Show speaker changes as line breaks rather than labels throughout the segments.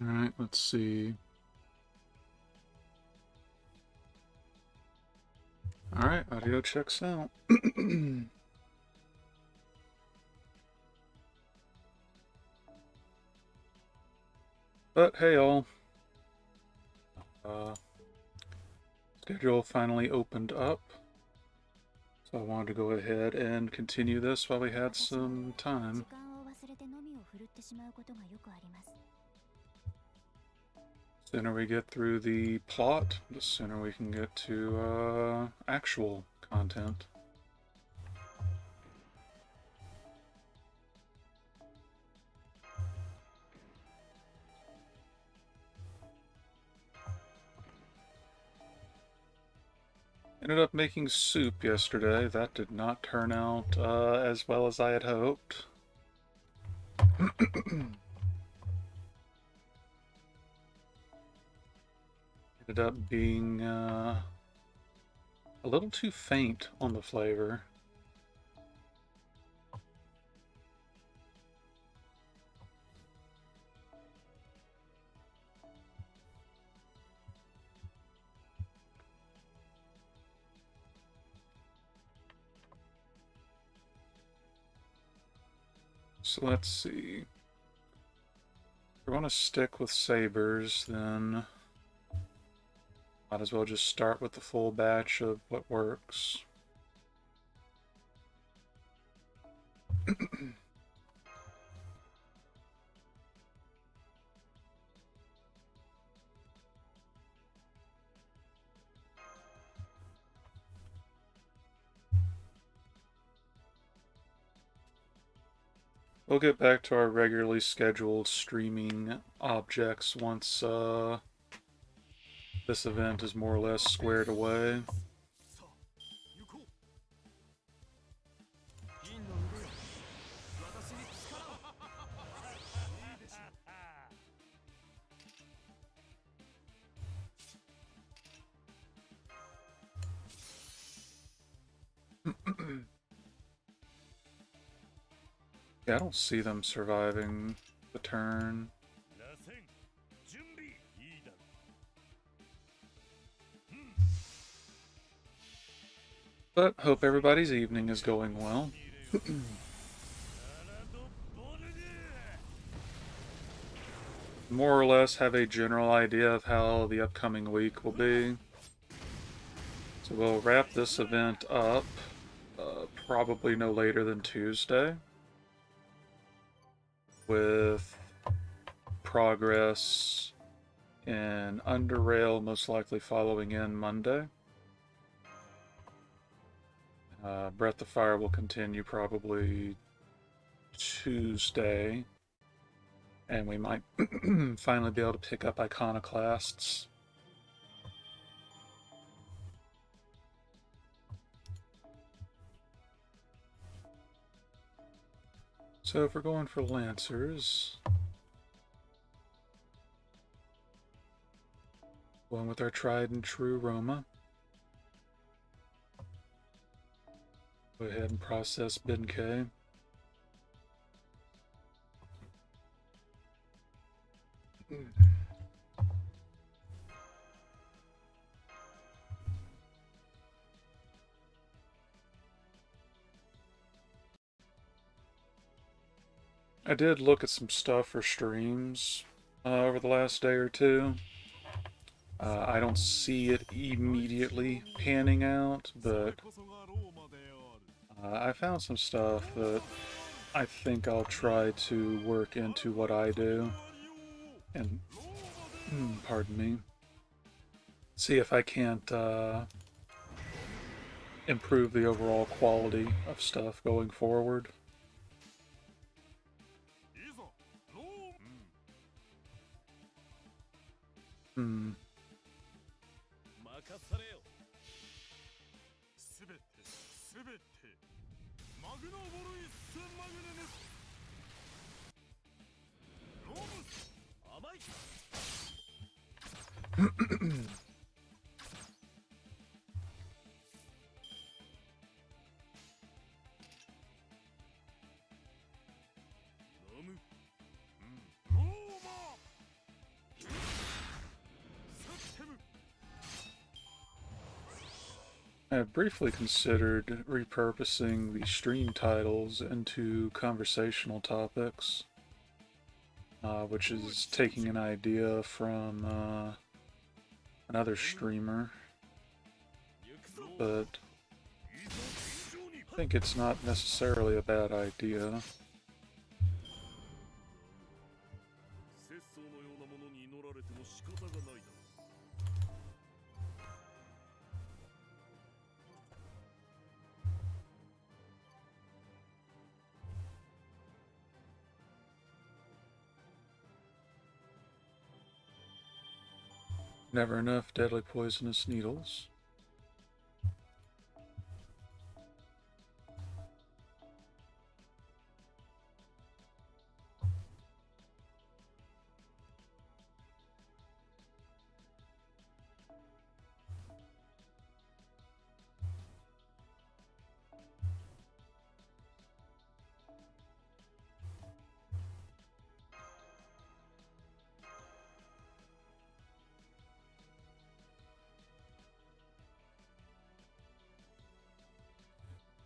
Alright, let's see. Alright, audio checks out. But hey all. Schedule finally opened up. So I wanted to go ahead and continue this while we had some time. The sooner we get through the plot, the sooner we can get to actual content. Ended up making soup yesterday. That did not turn out as well as I had hoped. Ended up being a little too faint on the flavor. So let's see. If we want to stick with sabers, then might as well just start with the full batch of what works. We'll get back to our regularly scheduled streaming objects once this event is more or less squared away. Yeah, I don't see them surviving the turn. But hope everybody's evening is going well. More or less have a general idea of how the upcoming week will be. So we'll wrap this event up probably no later than Tuesday, with progress in Underrail most likely following in Monday. Breath of Fire will continue probably Tuesday, and we might finally be able to pick up Iconoclasts. So if we're going for Lancers, going with our tried and true Roma. Go ahead and process Benkei. I did look at some stuff for streams over the last day or two. I don't see it immediately panning out, but I found some stuff that I think I'll try to work into what I do. And, pardon me, see if I can't improve the overall quality of stuff going forward. I have briefly considered repurposing the stream titles into conversational topics, which is taking an idea from another streamer, but I think it's not necessarily a bad idea. Never enough deadly poisonous needles.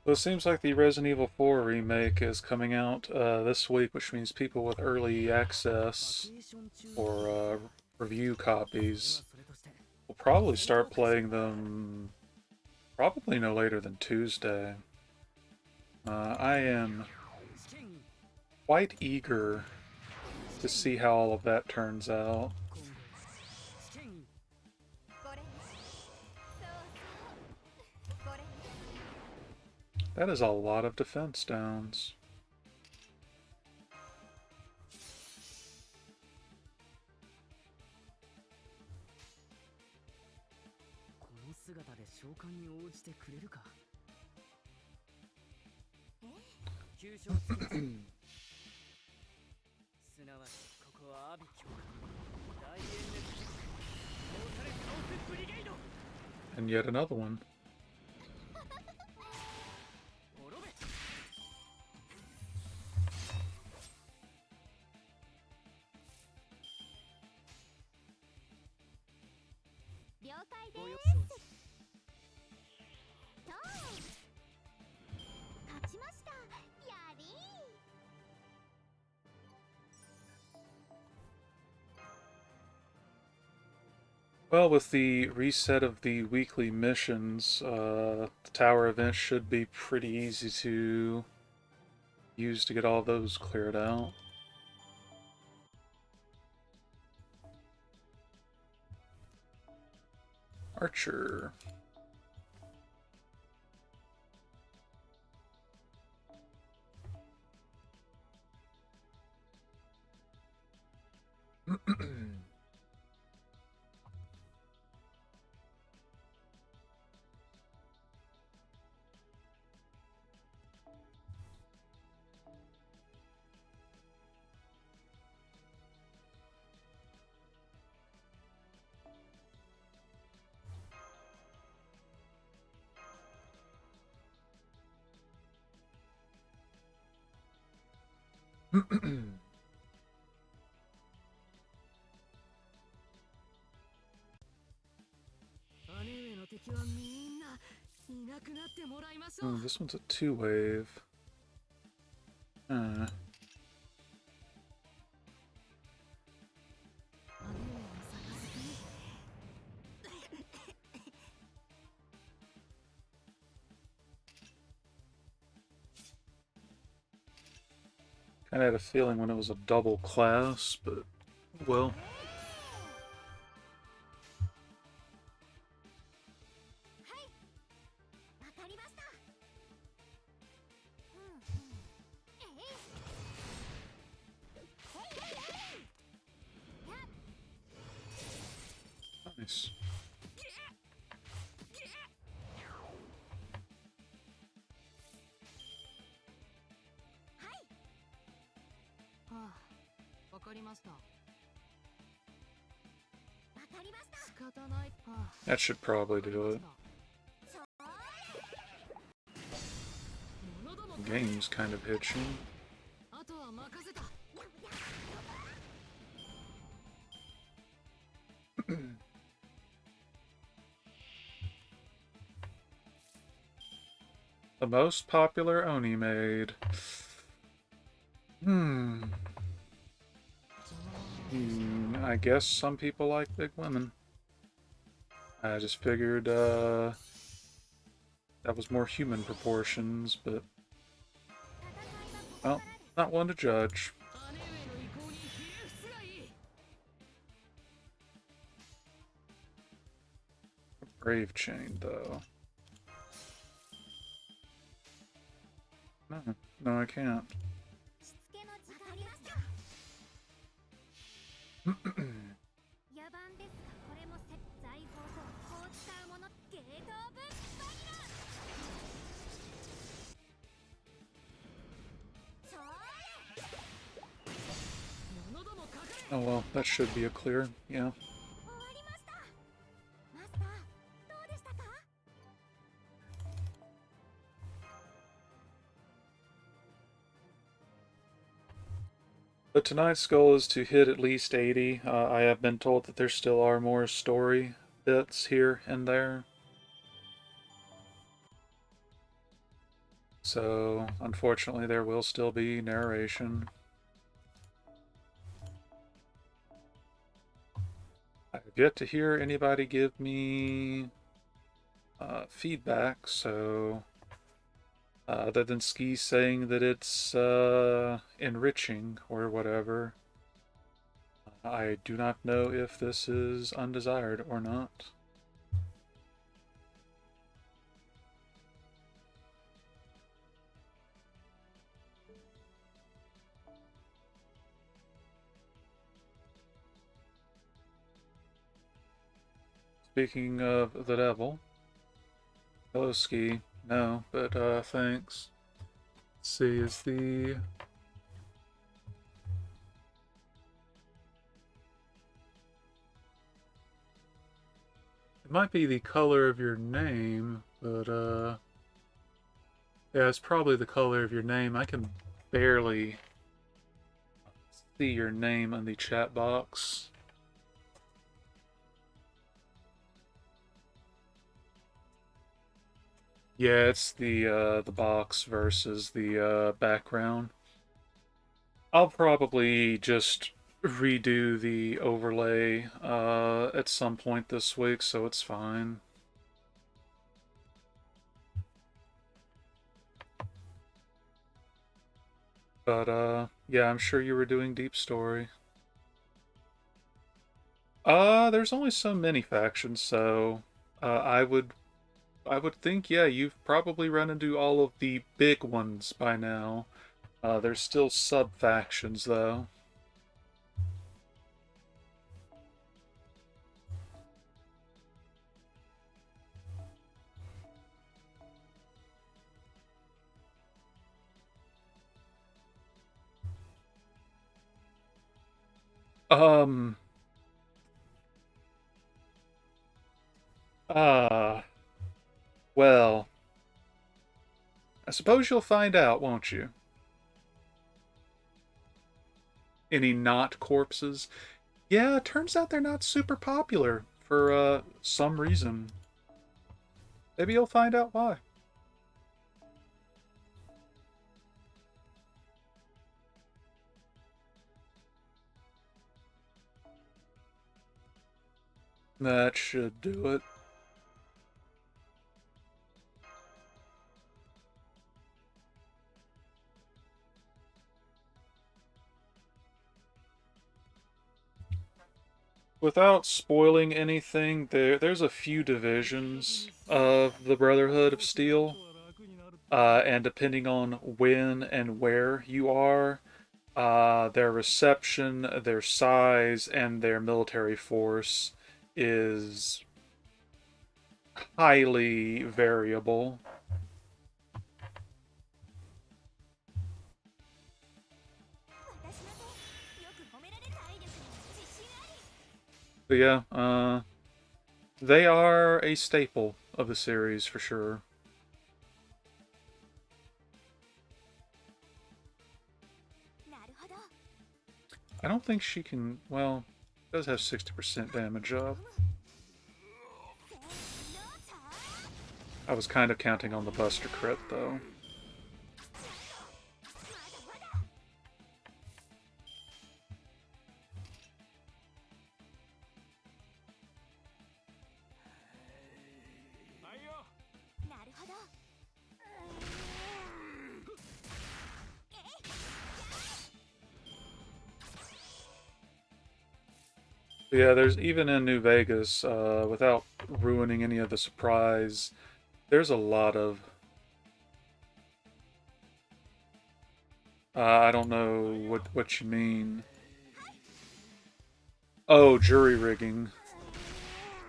Well, it seems like the Resident Evil 4 remake is coming out this week, which means people with early access or review copies will probably start playing them probably no later than Tuesday. I am quite eager to see how all of that turns out. That is a lot of defense downs. And yet another one. Well, with the reset of the weekly missions, the tower event should be pretty easy to use to get all those cleared out. Archer. Oh, this one's a two-wave. I had a feeling when it was a double class, but well. Nice. That should probably do it. The game's kind of hitching. The most popular Oni maid. Hmm. I guess some people like big women. I just figured that was more human proportions, but well, not one to judge. Brave chain, though. No, no, I can't. Oh well, that should be a clear, yeah. But tonight's goal is to hit at least 80. I have been told that there still are more story bits here and there. So, unfortunately, there will still be narration. I've yet to hear anybody give me feedback, so other than Ski saying that it's enriching or whatever, I do not know if this is undesired or not. Speaking of the devil, hello Ski. No, but thanks. Let's see, is the it might be the color of your name, but yeah, it's probably the color of your name. I can barely see your name in the chat box. Yeah, it's the box versus the background. I'll probably just redo the overlay at some point this week, so it's fine. But yeah, I'm sure you were doing Deep Story. There's only so many factions, so I would think, yeah, you've probably run into all of the big ones by now. There's still sub-factions, though. Um, uh, well, I suppose you'll find out, won't you? Any not corpses? Yeah, it turns out they're not super popular for, some reason. Maybe you'll find out why. That should do it. Without spoiling anything, there's a few divisions of the Brotherhood of Steel, and depending on when and where you are, their reception, their size, and their military force is highly variable. But yeah, they are a staple of the series for sure. I don't think she can. Well, does have 60% damage up. I was kind of counting on the Buster crit, though. Yeah, there's even in New Vegas, without ruining any of the surprise, there's a lot of... I don't know what you mean. Oh, jury rigging.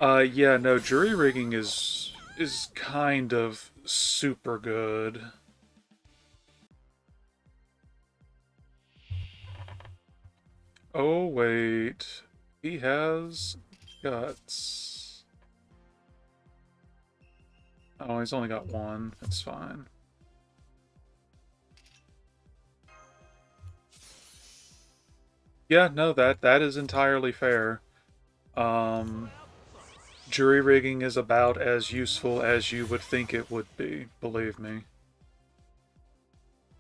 Yeah, no, jury rigging is kind of super good. Oh, wait. He has guts. Oh, he's only got one. That's fine. Yeah, no, that is entirely fair. Jury rigging is about as useful as you would think it would be, believe me.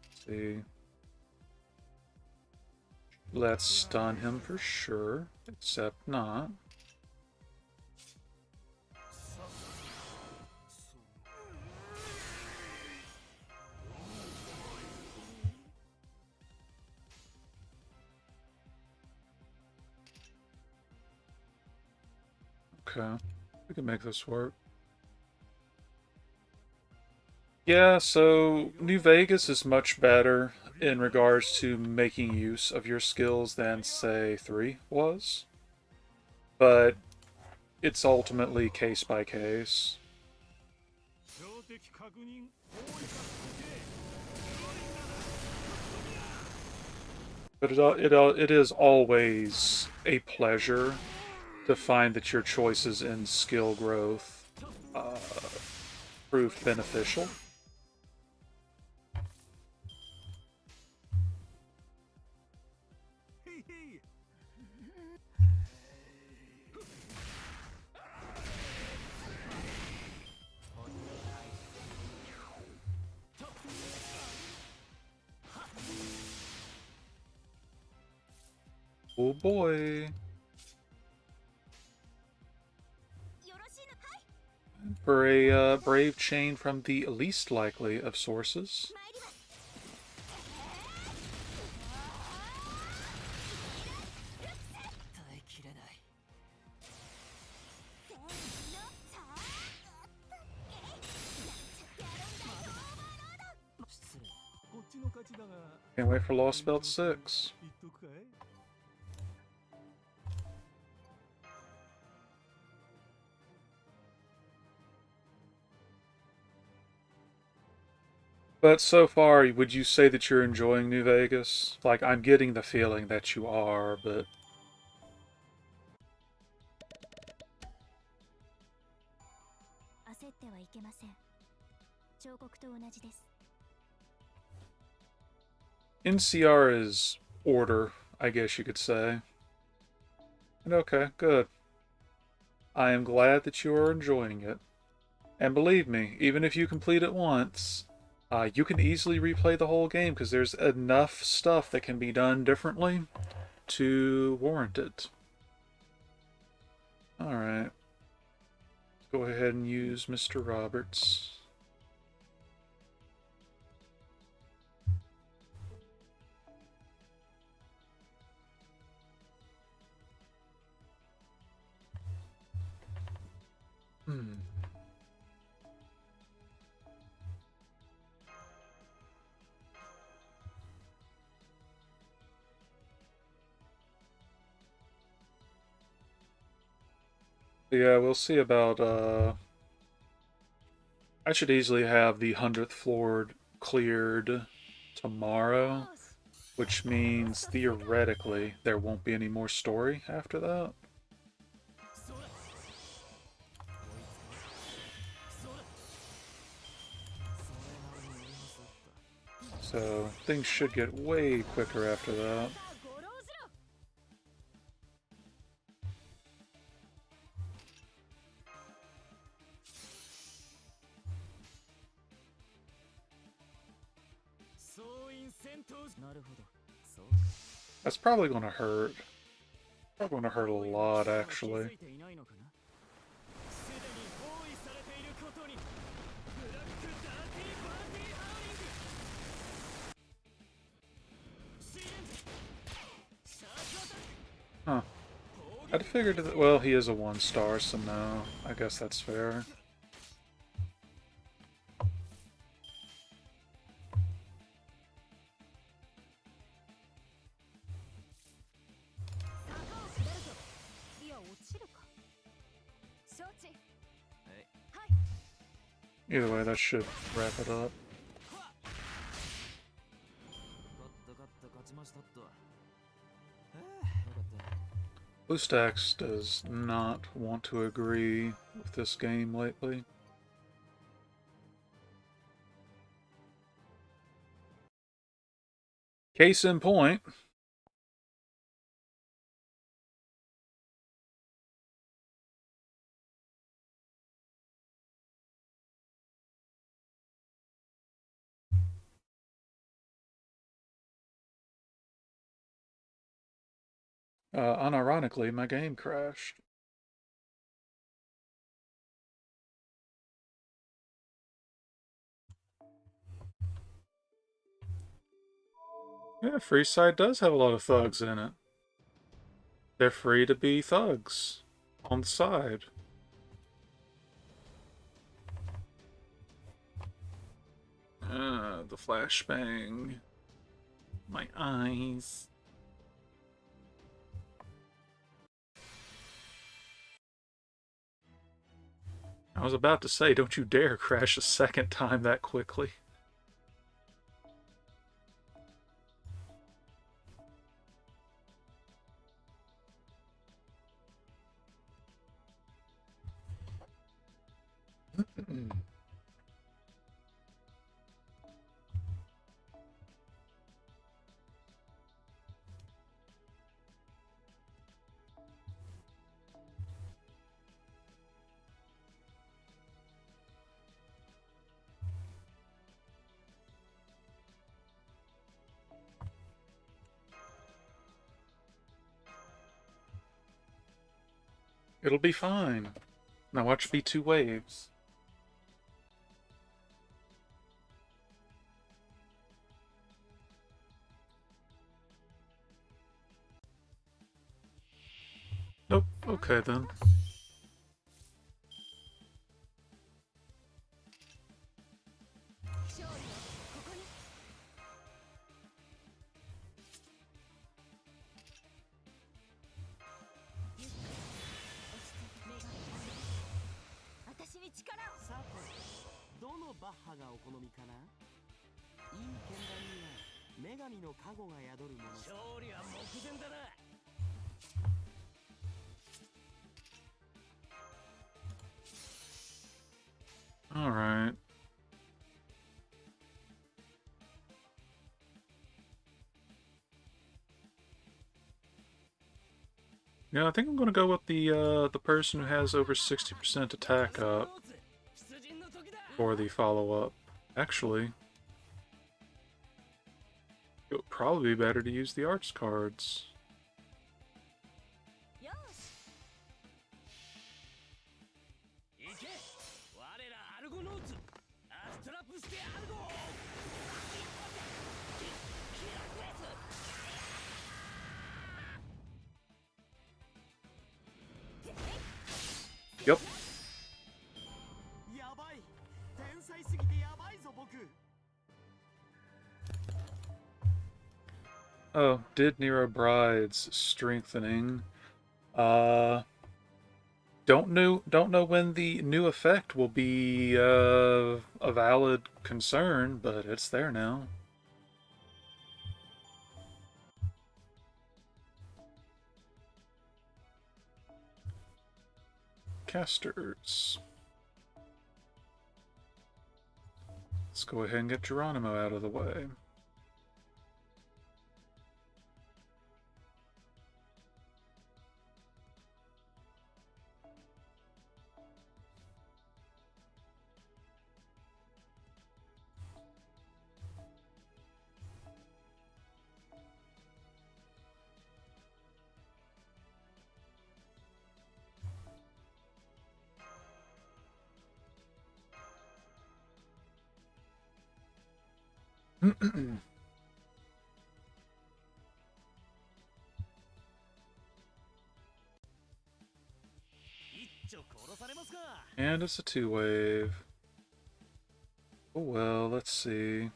Let's see. Let's stun him for sure, except not. Okay, we can make this work. Yeah, so New Vegas is much better in regards to making use of your skills than, say, 3 was. But it's ultimately case by case. But it is always a pleasure to find that your choices in skill growth proved beneficial. Oh boy. For a brave chain from the least likely of sources. Can't wait for Lost Belt 6. But so far, would you say that you're enjoying New Vegas? Like, I'm getting the feeling that you are, but... NCR is order, I guess you could say. And okay, good. I am glad that you are enjoying it. And believe me, even if you complete it once, you can easily replay the whole game because there's enough stuff that can be done differently to warrant it. Alright. Let's go ahead and use Mr. Roberts. Yeah, we'll see about, I should easily have the 100th floor cleared tomorrow, which means, theoretically, there won't be any more story after that. So, things should get way quicker after that. That's probably gonna hurt. Probably gonna hurt a lot, actually. Huh. I'd figured that, well, he is a 1-star, so no. I guess that's fair. Either way, that should wrap it up. BlueStacks does not want to agree with this game lately. Case in point. Unironically, my game crashed. Yeah, Freeside does have a lot of thugs in it. They're free to be thugs on the side. The flashbang. My eyes. I was about to say, don't you dare crash a second time that quickly. It'll be fine. Now watch be 2 waves. Nope. Okay then. Alright. Yeah, I think I'm gonna go with the person who has over 60% attack up for the follow-up. Actually, it would probably be better to use the arts cards. Yep. Oh, did Nero Bride's strengthening. Don't know when the new effect will be a valid concern, but it's there now. Casters. Let's go ahead and get Geronimo out of the way. And it's a 2-wave. Oh well, let's see.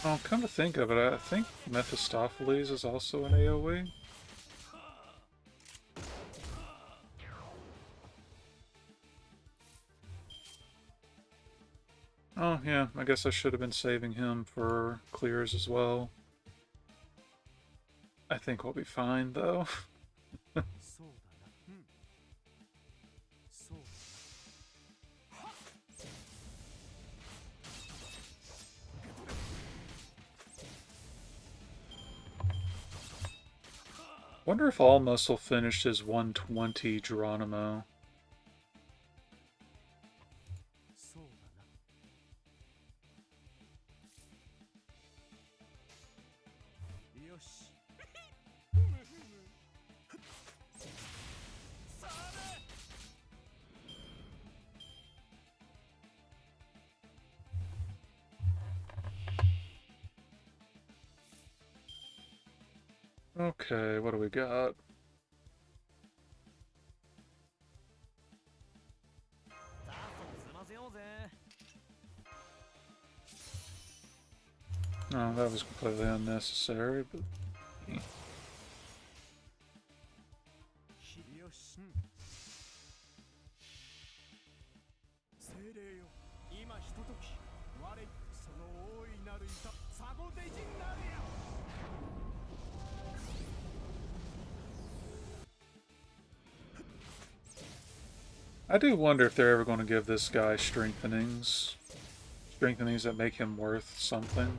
Oh, come to think of it, I think Mephistopheles is also an AoE. Oh, yeah, I guess I should have been saving him for clears as well. I think we'll be fine, though. Wonder if Almus will finish his 120 Geronimo. Okay, what do we got? Oh, that was completely unnecessary, but... I do wonder if they're ever going to give this guy strengthenings. Strengthenings that make him worth something.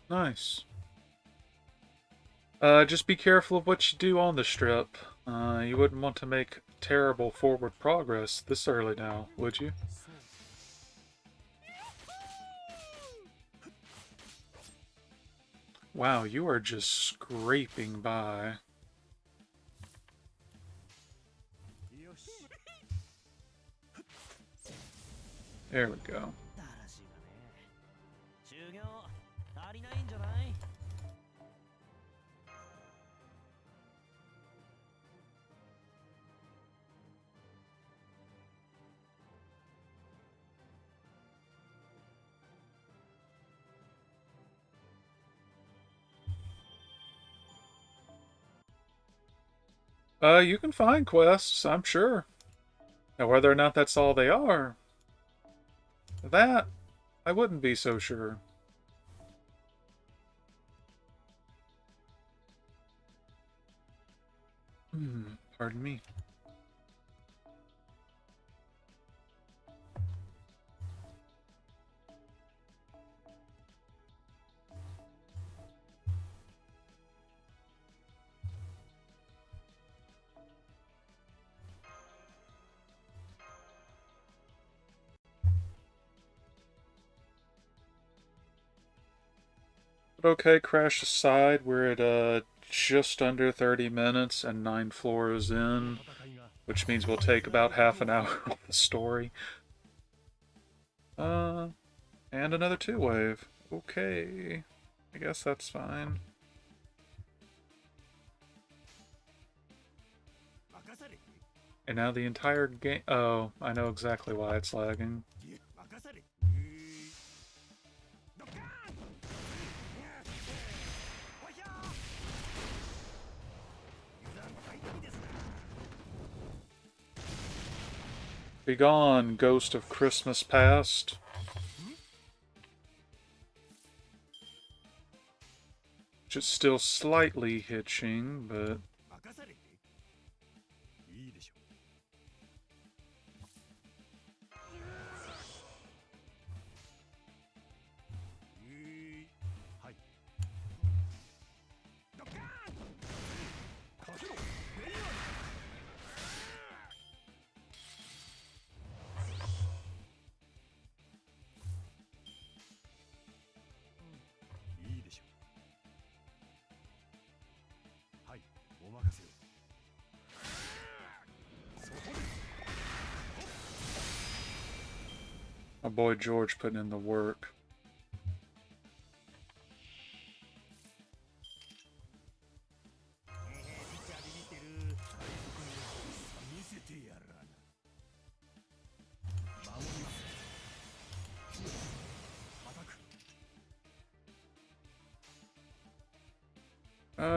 Nice. Just be careful of what you do on the strip. You wouldn't want to make terrible forward progress this early now, would you? Wow, you are just scraping by. There we go. You can find quests, I'm sure. Now, whether or not that's all they are, that I wouldn't be so sure. Pardon me. But okay, crash aside, we're at just under 30 minutes and 9 floors in, which means we'll take about half an hour on the story. And another 2-wave. Okay, I guess that's fine. And now the entire game... Oh, I know exactly why it's lagging. Begone, ghost of Christmas past. Just still slightly hitching, but... My boy George putting in the work.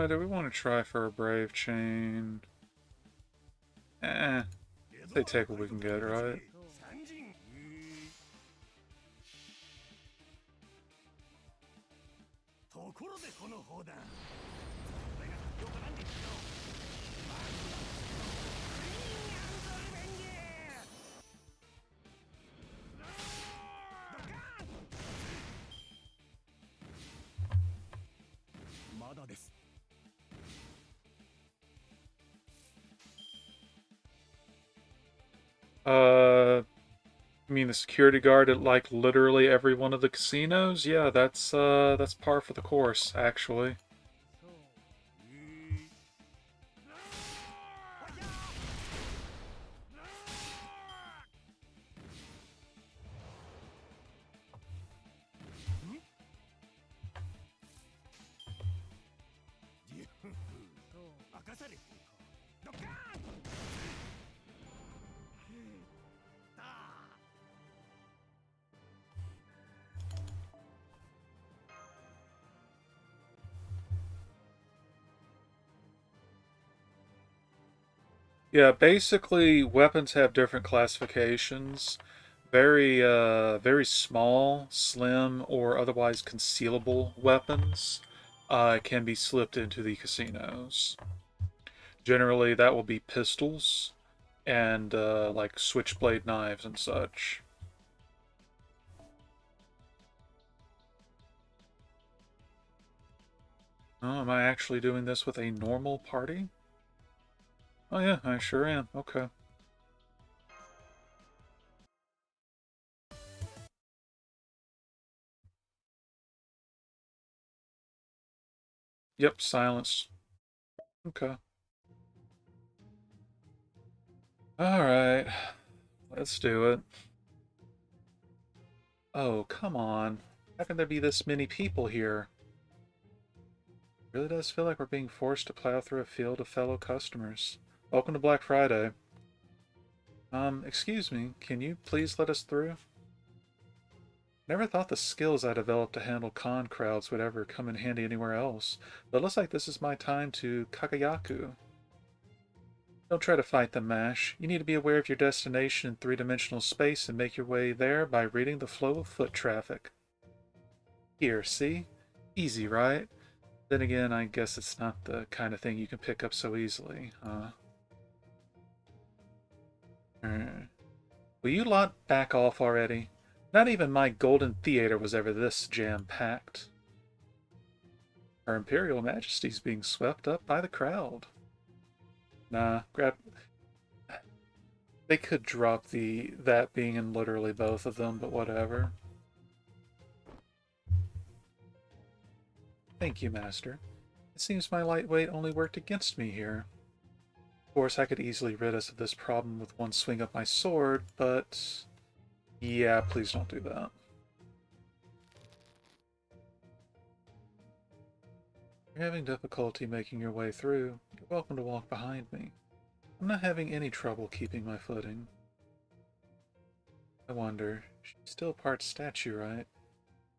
Do we want to try for a Brave Chain? They take what we can get, right? I mean the security guard at like literally every one of the casinos? Yeah, that's par for the course, actually. Yeah, basically weapons have different classifications. Very small, slim, or otherwise concealable weapons can be slipped into the casinos. Generally, that will be pistols and like switchblade knives and such. Oh, am I actually doing this with a normal party? Oh yeah, I sure am. Okay. Yep, silence. Okay. Alright. Let's do it. Oh, come on. How can there be this many people here? It really does feel like we're being forced to plow through a field of fellow customers. Welcome to Black Friday. Excuse me, can you please let us through? Never thought the skills I developed to handle con crowds would ever come in handy anywhere else, but it looks like this is my time to kagayaku. Don't try to fight them, Mash. You need to be aware of your destination in three-dimensional space and make your way there by reading the flow of foot traffic. Here, see? Easy, right? Then again, I guess it's not the kind of thing you can pick up so easily, huh? Will you lot back off already? Not even my Golden Theater was ever this jam-packed. Her Imperial Majesty's being swept up by the crowd. Nah, grab... They could drop that being in literally both of them, but whatever. Thank you, Master. It seems my lightweight only worked against me here. Of course, I could easily rid us of this problem with one swing of my sword, but... Yeah, please don't do that. If you're having difficulty making your way through, you're welcome to walk behind me. I'm not having any trouble keeping my footing. I wonder, she's still part statue, right?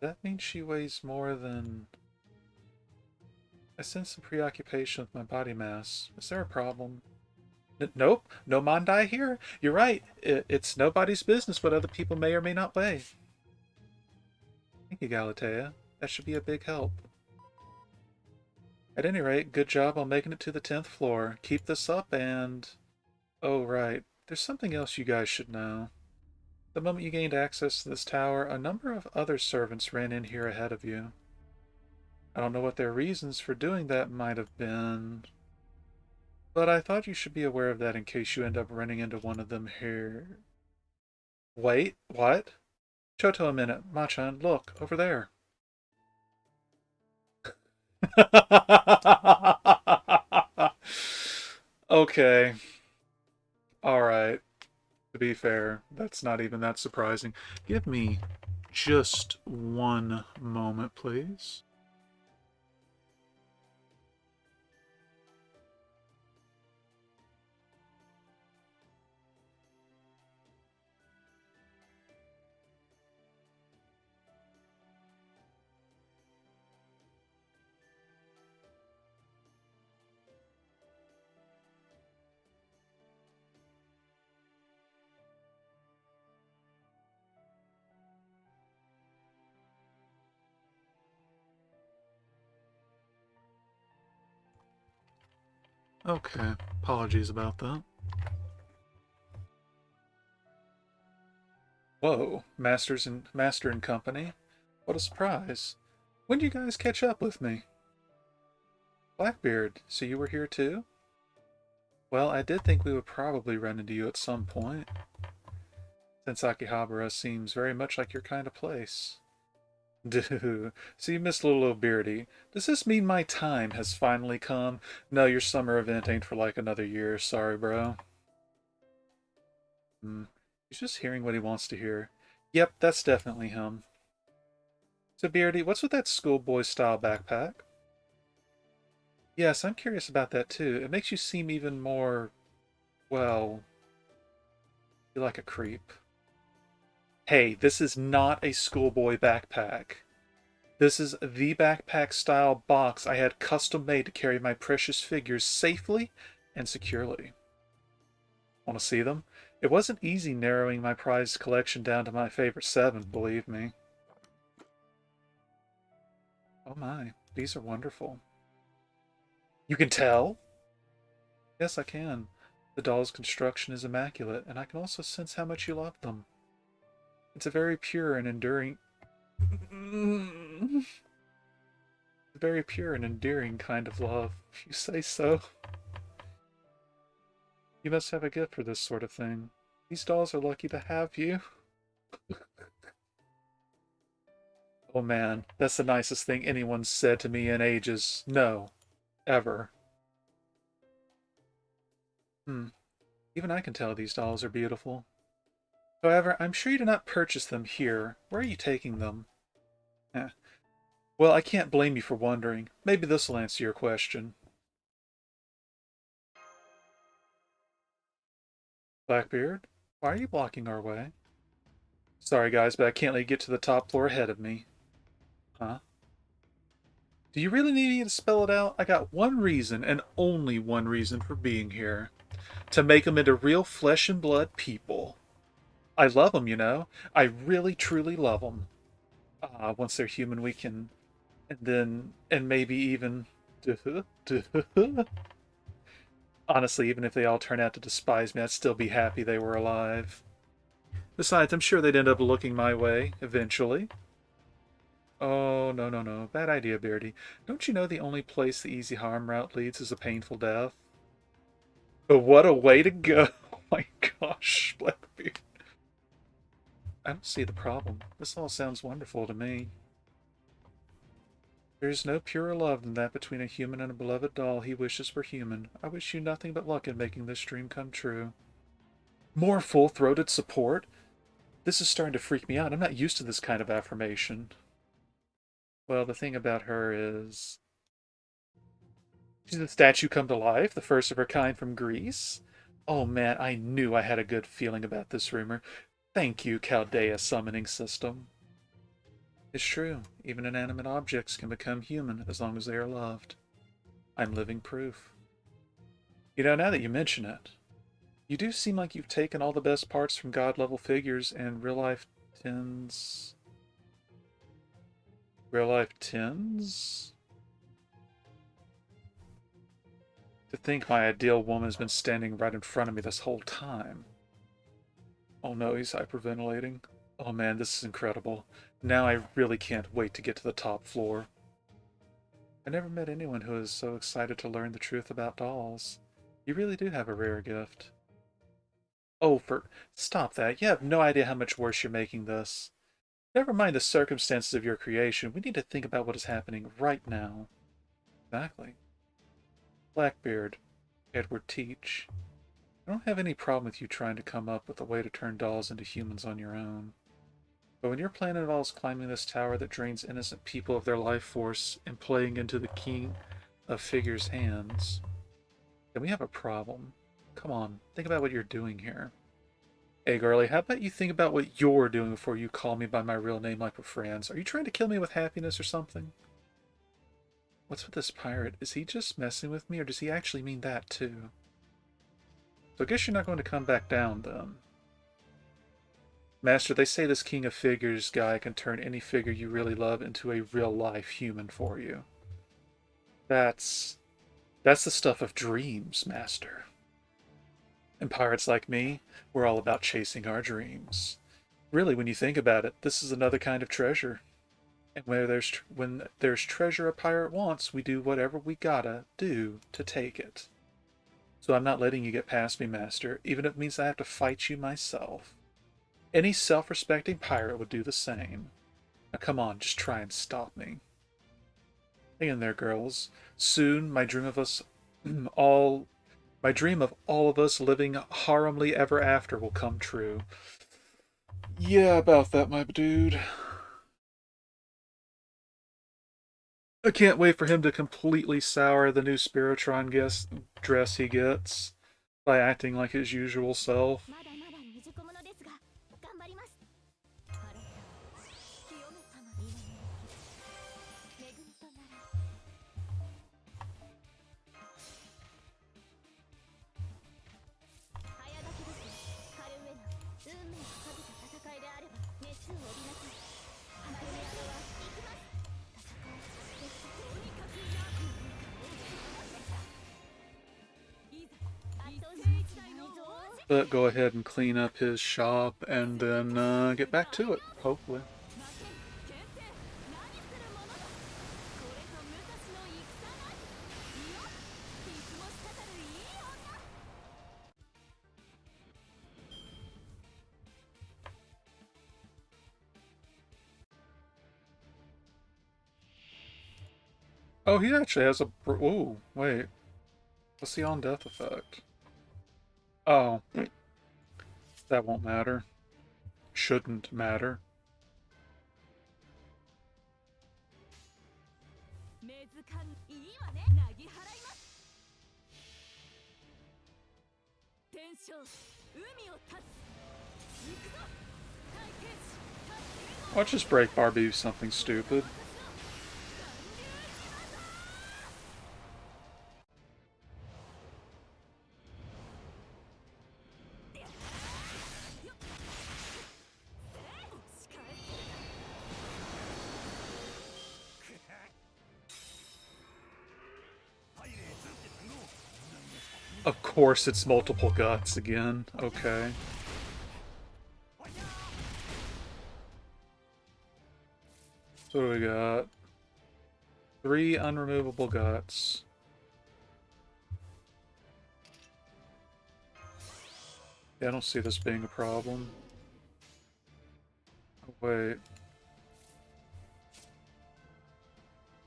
That means she weighs more than... I sense some preoccupation with my body mass. Is there a problem? Nope, no Mondai here. You're right. It's nobody's business what other people may or may not weigh. Thank you, Galatea. That should be a big help. At any rate, good job on making it to the 10th floor. Keep this up and... Oh, right. There's something else you guys should know. The moment you gained access to this tower, a number of other servants ran in here ahead of you. I don't know what their reasons for doing that might have been, but I thought you should be aware of that in case you end up running into one of them here. Wait, what? Choto a minute. Machan, look, over there. Okay. Alright. To be fair, that's not even that surprising. Give me just one moment, please. Okay, apologies about that. Whoa, Master and Company? What a surprise. When did you guys catch up with me? Blackbeard, so you were here too? Well, I did think we would probably run into you at some point, since Akihabara seems very much like your kind of place. Dude, so you missed little old Beardy. Does this mean my time has finally come? No, your summer event ain't for like another year. Sorry, bro. He's just hearing what he wants to hear. Yep, that's definitely him. So, Beardy, what's with that schoolboy-style backpack? Yes, I'm curious about that too. It makes you seem even more, well, you're like a creep. Hey, this is not a schoolboy backpack. This is the backpack-style box I had custom-made to carry my precious figures safely and securely. Want to see them? It wasn't easy narrowing my prized collection down to my favorite 7, believe me. Oh my, these are wonderful. You can tell? Yes, I can. The doll's construction is immaculate, and I can also sense how much you love them. It's a very pure and enduring... a very pure and endearing kind of love, if you say so. You must have a gift for this sort of thing. These dolls are lucky to have you. Oh man, that's the nicest thing anyone's said to me in ages. No. Ever. Even I can tell these dolls are beautiful. However, I'm sure you did not purchase them here. Where are you taking them? Eh. Well, I can't blame you for wondering. Maybe this will answer your question. Blackbeard, why are you blocking our way? Sorry guys, but I can't let you get to the top floor ahead of me. Huh? Do you really need me to spell it out? I got one reason, and only one reason for being here. To make them into real flesh and blood people. I love them, you know. I really, truly love them. Once they're human, we can... And maybe even... Honestly, even if they all turn out to despise me, I'd still be happy they were alive. Besides, I'm sure they'd end up looking my way, eventually. Oh, no, no, no. Bad idea, Beardy. Don't you know the only place the easy harm route leads is a painful death? But what a way to go! Oh my gosh, Blackbeard. I don't see the problem. This all sounds wonderful to me. There is no purer love than that between a human and a beloved doll he wishes were human. I wish you nothing but luck in making this dream come true. More full-throated support? This is starting to freak me out. I'm not used to this kind of affirmation. Well, the thing about her is... she's a statue come to life, the first of her kind from Greece. Oh man, I knew I had a good feeling about this rumor. Thank you, Chaldea Summoning System. It's true. Even inanimate objects can become human as long as they are loved. I'm living proof. You know, now that you mention it, you do seem like you've taken all the best parts from god-level figures and real-life tins... Real-life tins? To think my ideal woman has been standing right in front of me this whole time. Oh no, he's hyperventilating. Oh man, this is incredible. Now I really can't wait to get to the top floor. I never met anyone who is so excited to learn the truth about dolls. You really do have a rare gift. Oh, stop that. You have no idea how much worse you're making this. Never mind the circumstances of your creation. We need to think about what is happening right now. Exactly. Blackbeard, Edward Teach. I don't have any problem with you trying to come up with a way to turn dolls into humans on your own. But when your plan involves climbing this tower that drains innocent people of their life force and playing into the King of Figures' hands, then we have a problem. Come on, think about what you're doing here. Hey, girlie, how about you think about what you're doing before you call me by my real name like we're friends? Are you trying to kill me with happiness or something? What's with this pirate? Is he just messing with me, or does he actually mean that too? So I guess you're not going to come back down, then. Master, they say this King of Figures guy can turn any figure you really love into a real-life human for you. That's the stuff of dreams, Master. And pirates like me, we're all about chasing our dreams. Really, when you think about it, this is another kind of treasure. And when there's treasure a pirate wants, we do whatever we gotta do to take it. So I'm not letting you get past me, Master, even if it means I have to fight you myself. Any self-respecting pirate would do the same. Now come on, just try and stop me. Hang in there, girls. Soon, my dream of all of us living haremly ever after will come true. Yeah, about that, my dude. I can't wait for him to completely sour the new Spirotron dress he gets by acting like his usual self. But go ahead and clean up his shop and then get back to it, hopefully. Oh, he actually has a... Ooh, wait. What's the on-death effect? Oh. That won't matter. Shouldn't matter. Watch this break bar be something stupid. Of course it's multiple guts again. Okay. So what do we got? 3 unremovable guts. Yeah, I don't see this being a problem. Oh, wait.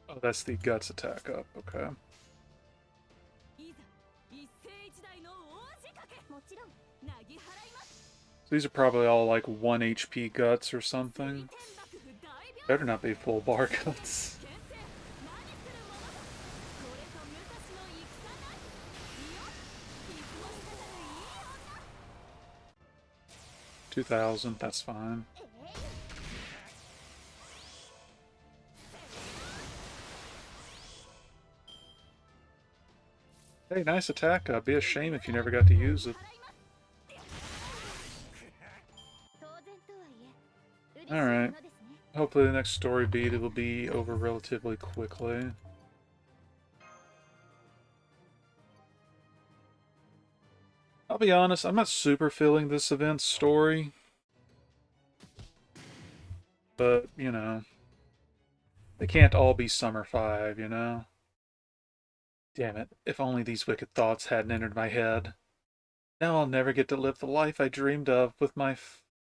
Oh, that's the guts attack up. Okay. So these are probably all like 1 HP guts or something. Better not be full bar guts. 2,000, that's fine. Hey, nice attack. Be a shame if you never got to use it. Alright. Hopefully the next story beat it will be over relatively quickly. I'll be honest, I'm not super feeling this event's story, but, you know, they can't all be Summer 5, you know? Damn it, if only these wicked thoughts hadn't entered my head. Now I'll never get to live the life I dreamed of with my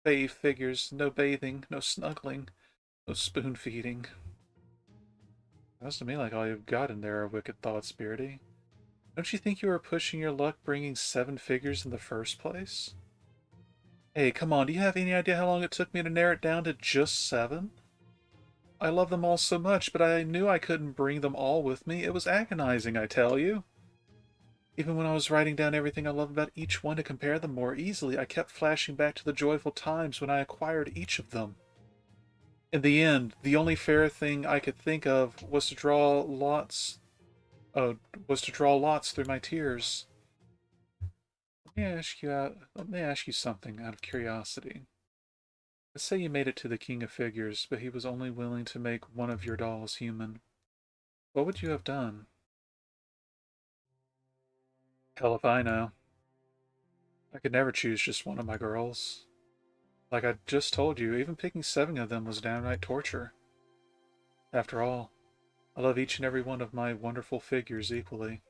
fave figures. No bathing, no snuggling, no spoon feeding. Sounds to me like all you've got in there are wicked thoughts, Beardy. Don't you think you were pushing your luck bringing 7 figures in the first place? Hey, come on, do you have any idea how long it took me to narrow it down to just 7? I love them all so much, but I knew I couldn't bring them all with me. It was agonizing, I tell you. Even when I was writing down everything I love about each one to compare them more easily, I kept flashing back to the joyful times when I acquired each of them. In the end, the only fair thing I could think of was to draw lots. Was to draw lots through my tears. Let me ask you something out of curiosity. Let's say you made it to the King of Figures, but he was only willing to make one of your dolls human. What would you have done? Hell if I know. I could never choose just one of my girls. Like I just told you, even picking 7 of them was downright torture. After all, I love each and every one of my wonderful figures equally.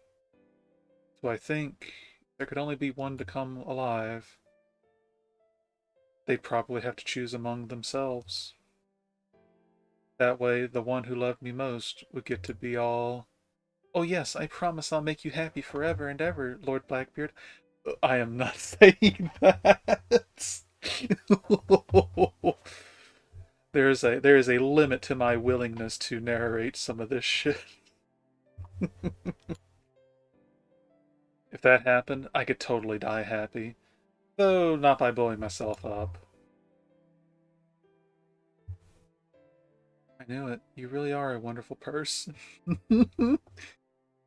So I think if there could only be one to come alive, they'd probably have to choose among themselves. That way, the one who loved me most would get to be all... Oh yes, I promise I'll make you happy forever and ever, Lord Blackbeard. I am not saying that. There is a limit to my willingness to narrate some of this shit. If that happened, I could totally die happy. Though not by blowing myself up. I knew it. You really are a wonderful person.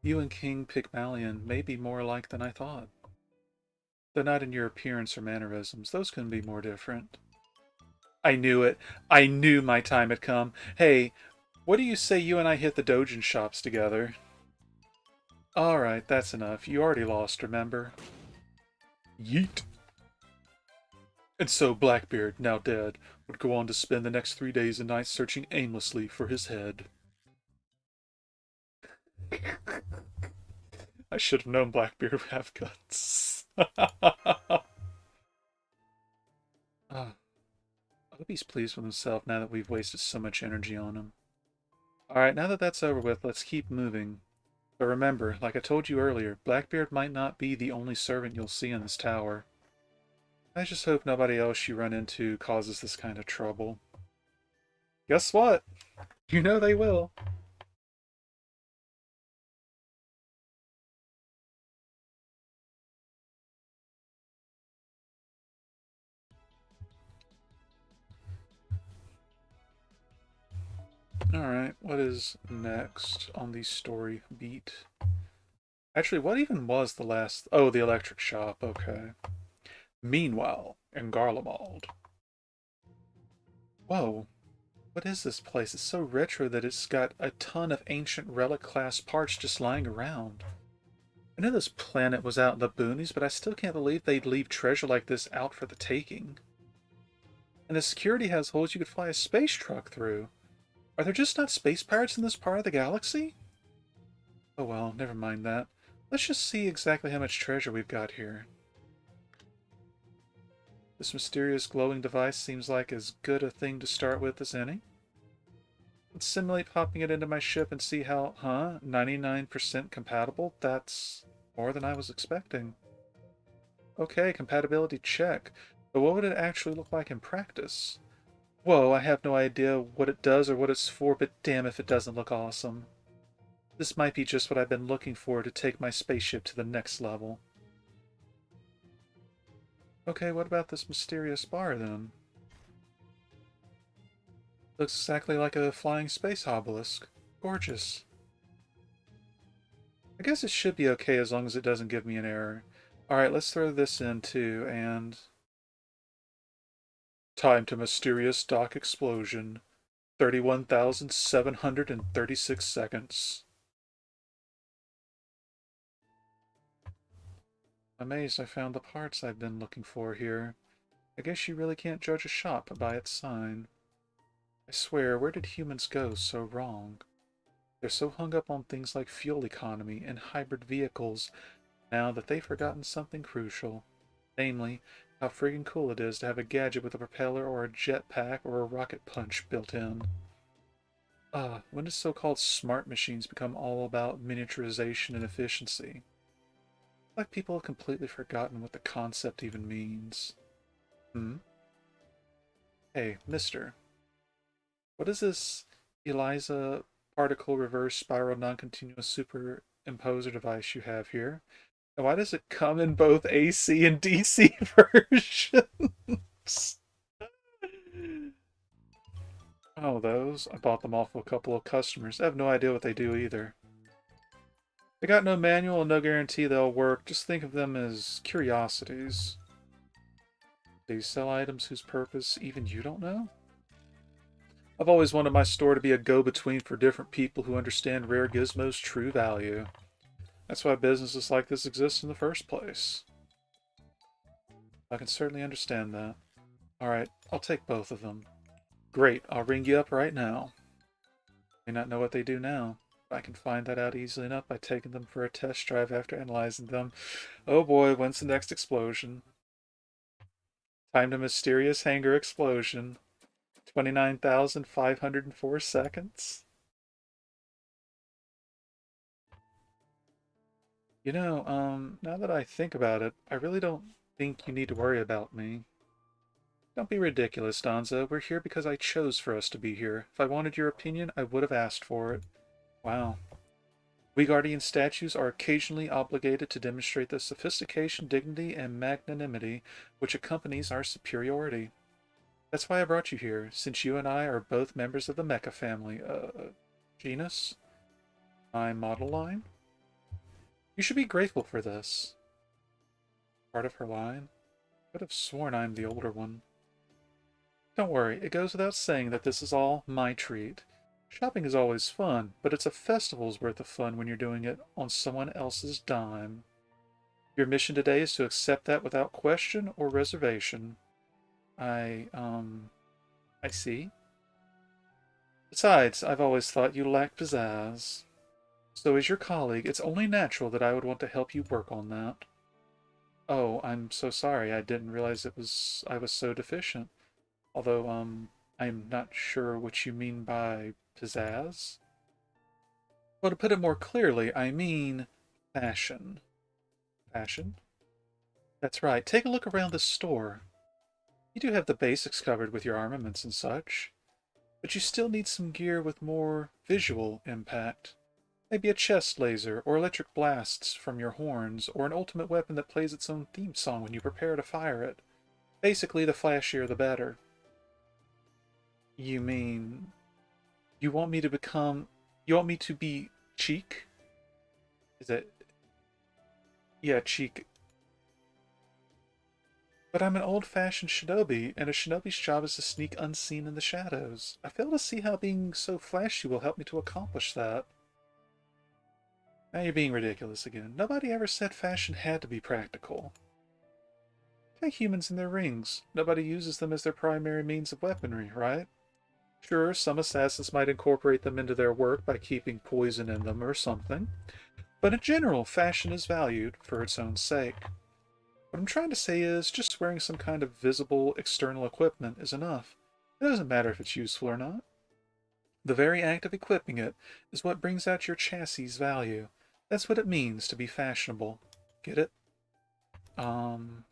You and King Pygmalion may be more alike than I thought. Though not in your appearance or mannerisms. Those couldn't be more different. I knew it. I knew my time had come. Hey, what do you say you and I hit the Dojin shops together? Alright, that's enough. You already lost, remember? Yeet. And so Blackbeard, now dead, would go on to spend the next 3 days and nights searching aimlessly for his head. I should have known Blackbeard would have guts. I hope he's pleased with himself now that we've wasted so much energy on him. Alright, now that that's over with, let's keep moving. But remember, like I told you earlier, Blackbeard might not be the only servant you'll see in this tower. I just hope nobody else you run into causes this kind of trouble. Guess what? You know they will. Alright, what is next on the story beat? Actually, what even was the last... Oh, the electric shop, okay. Meanwhile, in Garlemald. Whoa, what is this place? It's so retro that it's got a ton of ancient relic-class parts just lying around. I know this planet was out in the boonies, but I still can't believe they'd leave treasure like this out for the taking. And the security has holes you could fly a space truck through. Are there just not space pirates in this part of the galaxy? Oh well, never mind that. Let's just see exactly how much treasure we've got here. This mysterious glowing device seems like as good a thing to start with as any. Let's simulate popping it into my ship and see how... Huh? 99% compatible? That's more than I was expecting. Okay, compatibility check. But what would it actually look like in practice? Whoa, I have no idea what it does or what it's for, but damn if it doesn't look awesome. This might be just what I've been looking for to take my spaceship to the next level. Okay, what about this mysterious bar, then? Looks exactly like a flying space obelisk. Gorgeous. I guess it should be okay as long as it doesn't give me an error. Alright, let's throw this in too, and... Time to mysterious dock explosion. 31,736 seconds. Amazed I found the parts I've been looking for here. I guess you really can't judge a shop by its sign. I swear, where did humans go so wrong? They're so hung up on things like fuel economy and hybrid vehicles now that they've forgotten something crucial. Namely, how friggin' cool it is to have a gadget with a propeller or a jetpack or a rocket punch built in. When did so-called smart machines become all about miniaturization and efficiency? Like people have completely forgotten what the concept even means. Hmm? Hey, mister, what is this ELISA particle reverse spiral non-continuous superimposer device you have here? And why does it come in both AC and DC versions? Oh, those? I bought them off a couple of customers. I have no idea what they do either. They got no manual and no guarantee they'll work. Just think of them as curiosities. They sell items whose purpose even you don't know? I've always wanted my store to be a go-between for different people who understand rare gizmos' true value. That's why businesses like this exist in the first place. I can certainly understand that. Alright, I'll take both of them. Great, I'll ring you up right now. May not know what they do now. I can find that out easily enough by taking them for a test drive after analyzing them. Oh boy, when's the next explosion? Timed a mysterious hangar explosion. 29,504 seconds. Now that I think about it, I really don't think you need to worry about me. Don't be ridiculous, Donzo. We're here because I chose for us to be here. If I wanted your opinion, I would have asked for it. Wow. We Guardian statues are occasionally obligated to demonstrate the sophistication, dignity, and magnanimity which accompanies our superiority. That's why I brought you here, since you and I are both members of the mecha family. Genus? My model line? You should be grateful for this. Part of her line? Could have sworn I'm the older one. Don't worry, it goes without saying that this is all my treat. Shopping is always fun, but it's a festival's worth of fun when you're doing it on someone else's dime. Your mission today is to accept that without question or reservation. I see. Besides, I've always thought you lacked pizzazz. So as your colleague, it's only natural that I would want to help you work on that. Oh, I'm so sorry. I didn't realize I was so deficient. Although, I'm not sure what you mean by pizzazz. Well, to put it more clearly, I mean fashion. Fashion? That's right. Take a look around the store. You do have the basics covered with your armaments and such, but you still need some gear with more visual impact. Maybe a chest laser, or electric blasts from your horns, or an ultimate weapon that plays its own theme song when you prepare to fire it. Basically, the flashier the better. You mean... You want me to become... You want me to be Cheek? Is it... Yeah, Cheek. But I'm an old-fashioned shinobi, and a shinobi's job is to sneak unseen in the shadows. I fail to see how being so flashy will help me to accomplish that. Now you're being ridiculous again. Nobody ever said fashion had to be practical. Take humans in their rings. Nobody uses them as their primary means of weaponry, right? Sure, some assassins might incorporate them into their work by keeping poison in them or something. But in general, fashion is valued for its own sake. What I'm trying to say is, just wearing some kind of visible external equipment is enough. It doesn't matter if it's useful or not. The very act of equipping it is what brings out your chassis' value. That's what it means to be fashionable. Get it? Um,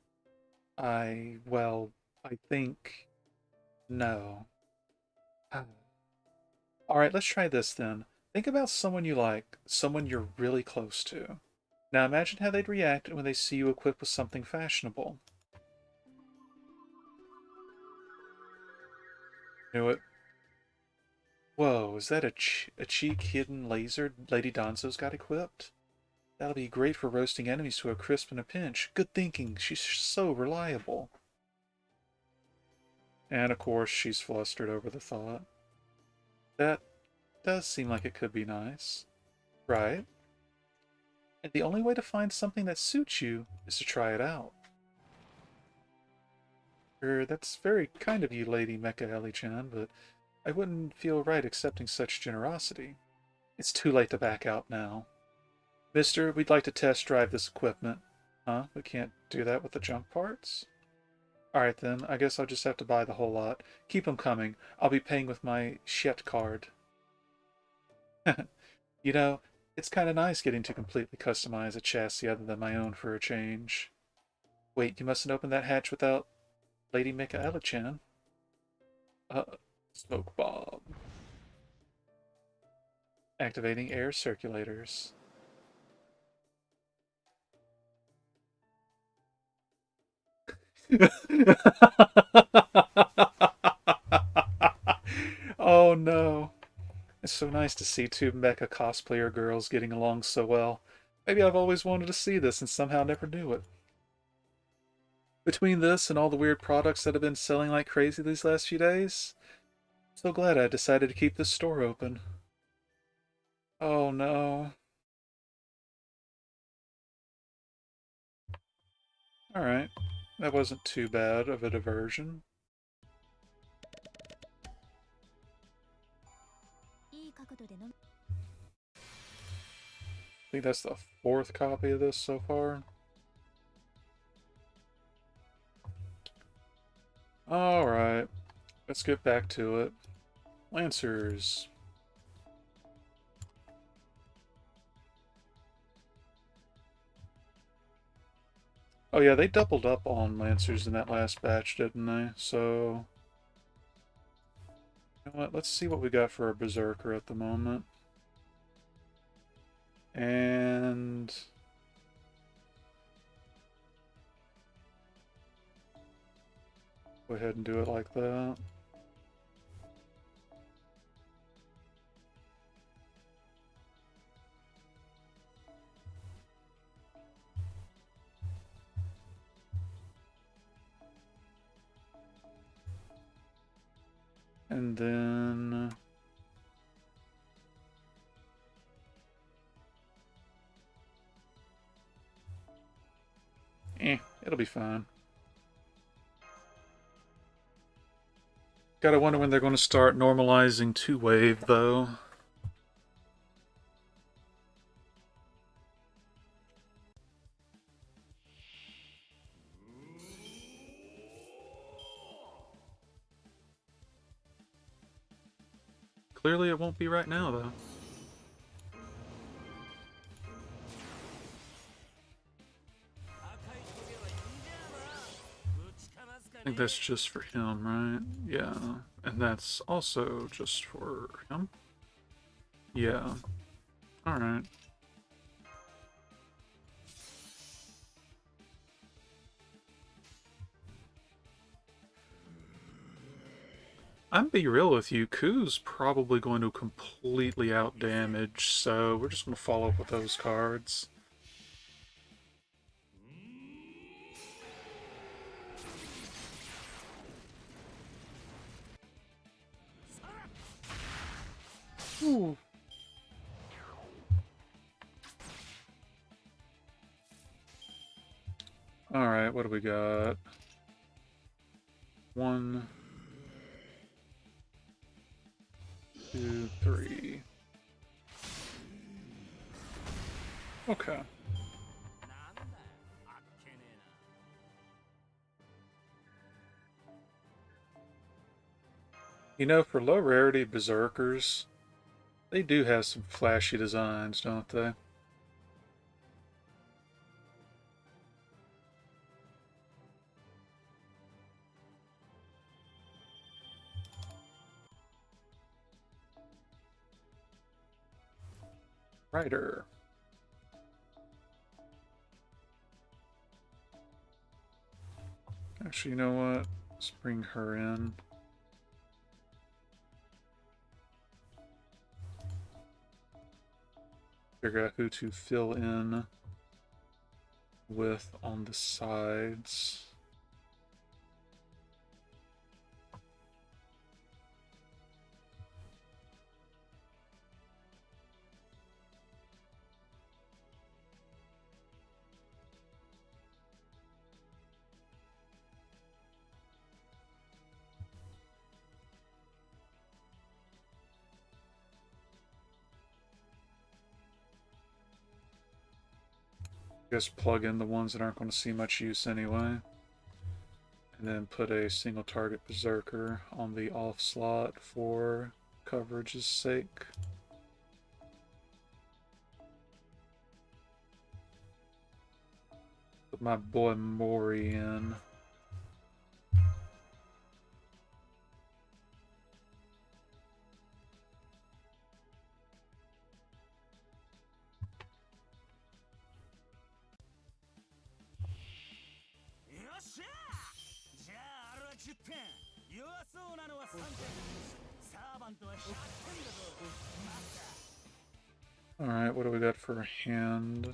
well, I think... No. Alright, let's try this then. Think about someone you like, someone you're really close to. Now imagine how they'd react when they see you equipped with something fashionable. Knew it. Whoa, is that a cheek hidden laser Lady Donzo's got equipped? That'll be great for roasting enemies to a crisp in a pinch. Good thinking, she's so reliable. And of course, she's flustered over the thought. That does seem like it could be nice. Right? And the only way to find something that suits you is to try it out. That's very kind of you, Lady Mecha Ellie-chan, but I wouldn't feel right accepting such generosity. It's too late to back out now. Mister, we'd like to test drive this equipment. Huh? We can't do that with the junk parts? Alright then, I guess I'll just have to buy the whole lot. Keep them coming. I'll be paying with my Shet card. You know, it's kind of nice getting to completely customize a chassis other than my own for a change. Wait, you mustn't open that hatch without Lady Michaela-chan. Smoke bomb. Activating air circulators. Oh no. It's so nice to see two mecha cosplayer girls getting along so well. Maybe I've always wanted to see this and somehow never knew it. Between this and all the weird products that have been selling like crazy these last few days, I'm so glad I decided to keep this store open. Oh no. Alright. That wasn't too bad of a diversion. I think that's the fourth copy of this so far. Alright. Let's get back to it. Lancers. Oh yeah, they doubled up on Lancers in that last batch, didn't they? So... You know what? Let's see what we got for a Berserker at the moment. And... Go ahead and do it like that. And then... it'll be fine. Gotta wonder when they're going to start normalizing two-wave, though. Clearly it won't be right now, though. I think that's just for him, right? Yeah. And that's also just for him? Yeah. Alright. I'm be real with you, Ku's probably going to completely outdamage, so we're just going to follow up with those cards. Ooh. Alright, what do we got? 1, 2, 3. Okay. You know, for low rarity Berserkers, they do have some flashy designs, don't they? Rider. Actually, you know what? Let's bring her in. Figure out who to fill in with on the sides. Just plug in the ones that aren't going to see much use anyway. And then put a single target berserker on the off slot for coverage's sake. Put my boy Mori in. Alright, what do we got for a hand?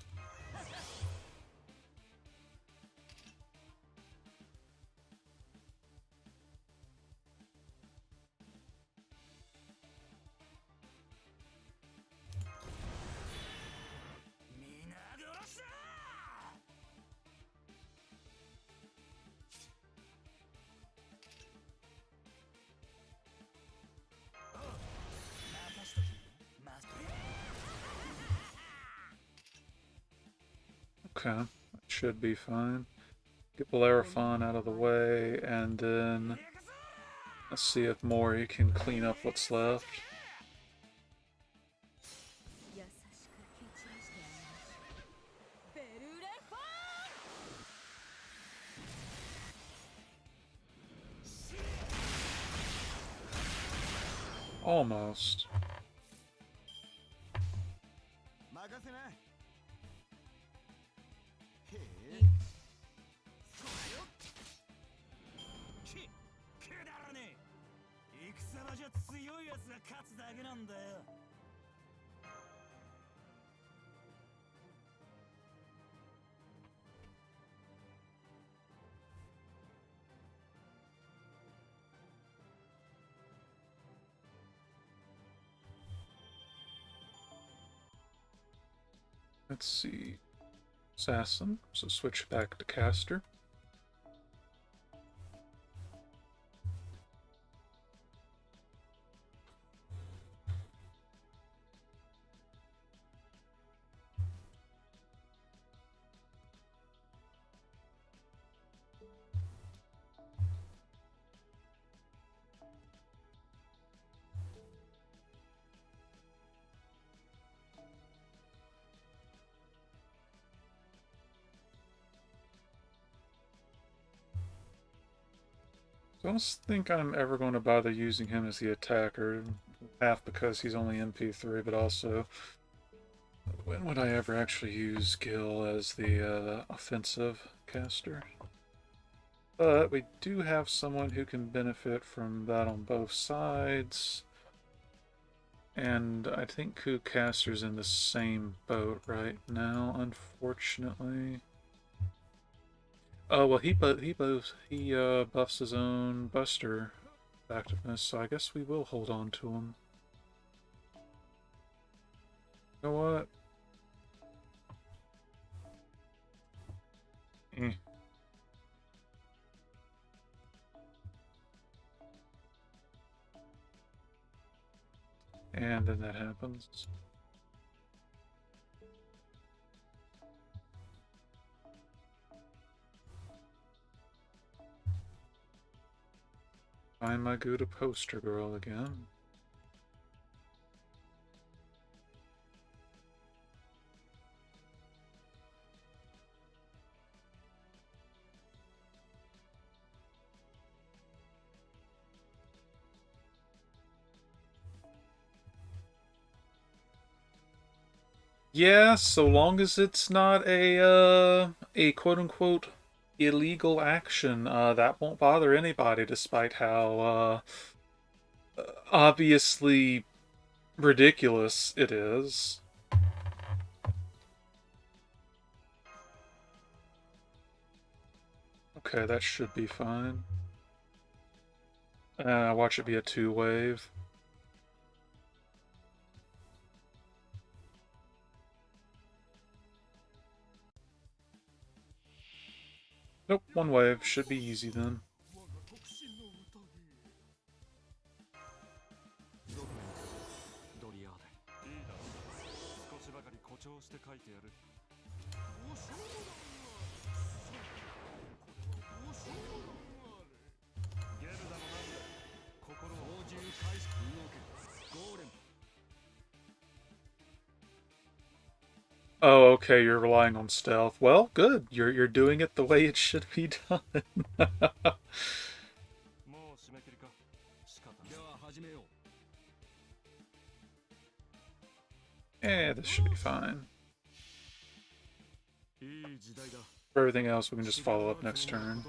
Okay, that should be fine. Get Bellerophon out of the way, and then let's see if Mori can clean up what's left. Almost. Let's see. Assassin, so switch back to caster. I don't think I'm ever going to bother using him as the attacker, half because he's only MP3, but also when would I ever actually use Gil as the offensive caster? But we do have someone who can benefit from that on both sides. And I think Ku Caster's in the same boat right now, unfortunately. Oh well, he buffs his own Buster effectiveness, so I guess we will hold on to him. You know what? And then that happens. Find my Gouda poster girl again. Yeah, so long as it's not a quote-unquote illegal action, that won't bother anybody, despite how obviously ridiculous it is. Okay, that should be fine. Watch it be a 2-wave. Nope, 1 wave. Should be easy then. Oh, okay, you're relying on stealth. Well, good. You're doing it the way it should be done. Yeah, this should be fine. For everything else, we can just follow up next turn.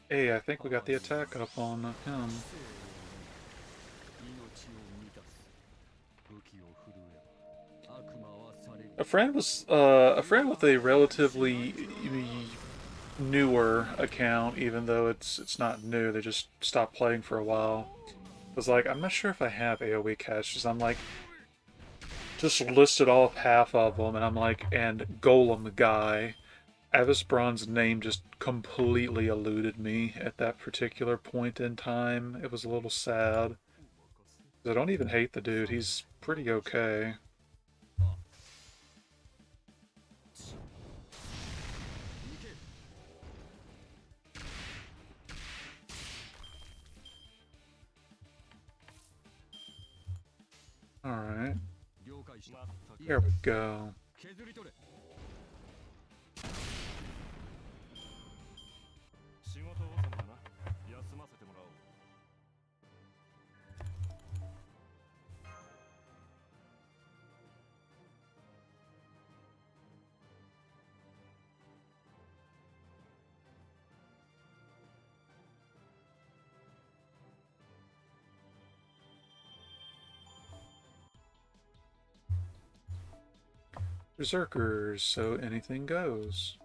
Hey, I think we got the attack up on him. A friend with a relatively newer account, even though it's not new. They just stopped playing for a while. Was like, I'm not sure if I have AoE catches. I'm like, just listed off half of them, and I'm like, and Golem guy. Avisbron's name just completely eluded me at that particular point in time. It was a little sad. I don't even hate the dude. He's pretty okay. Alright. There we go. Berserkers, so anything goes.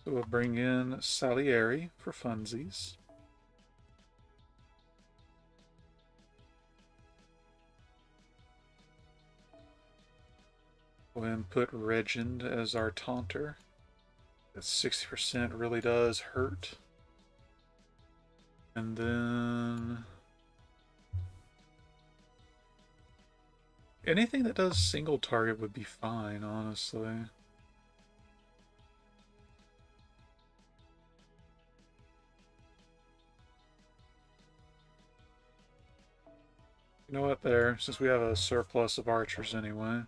So we'll bring in Salieri for funsies. We'll then put Regend as our taunter. That 60% really does hurt. And then anything that does single target would be fine, honestly. You know what, there, since we have a surplus of archers anyway.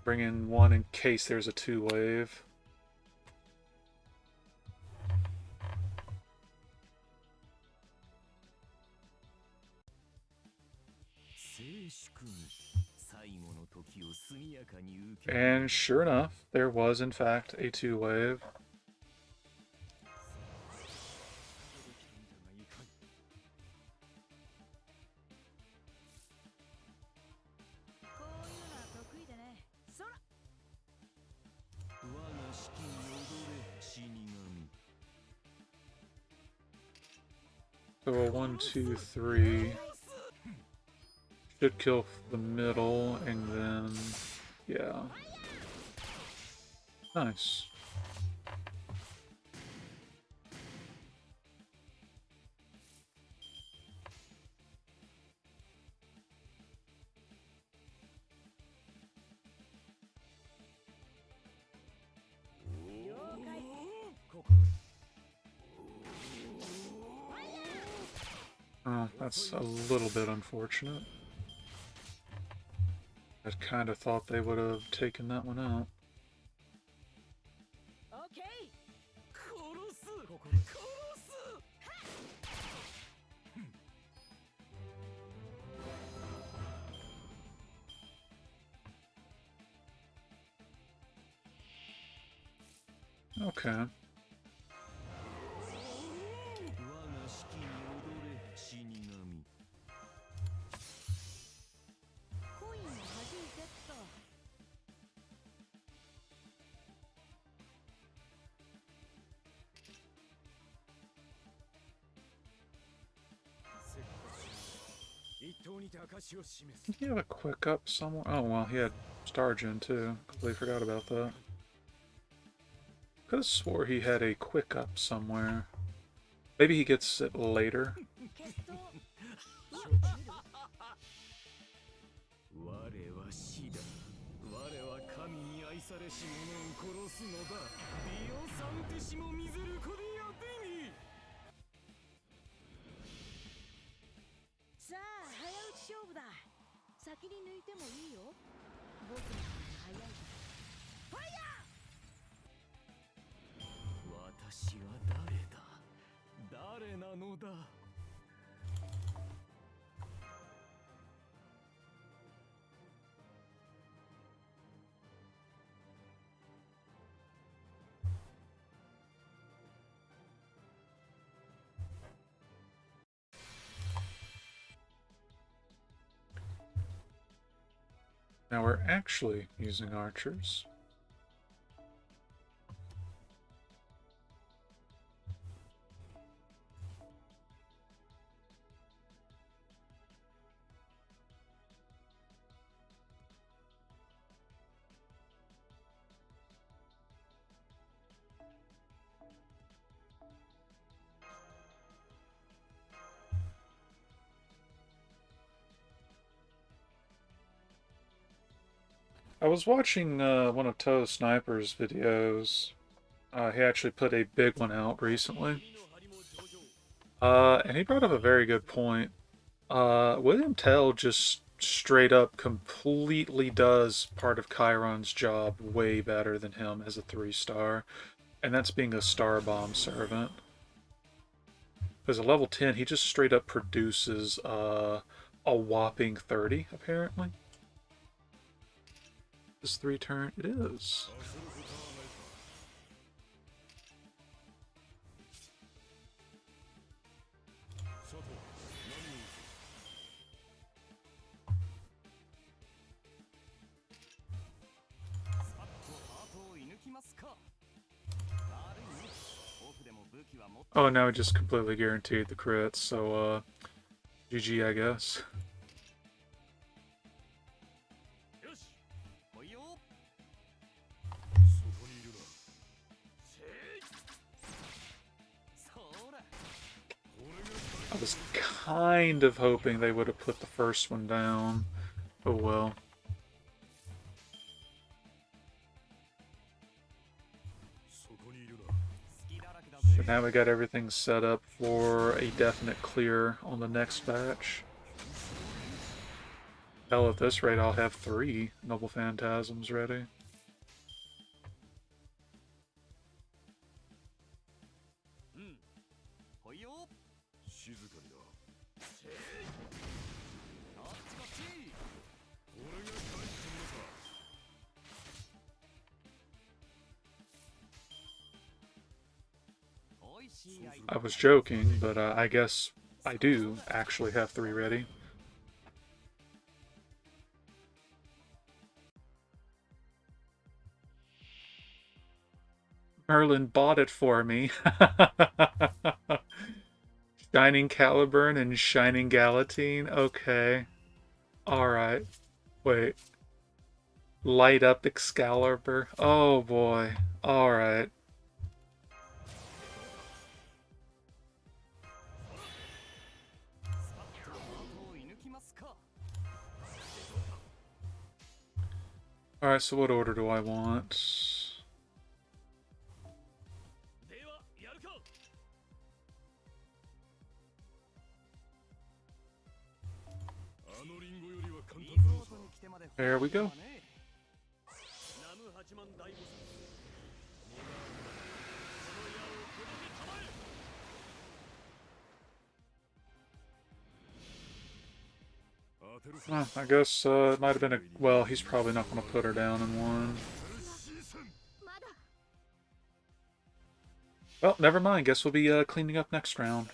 Bring in one in case there's a 2-wave. And sure enough, there was in fact a 2-wave. So a 1, 2, 3 should kill the middle, and then yeah, nice. Oh, that's a little bit unfortunate. I kind of thought they would have taken that one out. Okay. Did he have a quick up somewhere? Oh, well, he had Stargen too. Completely forgot about that. Could have swore he had a quick up somewhere. Maybe he gets it later. Now we're actually using archers. I was watching one of Toe Sniper's videos. He actually put a big one out recently. And he brought up a very good point. William Tell just straight up completely does part of Chiron's job way better than him as a 3-star. And that's being a star bomb servant. Because at level 10, he just straight up produces a whopping 30, apparently. This 3-turn, it is. Oh, now he just completely guaranteed the crits, so, GG, I guess. I was kind of hoping they would have put the first one down. Oh well. But now we got everything set up for a definite clear on the next batch. Hell, at this rate, I'll have 3 Noble Phantasms ready. I was joking, but I guess I do actually have 3 ready. Merlin bought it for me. Shining Caliburn and Shining Galatine? Okay. Alright. Wait. Light up Excalibur? Oh boy. Alright. Alright, so what order do I want? There we go. I guess it might have been a... Well, he's probably not going to put her down in 1. Well, never mind. Guess we'll be cleaning up next round.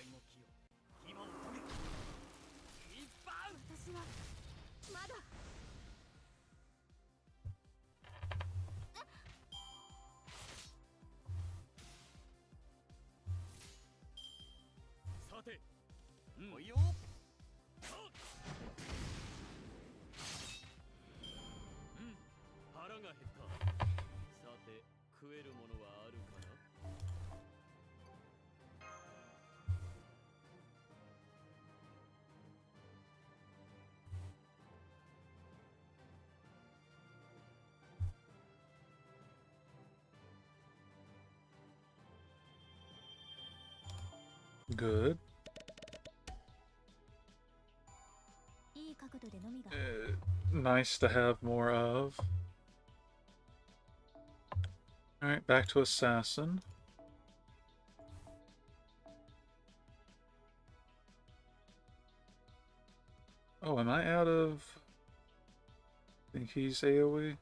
Good. Nice to have more of. Alright, back to Assassin. Oh, am I out of... I think he's AoE?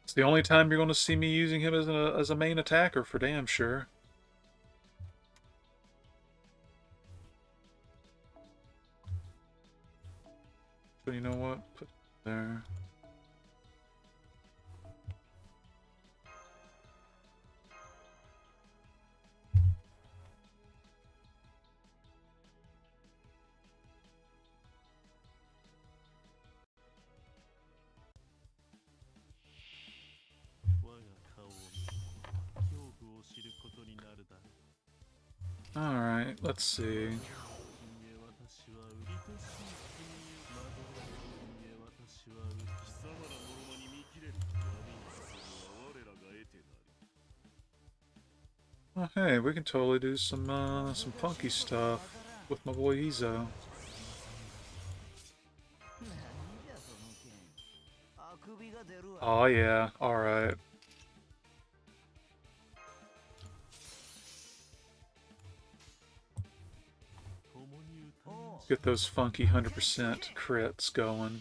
It's the only time you're going to see me using him as a main attacker, for damn sure. So you know what? Put it there. Alright, let's see. Oh, hey, we can totally do some funky stuff with my boy Izo. Oh yeah, alright. Get those funky 100% crits going.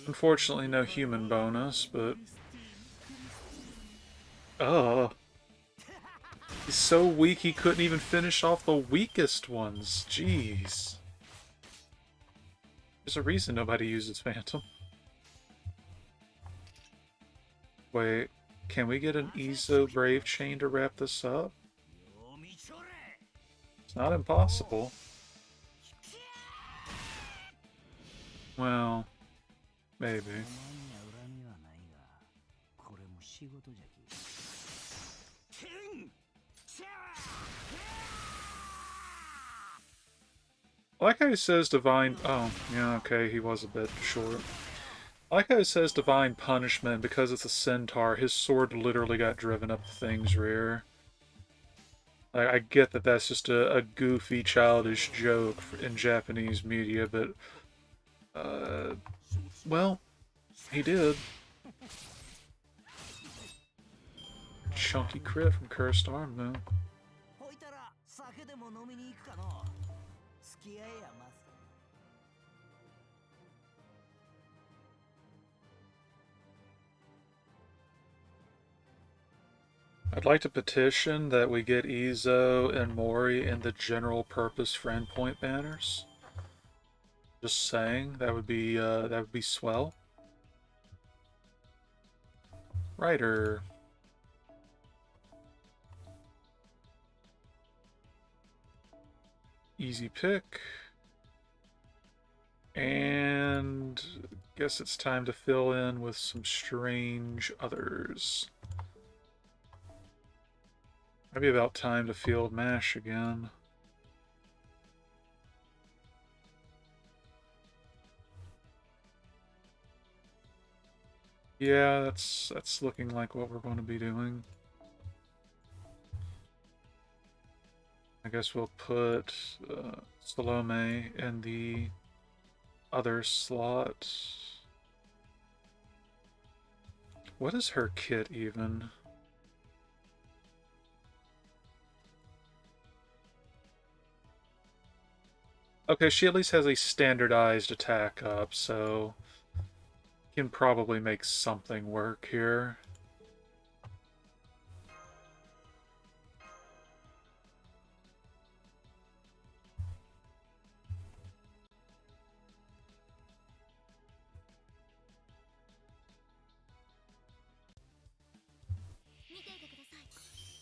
Unfortunately, no human bonus, but... He's so weak he couldn't even finish off the weakest ones. Jeez. There's a reason nobody uses Phantom. Wait, can we get an Izo Brave Chain to wrap this up? It's not impossible. Well, maybe. I like how he says Divine... Oh, yeah, okay, he was a bit short. I like how it says Divine Punishment, because it's a centaur, his sword literally got driven up the thing's rear. I get that that's just a goofy, childish joke in Japanese media, but... well, he did. Chunky crit from Cursed Arm, though. I'd like to petition that we get Izo and Mori in the general purpose friend point banners. Just saying, that would be swell. Writer. Easy pick. And guess it's time to fill in with some strange others. Maybe about time to field MASH again. Yeah, that's looking like what we're going to be doing. I guess we'll put Salome in the other slot. What is her kit even? Okay, she at least has a standardized attack up, so can probably make something work here.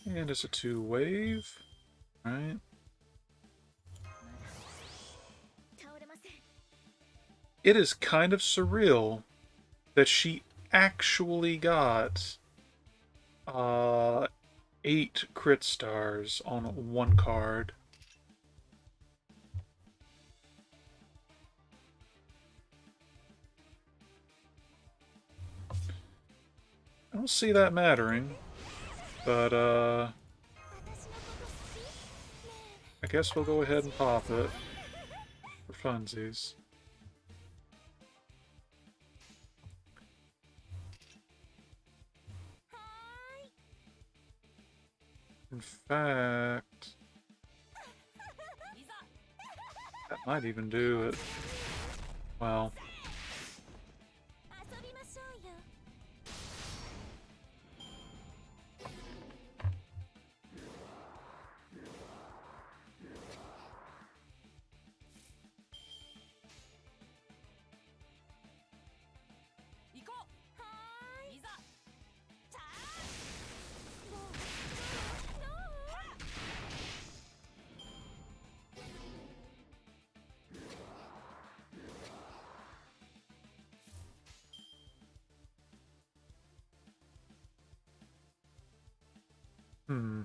And it's a 2-wave. Alright. It is kind of surreal that she actually got 8 crit stars on one card. don't see that mattering. But, I guess we'll go ahead and pop it. For funsies. In fact... that might even do it. Well... Hmm.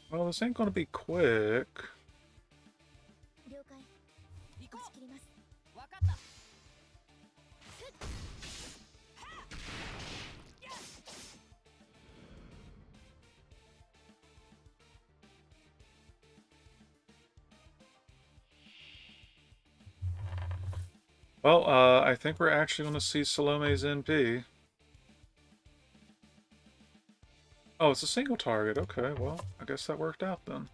Well, this ain't gonna be quick. Well, I think we're actually going to see Salome's NP. Oh, it's a single target. Okay, well, I guess that worked out then.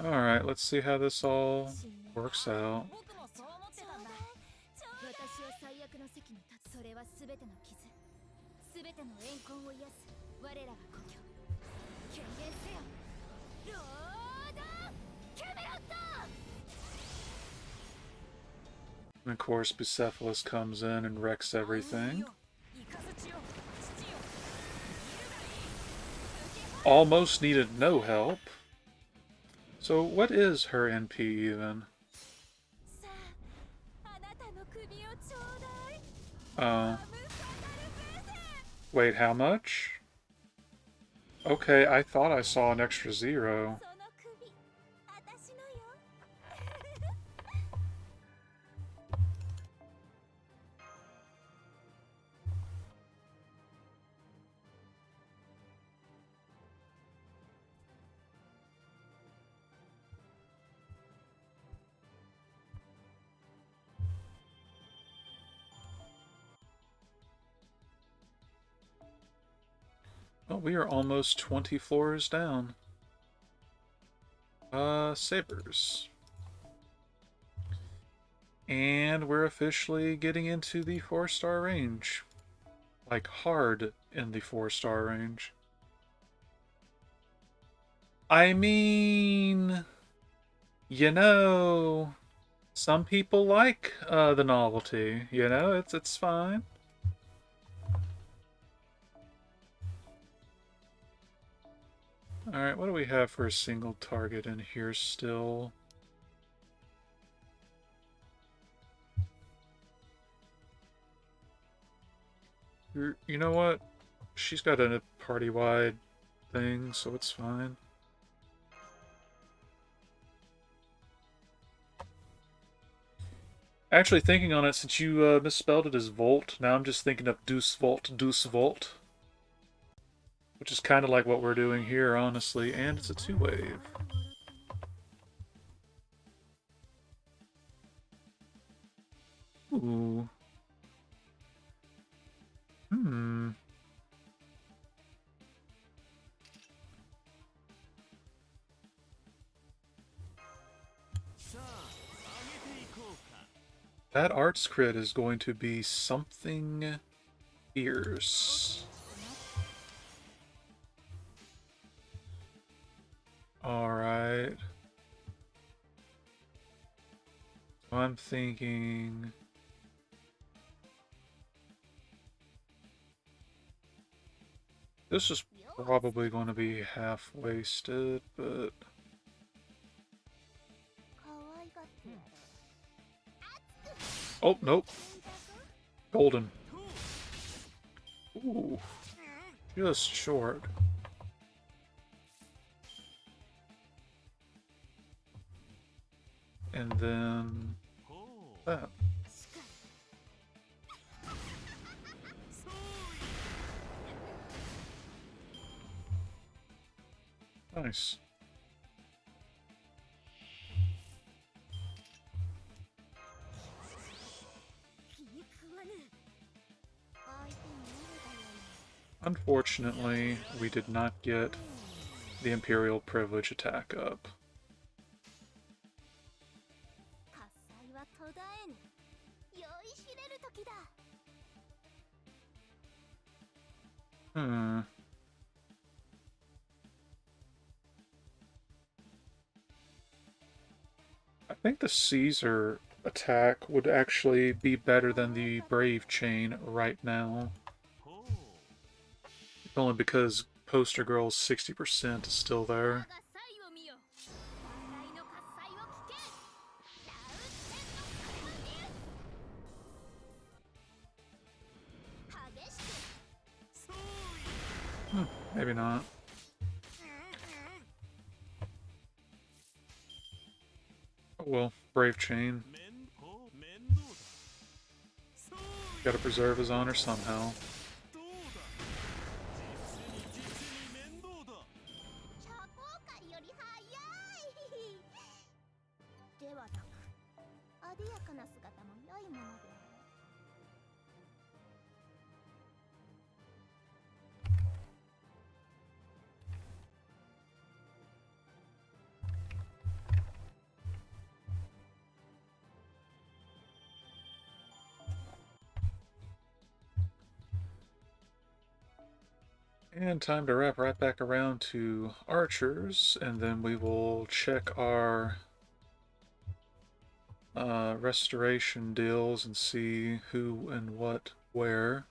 Alright, let's see how this all works out. And of course, Bucephalus comes in and wrecks everything. Almost needed no help. So what is her NP even? Wait, how much? Okay, I thought I saw an extra 0. Well, we are almost 20 floors down. Sabers. And we're officially getting into the 4-star range. Like, hard in the 4-star range. I mean... you know... some people like, the novelty. You know, it's fine. Alright, what do we have for a single target in here still? You know what? She's got a party-wide thing, so it's fine. Actually, thinking on it, since you misspelled it as Volt, now I'm just thinking of Deuce Volt. Which is kind of like what we're doing here, honestly, and it's a 2-wave. Ooh. That arts crit is going to be something fierce. Alright. So I'm thinking... this is probably going to be half wasted, but oh nope, golden. Ooh, just short. And then that. Nice. Unfortunately, we did not get the Imperial Privilege attack up. I think the Caesar attack would actually be better than the Brave Chain right now. Only because Poster Girl's 60% is still there. Maybe not. Oh well, Brave Chain. Gotta preserve his honor somehow. And time to wrap right back around to archers, and then we will check our restoration deals and see who and what where.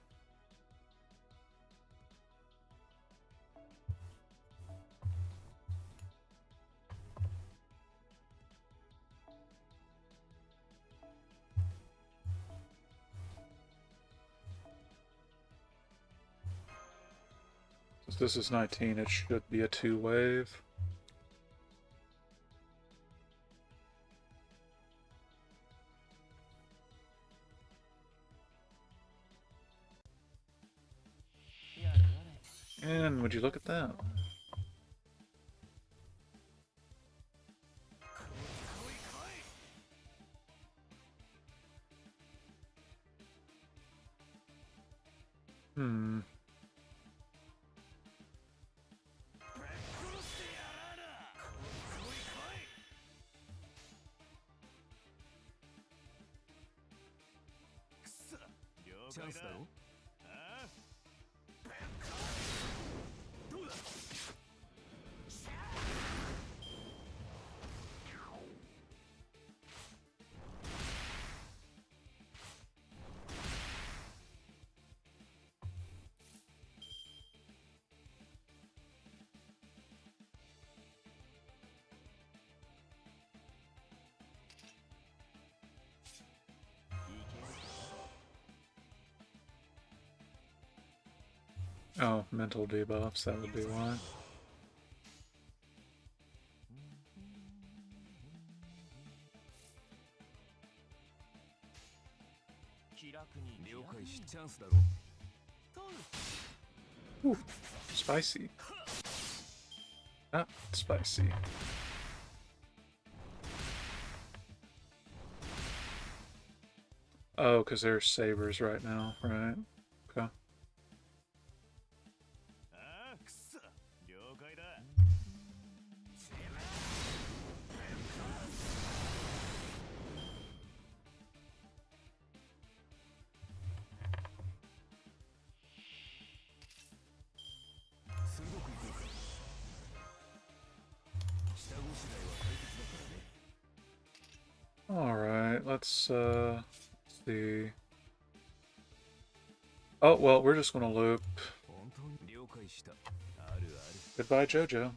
Since this is 19, it should be a 2-wave. And would you look at that? Oh, mental debuffs, that would be why. Ooh, spicy. Not spicy. Oh, because there's sabers right now, right? Okay. Alright, let's see. Oh, well, we're just gonna loop. Goodbye, Jojo.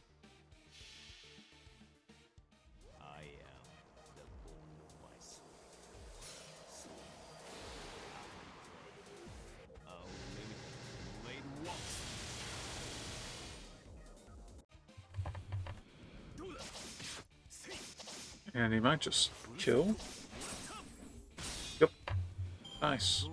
And he might just kill. Yep. Nice.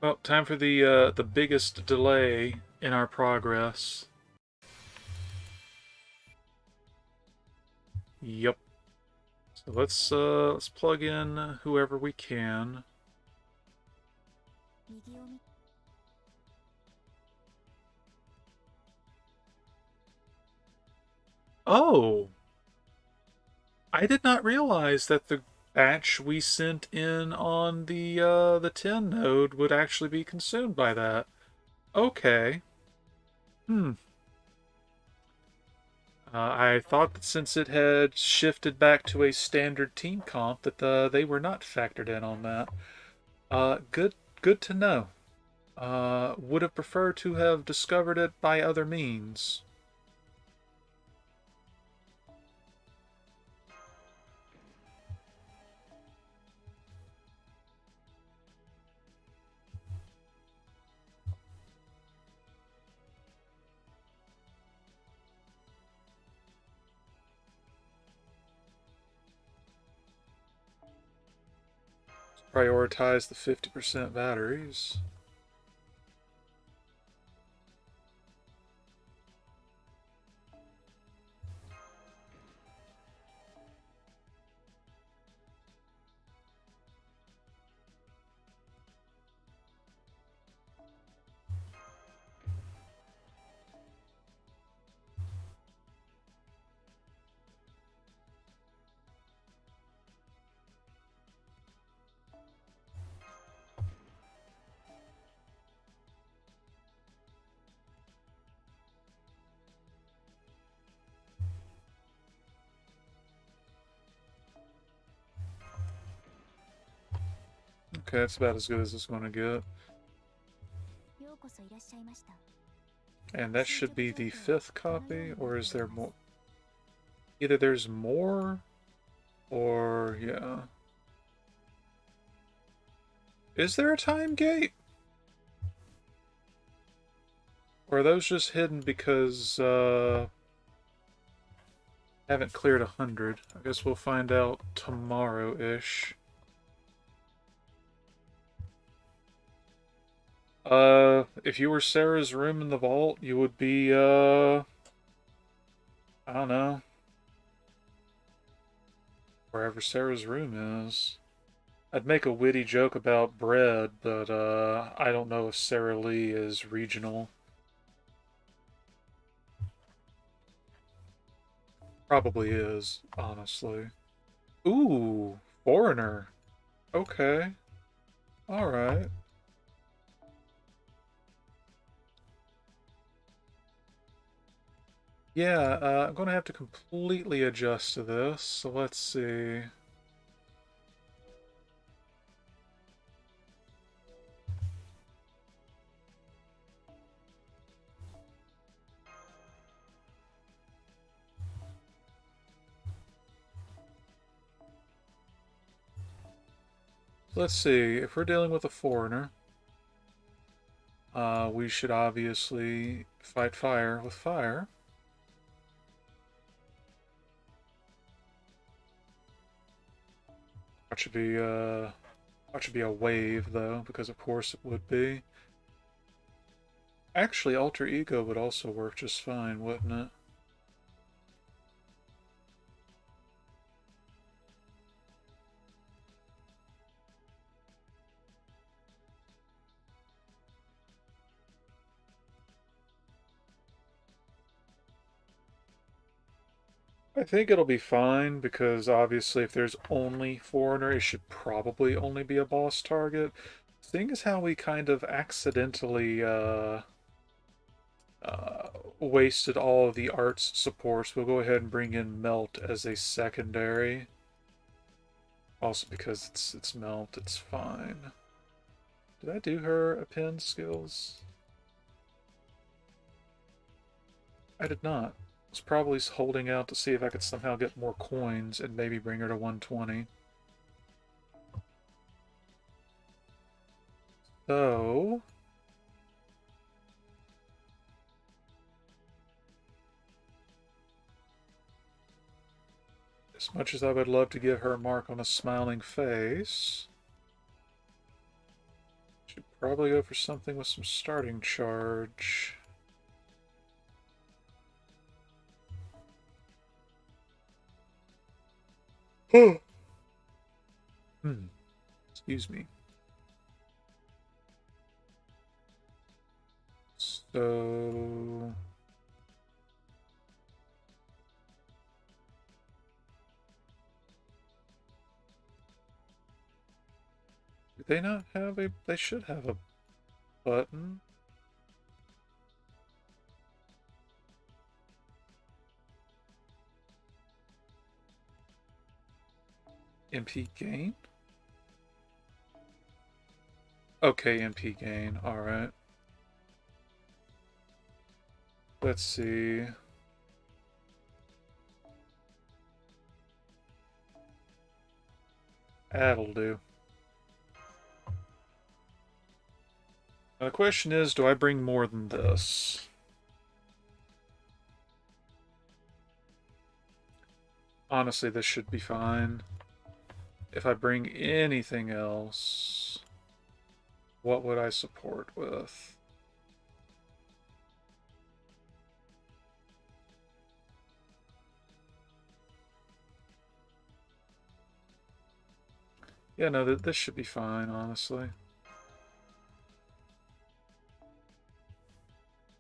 Well, time for the biggest delay in our progress. Yep. So let's plug in whoever we can. Oh, I did not realize that the batch we sent in on the 10 node would actually be consumed by that. Okay. Hmm. I thought that since it had shifted back to a standard team comp that they were not factored in on that. Good to know. Would have preferred to have discovered it by other means. Prioritize the 50% batteries. Okay, that's about as good as it's going to get. And that should be the 5th copy, or is there more? Either there's more, or yeah. Is there a time gate? Or are those just hidden because haven't cleared 100? I guess we'll find out tomorrow-ish. If you were Sarah's room in the vault, you would be, I don't know. Wherever Sarah's room is. I'd make a witty joke about bread, but, I don't know if Sarah Lee is regional. Probably is, honestly. Ooh, foreigner. Okay. Alright. Yeah, I'm going to have to completely adjust to this, so let's see. Let's see, if we're dealing with a foreigner, we should obviously fight fire with fire. That should be a wave, though, because of course it would be. Actually, Alter Ego would also work just fine, wouldn't it? I think it'll be fine, because obviously if there's only Foreigner, it should probably only be a boss target. Seeing as how we kind of accidentally, wasted all of the arts supports. We'll go ahead and bring in Melt as a secondary. Also because it's Melt, it's fine. Did I do her append skills? I did not. I was probably holding out to see if I could somehow get more coins and maybe bring her to 120. So... as much as I would love to give her a mark on a smiling face, should probably go for something with some starting charge. Excuse me. So... do they not have a... they should have a button. MP gain? Okay, MP gain. Alright. Let's see. That'll do. Now the question is, do I bring more than this? Honestly, this should be fine. If I bring anything else, what would I support with? Yeah, no, this should be fine, honestly.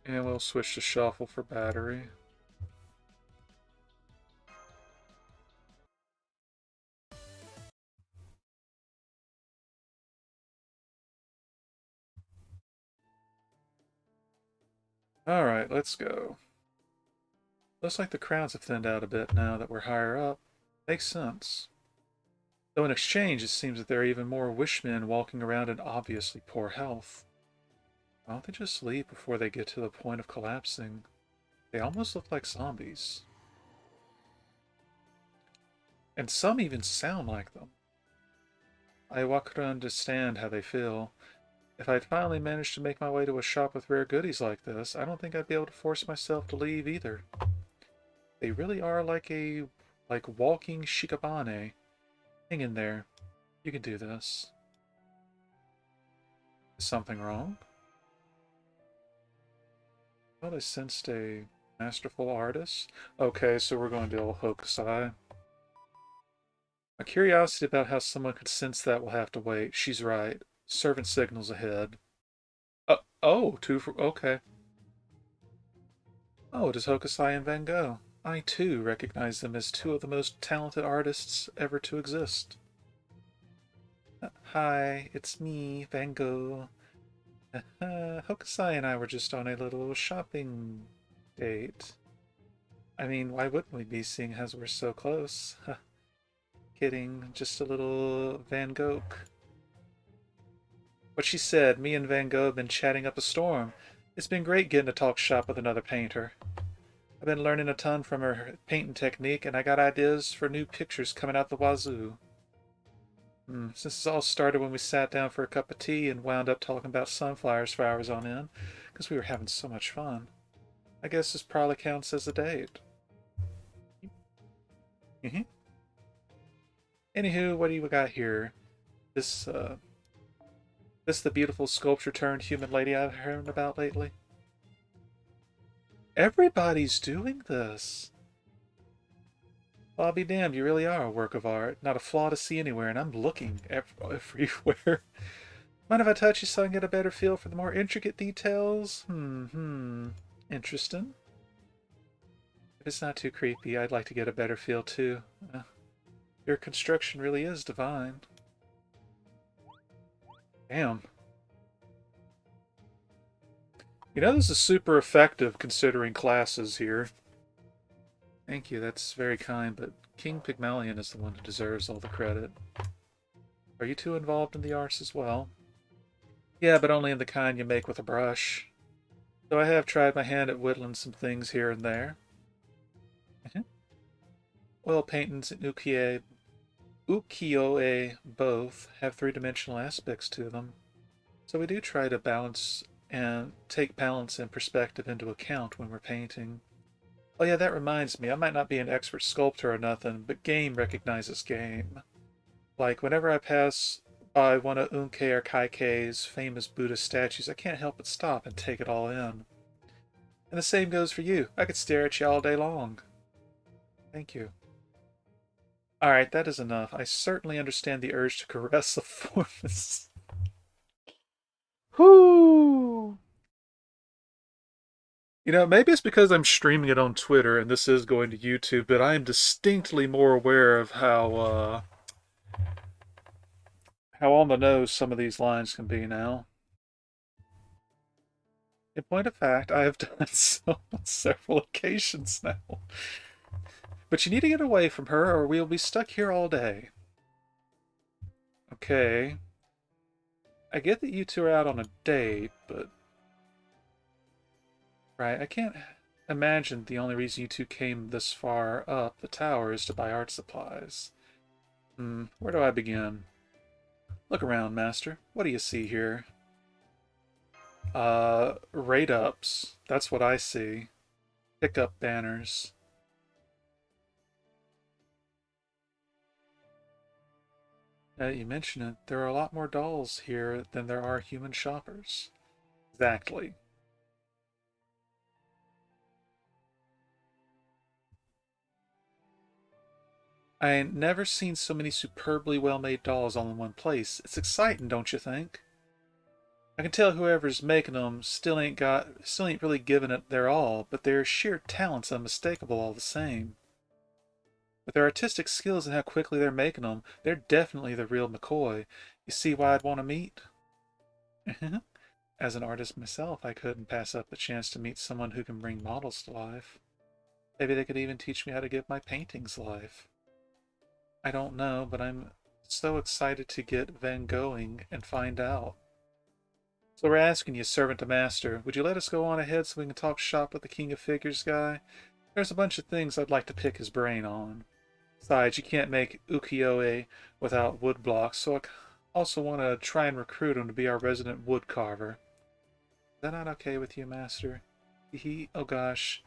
And we'll switch to shuffle for battery. Alright, let's go. Looks like the crowds have thinned out a bit now that we're higher up. Makes sense. Though in exchange, it seems that there are even more wishmen walking around in obviously poor health. Why don't they just leave before they get to the point of collapsing? They almost look like zombies. And some even sound like them. I walk to understand how they feel. If I'd finally managed to make my way to a shop with rare goodies like this, I don't think I'd be able to force myself to leave either. They really are like walking shikabane. Hang in there. You can do this. Is something wrong? Well, I sensed a masterful artist. Okay, so we're going to deal with Hokusai. My curiosity about how someone could sense that will have to wait. She's right. Servant signals ahead. Oh, two for... okay. Oh, it is Hokusai and Van Gogh. I, too, recognize them as two of the most talented artists ever to exist. Hi, it's me, Van Gogh. Hokusai and I were just on a little shopping date. I mean, why wouldn't we be, seeing as we're so close? Kidding, just a little Van Gogh. What she said, me and Van Gogh have been chatting up a storm. It's been great getting to talk shop with another painter. I've been learning a ton from her painting technique, and I got ideas for new pictures coming out the wazoo. Since this all started when we sat down for a cup of tea and wound up talking about sunflowers for hours on end, because we were having so much fun. I guess this probably counts as a date. Anywho, what do you got here? This, this the beautiful sculpture-turned human lady I've heard about lately? Everybody's doing this. Well, I'll be damned, you really are a work of art. Not a flaw to see anywhere, and I'm looking everywhere. Mind if I touch you so I can get a better feel for the more intricate details? Interesting. If it's not too creepy, I'd like to get a better feel too. Your construction really is divine. Damn. You know, this is super effective considering classes here. Thank you, that's very kind, but King Pygmalion is the one who deserves all the credit. Are you two involved in the arts as well? Yeah, but only in the kind you make with a brush. So I have tried my hand at whittling some things here and there. Oil paintings and ukiyo-e both have three-dimensional aspects to them. So we do try to balance and take balance and perspective into account when we're painting. Oh yeah, that reminds me, I might not be an expert sculptor or nothing, but game recognizes game. Like, whenever I pass by one of Unke or Kaike's famous Buddhist statues, I can't help but stop and take it all in. And the same goes for you. I could stare at you all day long. Thank you. Alright, that is enough. I certainly understand the urge to caress a formous. Whoo! You know, maybe it's because I'm streaming it on Twitter and this is going to YouTube, but I am distinctly more aware of how on the nose some of these lines can be now. In point of fact, I have done so on several occasions now. But you need to get away from her or we'll be stuck here all day. Okay. I get that you two are out on a date, but... Right, I can't imagine the only reason you two came this far up the tower is to buy art supplies. Where do I begin? Look around, Master. What do you see here? Rate ups. That's what I see. Pickup banners. Now that you mention it, there are a lot more dolls here than there are human shoppers. Exactly. I ain't never seen so many superbly well-made dolls all in one place. It's exciting, don't you think? I can tell whoever's making them still ain't really giving it their all, but their sheer talent's unmistakable all the same. With their artistic skills and how quickly they're making them, they're definitely the real McCoy. You see why I'd want to meet? As an artist myself, I couldn't pass up the chance to meet someone who can bring models to life. Maybe they could even teach me how to give my paintings life. I don't know, but I'm so excited to get Van Goghing and find out. So we're asking you, servant to master, would you let us go on ahead so we can talk shop with the King of Figures guy? There's a bunch of things I'd like to pick his brain on. Besides, you can't make ukiyo-e without wood blocks, so I also want to try and recruit him to be our resident wood carver. Is that not okay with you, master? Oh gosh,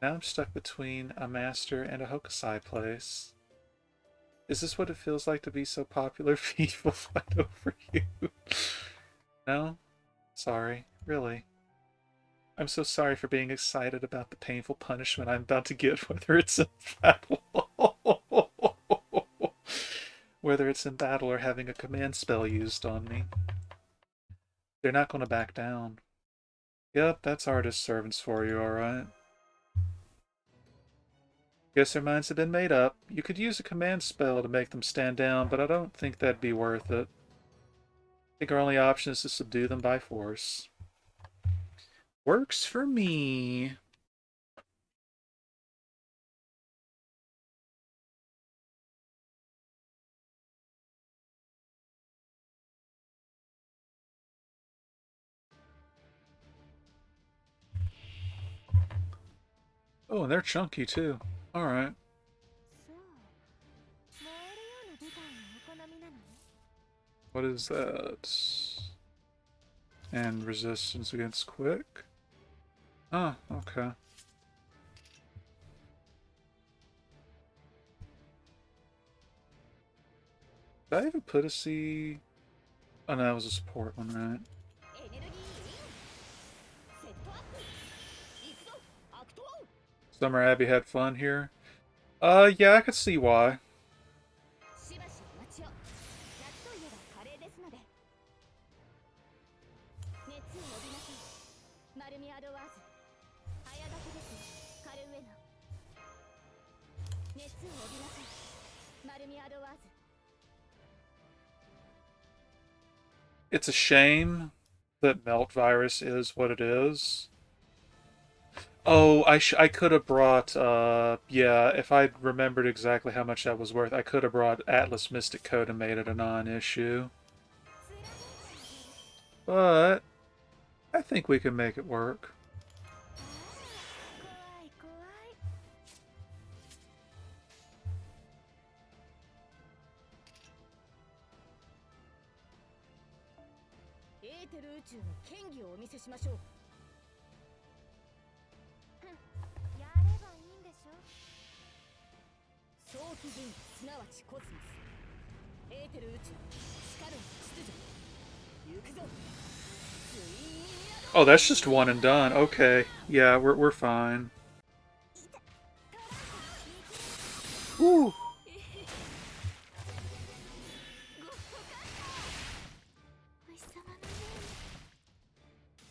now I'm stuck between a master and a Hokusai place. Is this what it feels like to be so popular? People fight over you. No? Sorry. Really. I'm so sorry for being excited about the painful punishment I'm about to get, whether it's in battle. Whether it's in battle or having a command spell used on me. They're not going to back down. Yep, that's artist servants for you, alright. Guess their minds have been made up. You could use a command spell to make them stand down, but I don't think that'd be worth it. I think our only option is to subdue them by force. Works for me. Oh, and they're chunky too. Alright. What is that? And resistance against quick? Oh, okay. Did I even put a C? Oh no, that was a support one, right? Summer Abbey had fun here. Yeah, I could see why. It's a shame that melt virus is what it is. Oh, I could have brought, yeah, if I'd remembered exactly how much that was worth, I could have brought Atlas Mystic Code and made it a non-issue. But I think we can make it work. Oh, that's just one and done. Okay. Yeah, we're fine. Woo!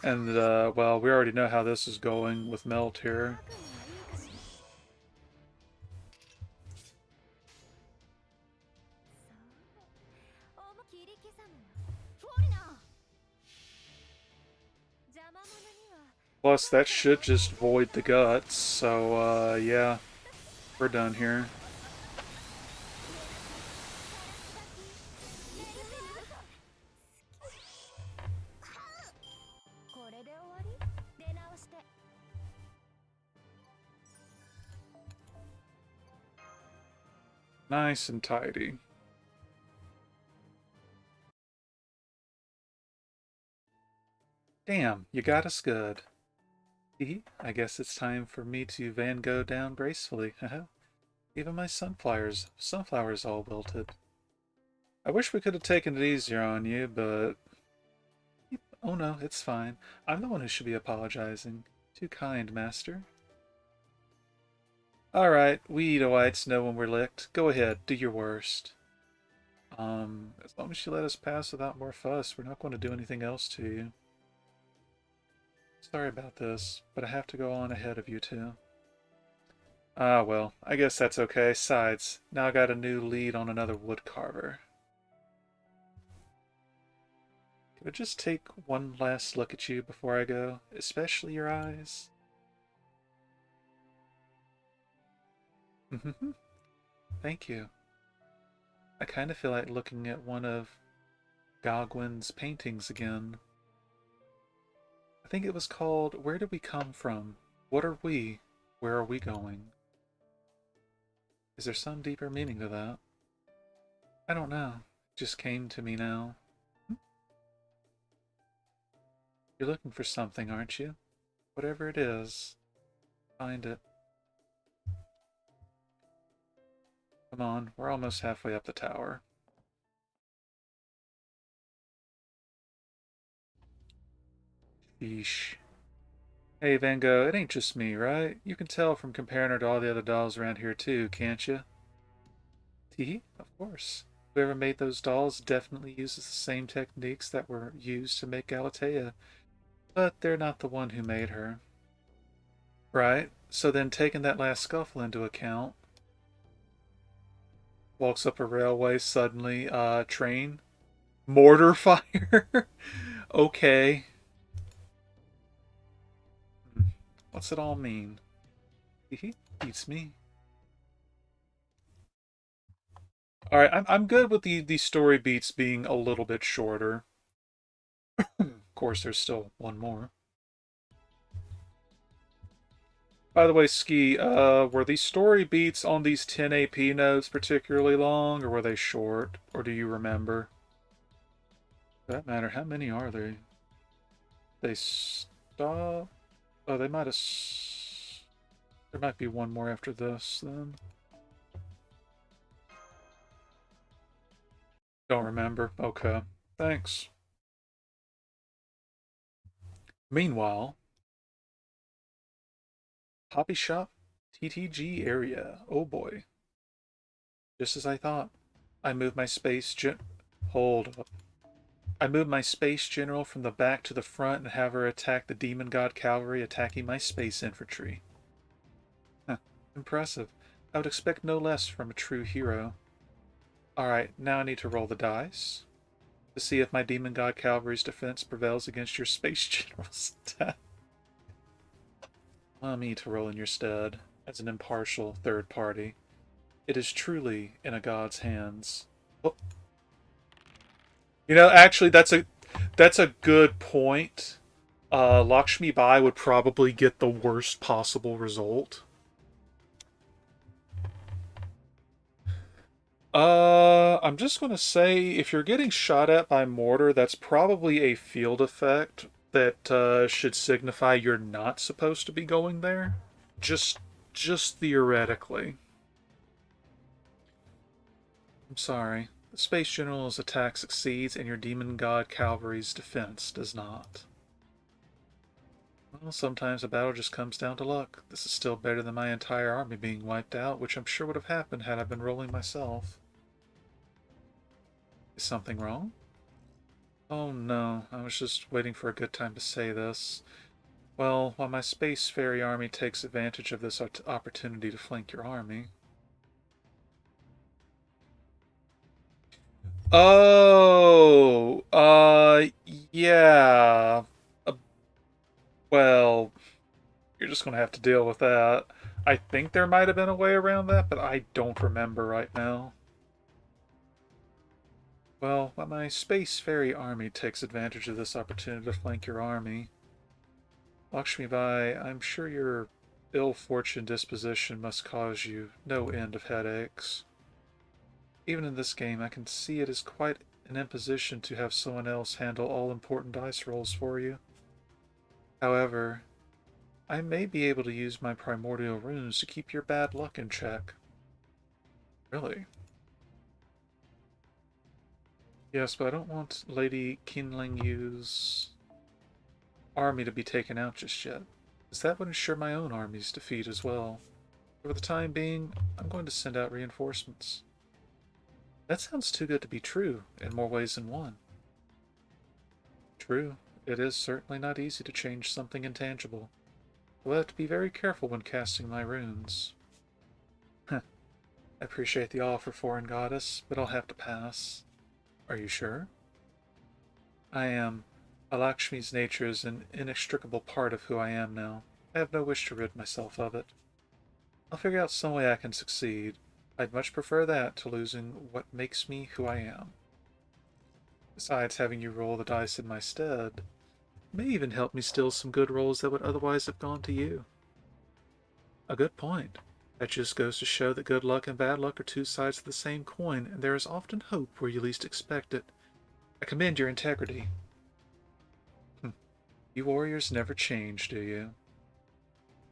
And, well, we already know how this is going with Melt here. Plus, that should just void the guts, so, yeah. We're done here. Nice and tidy. Damn, you got us good. I guess it's time for me to Van Gogh down gracefully. Even my sunflowers all wilted. I wish we could have taken it easier on you, but... Oh no, it's fine. I'm the one who should be apologizing. Too kind, master. Alright, we Edoites know when we're licked. Go ahead, do your worst. As long as you let us pass without more fuss, we're not going to do anything else to you. Sorry about this, but I have to go on ahead of you two. Ah, well, I guess that's okay. Sides, now I got a new lead on another wood carver. Could I just take one last look at you before I go? Especially your eyes? Thank you. I kind of feel like looking at one of Gogwin's paintings again. I think it was called Where Did We Come From? What are we? Where are we going? Is there some deeper meaning to that? I don't know. It just came to me now. You're looking for something, aren't you? Whatever it is, find it. Come on, we're almost halfway up the tower. Yeesh. Hey, Van Gogh, it ain't just me, right? You can tell from comparing her to all the other dolls around here too, can't you? Teehee, of course. Whoever made those dolls definitely uses the same techniques that were used to make Galatea, but they're not the one who made her. Right, so then taking that last scuffle into account, walks up a railway suddenly, train, mortar fire? Okay. What's it all mean? He beats me. Alright, I'm good with the story beats being a little bit shorter. Of course, there's still one more. By the way, Ski, were these story beats on these 10 AP notes particularly long, or were they short? Or do you remember? For that matter, how many are they? They stop? Oh, they might have... There might be one more after this, then. Don't remember. Okay. Thanks. Meanwhile, hobby shop TTG area. Oh boy. Just as I thought. I moved my space gen... Hold up. I moved my space general from the back to the front and have her attack the demon god cavalry attacking my space infantry. Huh. Impressive. I would expect no less from a true hero. Alright, now I need to roll the dice. to see if my Demon God Cavalry's defense prevails against your Space General's attack. Allow me to roll in your stead as an impartial third party. It is truly in a god's hands. Oh. You know, actually, that's a good point. Lakshmi Bai would probably get the worst possible result. I'm just gonna say, if you're getting shot at by mortar, that's probably a field effect that should signify you're not supposed to be going there. Just, just theoretically. I'm sorry. The Space General's attack succeeds, and your Demon God Cavalry's defense does not. Well, sometimes a battle just comes down to luck. This is still better than my entire army being wiped out, which I'm sure would have happened had I been rolling myself. Is something wrong? Oh no, I was just waiting for a good time to say this. Well, while my Space Fairy army takes advantage of this opportunity to flank your army. Oh, yeah. Uh, well, you're just gonna have to deal with that. I think there might have been a way around that, but I don't remember right now. Well, while my Space Fairy army takes advantage of this opportunity to flank your army, Lakshmi Bai, I'm sure your ill-fortuned disposition must cause you no end of headaches. Even in this game, I can see it is quite an imposition to have someone else handle all important dice rolls for you. However, I may be able to use my primordial runes to keep your bad luck in check. Really? Yes, but I don't want Lady Kinling Yu's army to be taken out just yet, as that would ensure my own army's defeat as well. For the time being, I'm going to send out reinforcements. That sounds too good to be true, in more ways than one. True, it is certainly not easy to change something intangible. I'll have to be very careful when casting my runes. I appreciate the offer, Foreign Goddess, but I'll have to pass. Are you sure? I am. Lakshmi's nature is an inextricable part of who I am now. I have no wish to rid myself of it. I'll figure out some way I can succeed. I'd much prefer that to losing what makes me who I am. Besides, having you roll the dice in my stead may even help me steal some good rolls that would otherwise have gone to you. A good point. That just goes to show that good luck and bad luck are two sides of the same coin, and there is often hope where you least expect it. I commend your integrity. You warriors never change, do you?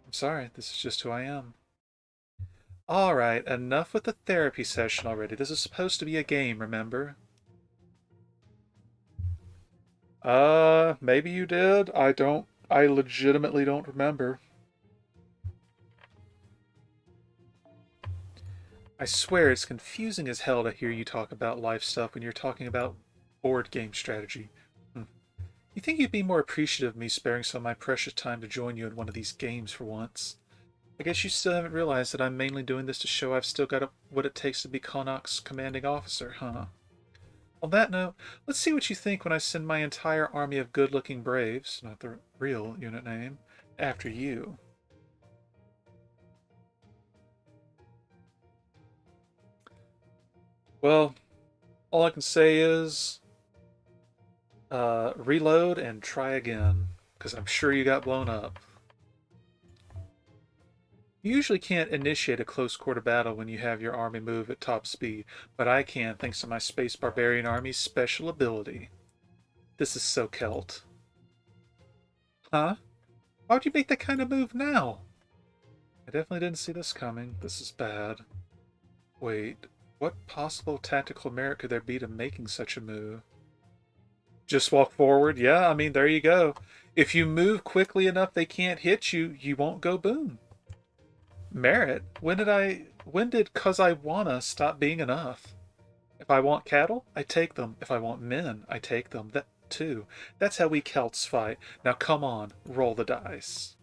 I'm sorry, this is just who I am. Alright, enough with the therapy session already. This is supposed to be a game, remember? Maybe you did. I legitimately don't remember. I swear it's confusing as hell to hear you talk about life stuff when you're talking about board game strategy. You think you'd be more appreciative of me sparing some of my precious time to join you in one of these games for once. I guess you still haven't realized that I'm mainly doing this to show I've still got what it takes to be Connacht's commanding officer, huh? On that note, let's see what you think when I send my entire army of good-looking braves, not the real unit name, after you. Well, all I can say is reload and try again, because I'm sure you got blown up. You usually can't initiate a close quarter battle when you have your army move at top speed, but I can thanks to my Space Barbarian Army's special ability. This is so Celt. Huh? Why'd you make that kind of move now? I definitely didn't see this coming. This is bad. Wait, what possible tactical merit could there be to making such a move? Just walk forward? Yeah, I mean, there you go. If you move quickly enough they can't hit you, you won't go boom. Merit? When did 'cause I wanna stop being enough? If I want cattle, I take them. If I want men, I take them. That too. That's how we Celts fight. Now come on, roll the dice.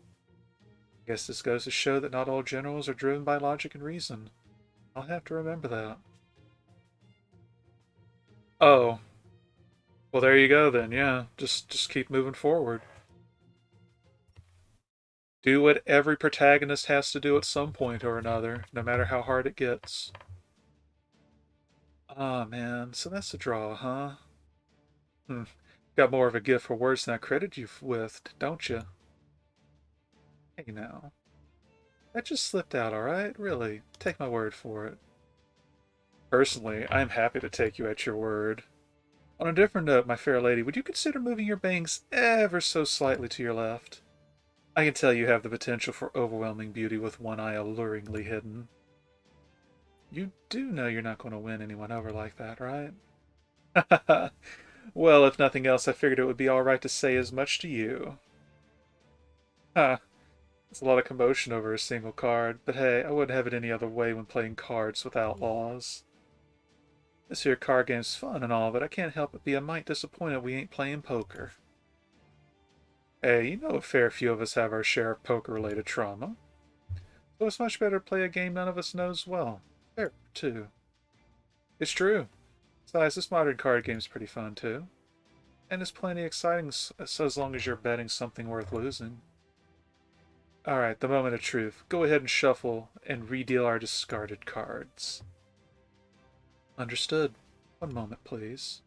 I guess this goes to show that not all generals are driven by logic and reason. I'll have to remember that. Oh. Well, there you go then. Yeah, just keep moving forward. Do what every protagonist has to do at some point or another, no matter how hard it gets. Ah, man. So that's a draw, huh? Hmm. Got more of a gift for words than I credited you with, don't you? Hey, now. That just slipped out, alright? Really. Take my word for it. Personally, I am happy to take you at your word. On a different note, my fair lady, would you consider moving your bangs ever so slightly to your left? I can tell you have the potential for overwhelming beauty with one eye alluringly hidden. You do know you're not going to win anyone over like that, right? Well, if nothing else, I figured it would be alright to say as much to you. Huh. There's a lot of commotion over a single card, but hey, I wouldn't have it any other way when playing cards with outlaws. This here card game's fun and all, but I can't help but be a mite disappointed we ain't playing poker. Hey, you know a fair few of us have our share of poker-related trauma. So it's much better to play a game none of us knows well. Fair, too. It's true. Besides, this modern card game's pretty fun, too. And it's plenty exciting so as long as you're betting something worth losing. Alright, the moment of truth. Go ahead and shuffle and redeal our discarded cards. Understood. One moment, please.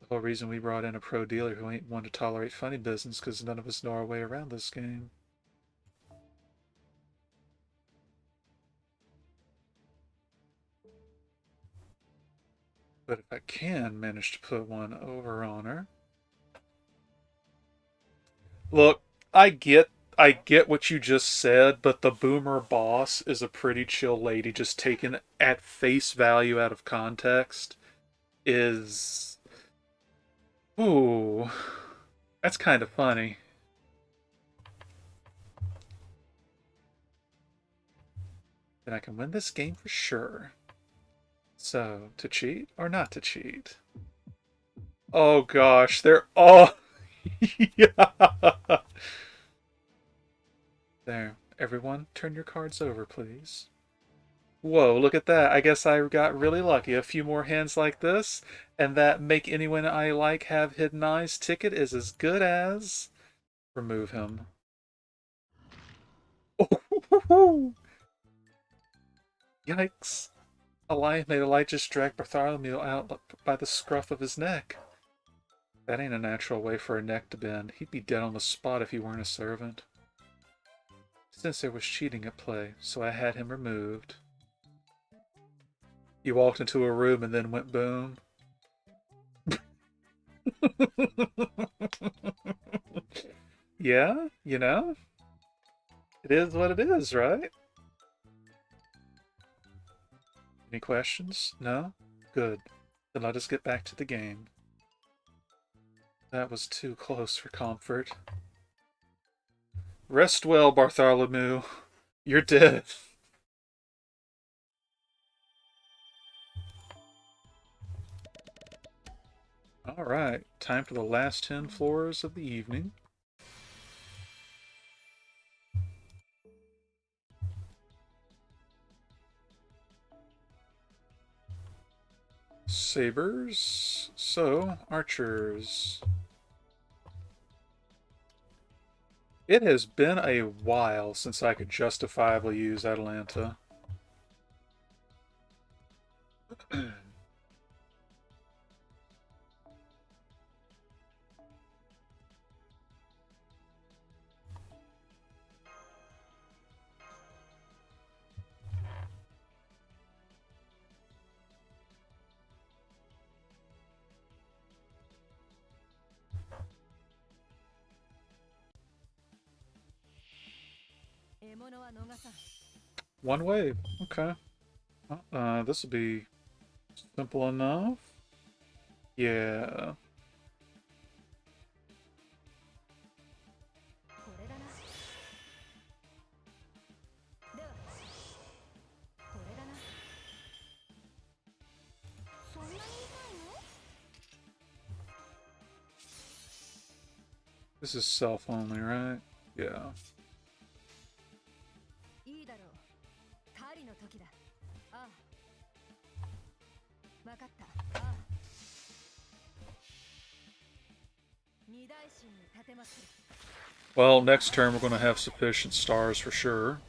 The whole reason we brought in a pro dealer who ain't one to tolerate funny business because none of us know our way around this game. But if I can manage to put one over on her... Look, I get what you just said, but the boomer boss is a pretty chill lady. Just taken at face value out of context is... Ooh, that's kind of funny. Then I can win this game for sure. So, to cheat or not to cheat? Oh gosh, they're all... yeah. There. Everyone, turn your cards over, please. Whoa, look at that. I guess I got really lucky. A few more hands like this, and that make anyone I like have hidden eyes ticket is as good as... Remove him. Oh, yikes. A lion made a light just drag Bartholomew out by the scruff of his neck. That ain't a natural way for a neck to bend. He'd be dead on the spot if he weren't a servant. Since there was cheating at play, so I had him removed. He walked into a room and then went boom. Yeah, you know? It is what it is, right? Any questions? No? Good. Then let us get back to the game. That was too close for comfort. Rest well, Bartholomew. You're dead. Alright, time for the last 10 floors of the evening. Sabers. So, archers. It has been a while since I could justifiably use Atalanta. One wave. Okay. This will be simple enough. Yeah. This is self only, right? Yeah. Well, next turn we're going to have sufficient stars for sure.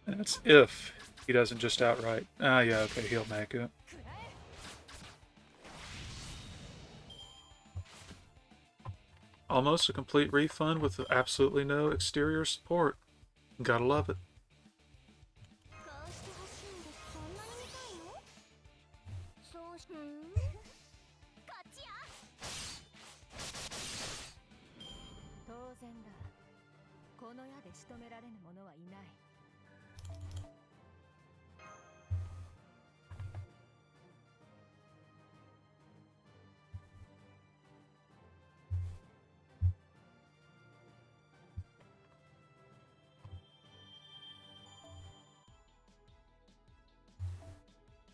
And it's if he doesn't just outright. Ah, yeah, okay, he'll make it. Almost a complete refund with absolutely no exterior support. Gotta love it.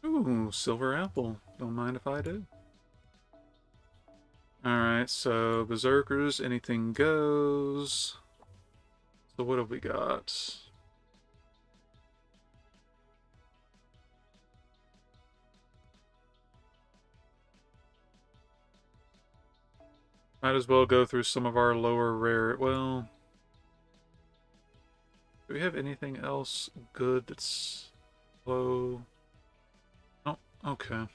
Ooh, silver apple. Don't mind if I do. Alright, so Berserkers, anything goes. So what have we got? Might as well go through some of our lower rare. Well, do we have anything else good that's low? Oh, okay.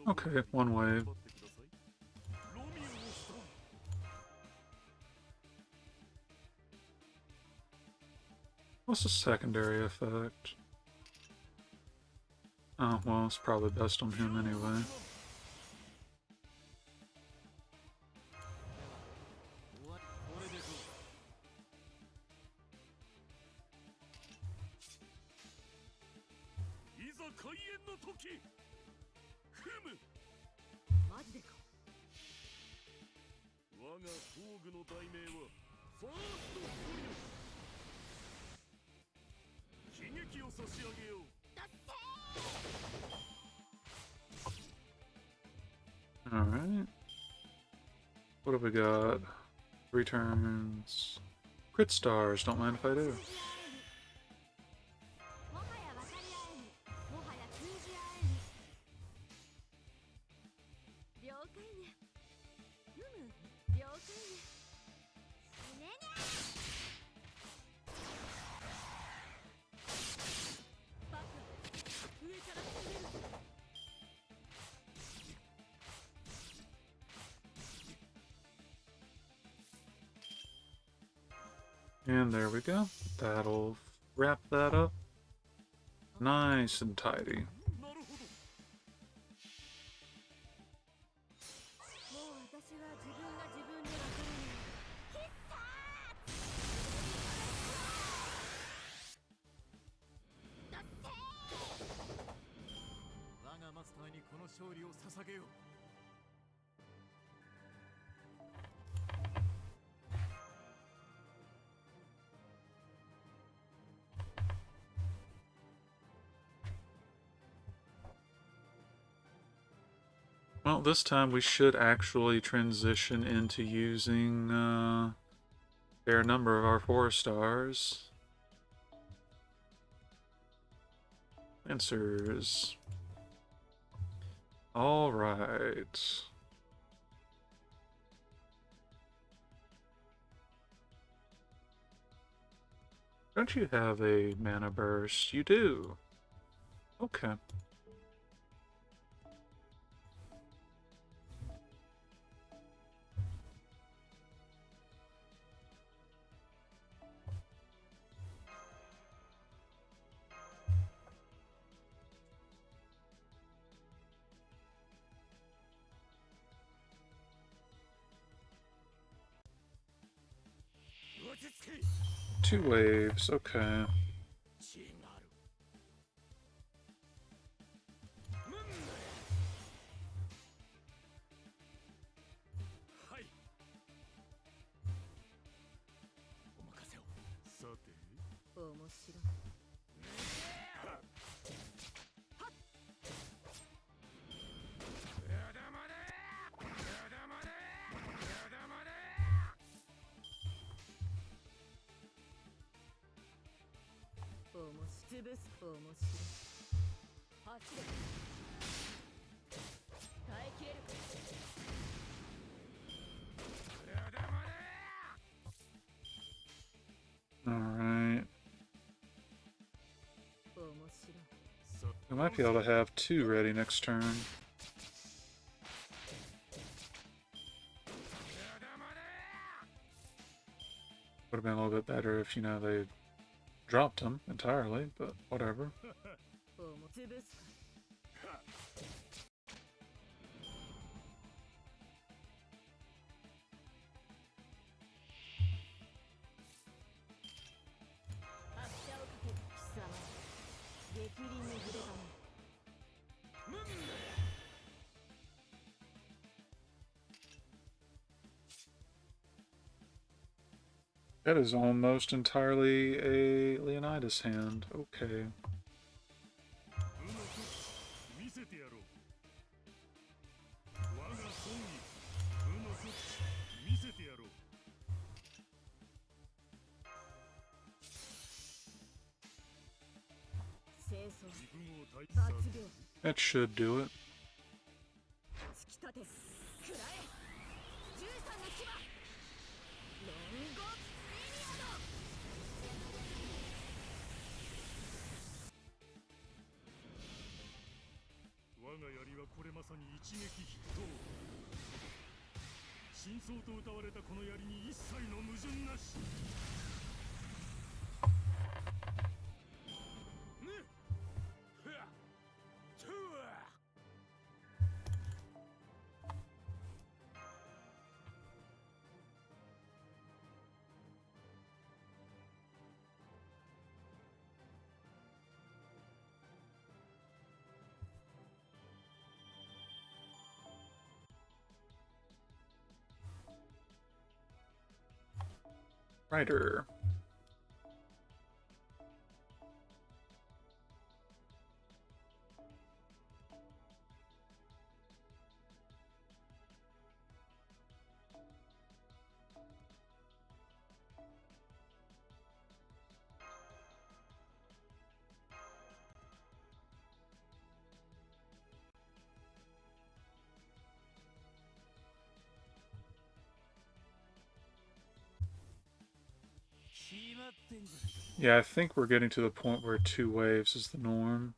Okay, one wave. What's the secondary effect? Oh, well, it's probably best on him anyway. Alright. What have we got? Returns. Crit stars, don't mind if I do. And there we go. That'll wrap that up. Nice and tidy. Well, this time we should actually transition into using a fair number of our 4-stars. Lancers. Alright. Don't you have a mana burst? You do. Okay. Two waves, okay. Alright. We might be able to have 2 ready next turn. Would have been a little bit better if, you know, they dropped them entirely, but whatever. That is almost entirely a Leonidas hand. Okay. That should do it. Rider. Yeah, I think we're getting to the point where 2 waves is the norm.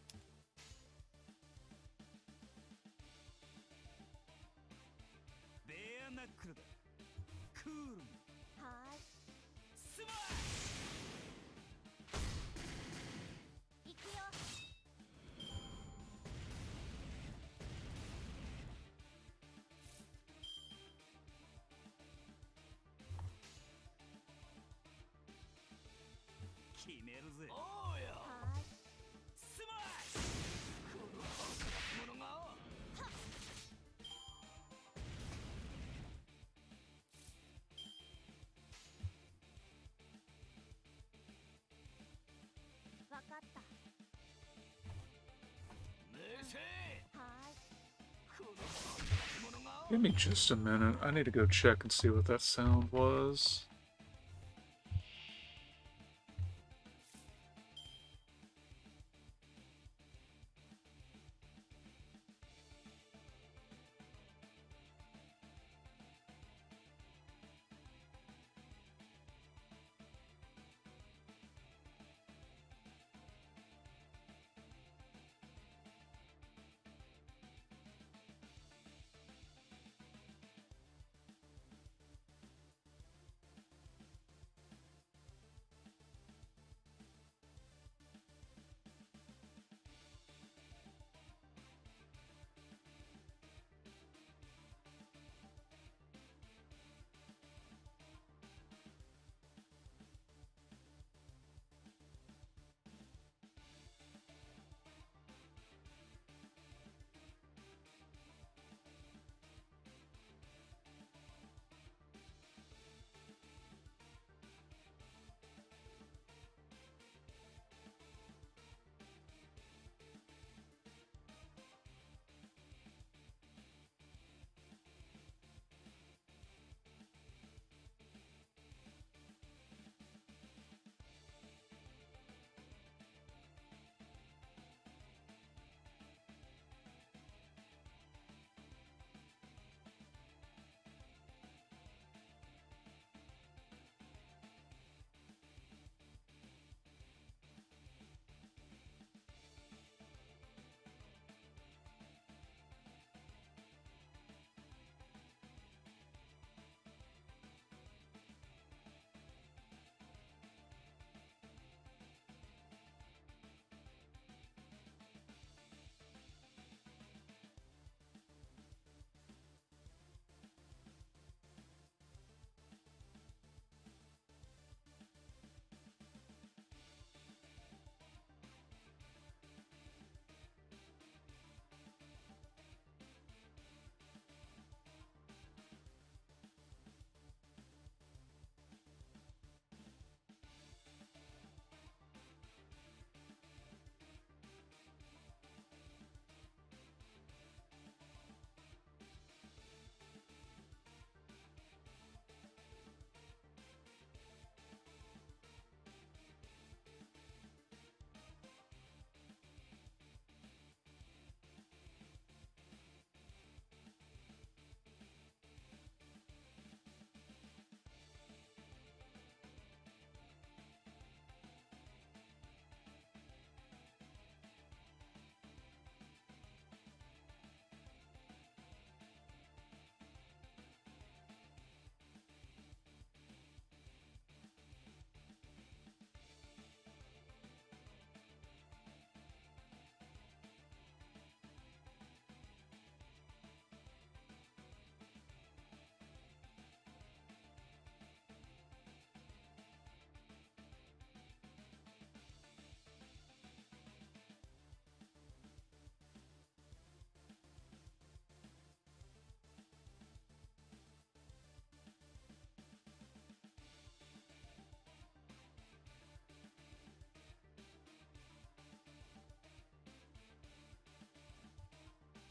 Give me just a minute. I need to go check and see what that sound was.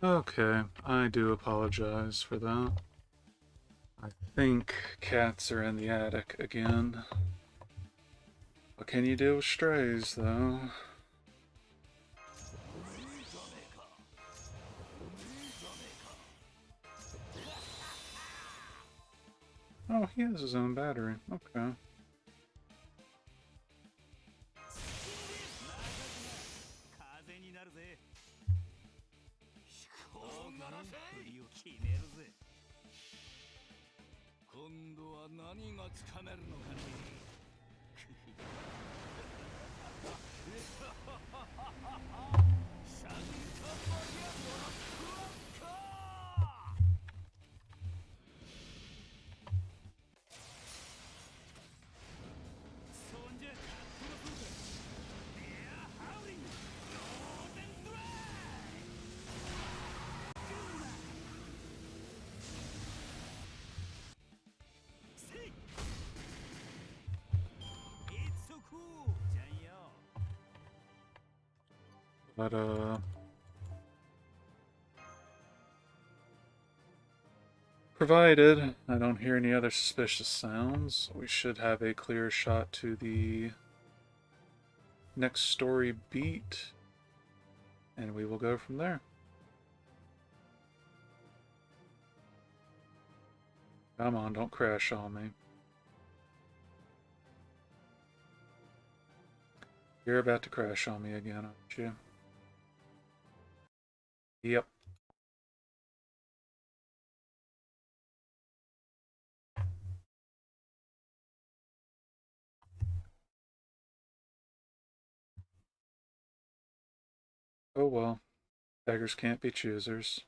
Okay, I do apologize for that. I think cats are in the attic again. What can you do with strays, though? Oh, he has his own battery. Okay. But, provided I don't hear any other suspicious sounds, we should have a clear shot to the next story beat, and we will go from there. Come on, don't crash on me. You're about to crash on me again, aren't you? Yep. Oh well. Beggars can't be choosers.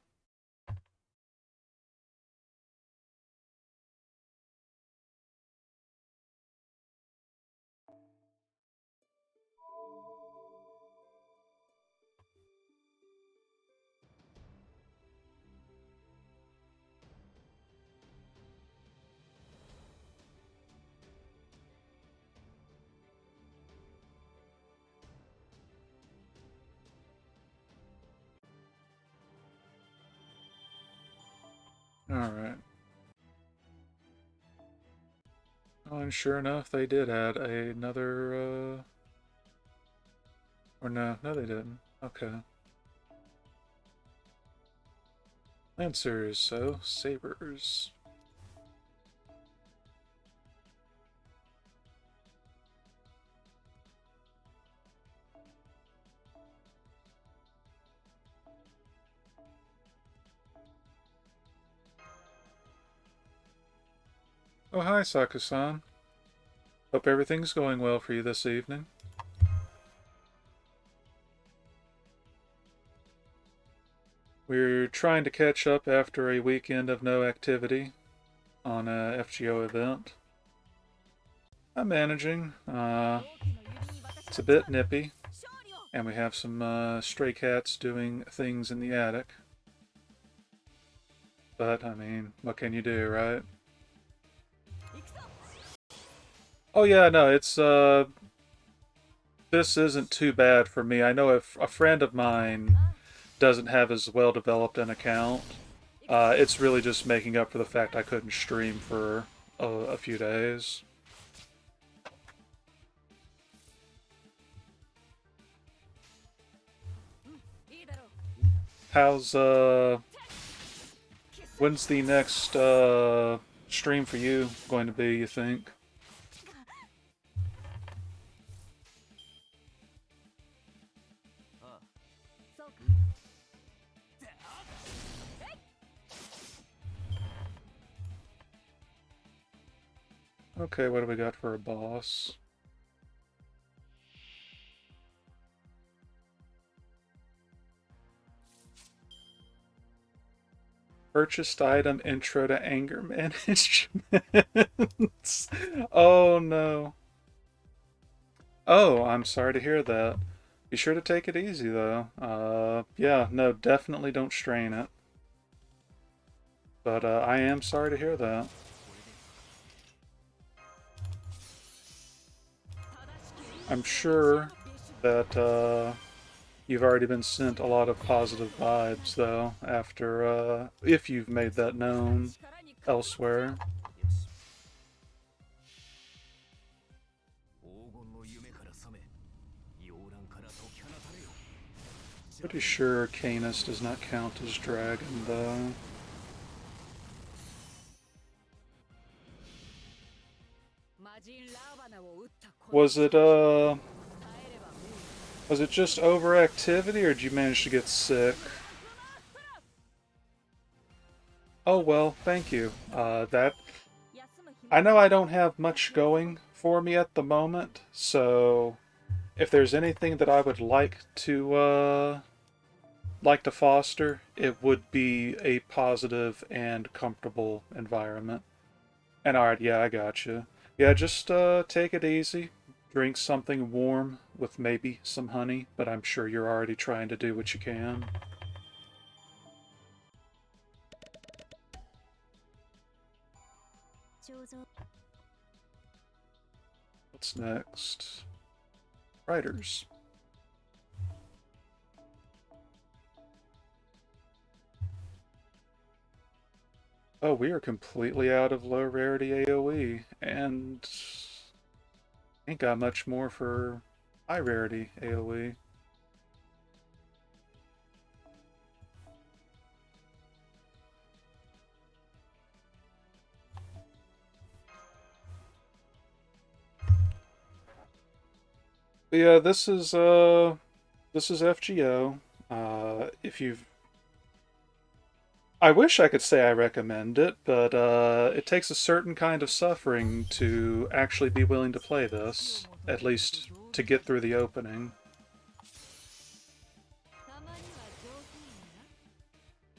Alright. Oh, and sure enough, they did add another, or no, they didn't. Okay. Lancers, so sabers. Oh, hi, Saku-san. Hope everything's going well for you this evening. We're trying to catch up after a weekend of no activity on a FGO event. I'm managing. It's a bit nippy, and we have some stray cats doing things in the attic. But, I mean, what can you do, right? Oh yeah, no, it's, this isn't too bad for me. I know if a friend of mine doesn't have as well developed an account, it's really just making up for the fact I couldn't stream for a few days. How's, when's the next, stream for you going to be, you think? Okay, what do we got for a boss? Purchased item intro to anger management. Oh no. Oh, I'm sorry to hear that. Be sure to take it easy though. Yeah, no, definitely don't strain it. But I am sorry to hear that. I'm sure that You've already been sent a lot of positive vibes, though, after, if you've made that known elsewhere. Pretty sure Canis does not count as dragon, though. Was it, was it just overactivity, or did you manage to get sick? Oh well, thank you. I know I don't have much going for me at the moment, so if there's anything that I would like to foster, it would be a positive and comfortable environment. And alright, yeah, I got you. Yeah, just take it easy. Drink something warm with maybe some honey, but I'm sure you're already trying to do what you can. What's next? Writers. Oh, we are completely out of low rarity AoE, and ain't got much more for high rarity AoE. But yeah, this is FGO. If you've I wish I could say I recommend it, but it takes a certain kind of suffering to actually be willing to play this, at least to get through the opening.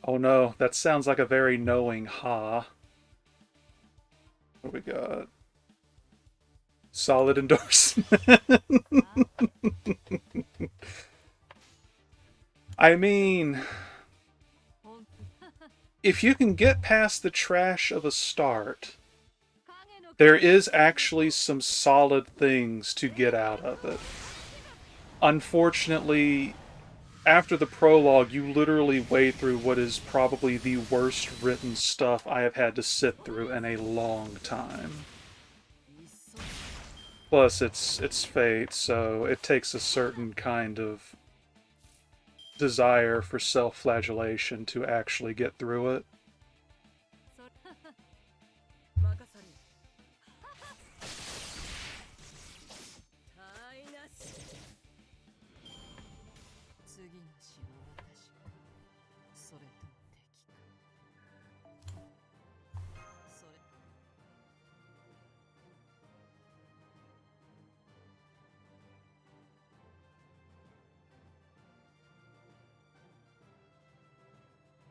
Oh no, that sounds like a very knowing ha. What we got? Solid endorsement. I mean, if you can get past the trash of a start, there is actually some solid things to get out of it. Unfortunately, after the prologue, you literally wade through what is probably the worst written stuff I have had to sit through in a long time. Plus, it's fate, so it takes a certain kind of desire for self-flagellation to actually get through it.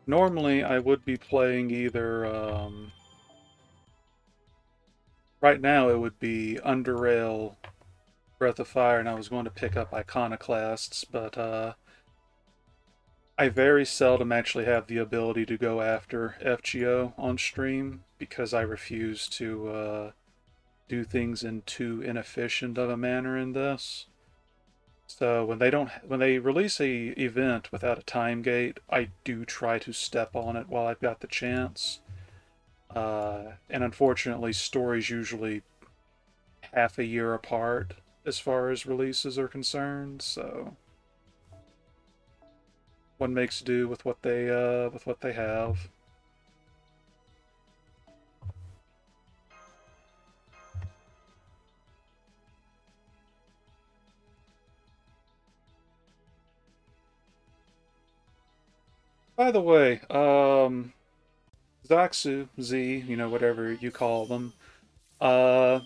Normally, I would be playing either, right now it would be Underrail, Breath of Fire, and I was going to pick up Iconoclasts, but, I very seldom actually have the ability to go after FGO on stream, because I refuse to, do things in too inefficient of a manner in this. So when they release a event without a time gate, I do try to step on it while I've got the chance. And unfortunately, stories usually half a year apart as far as releases are concerned. So one makes do with what they have. By the way, Zaxu, Z, whatever you call them, uh,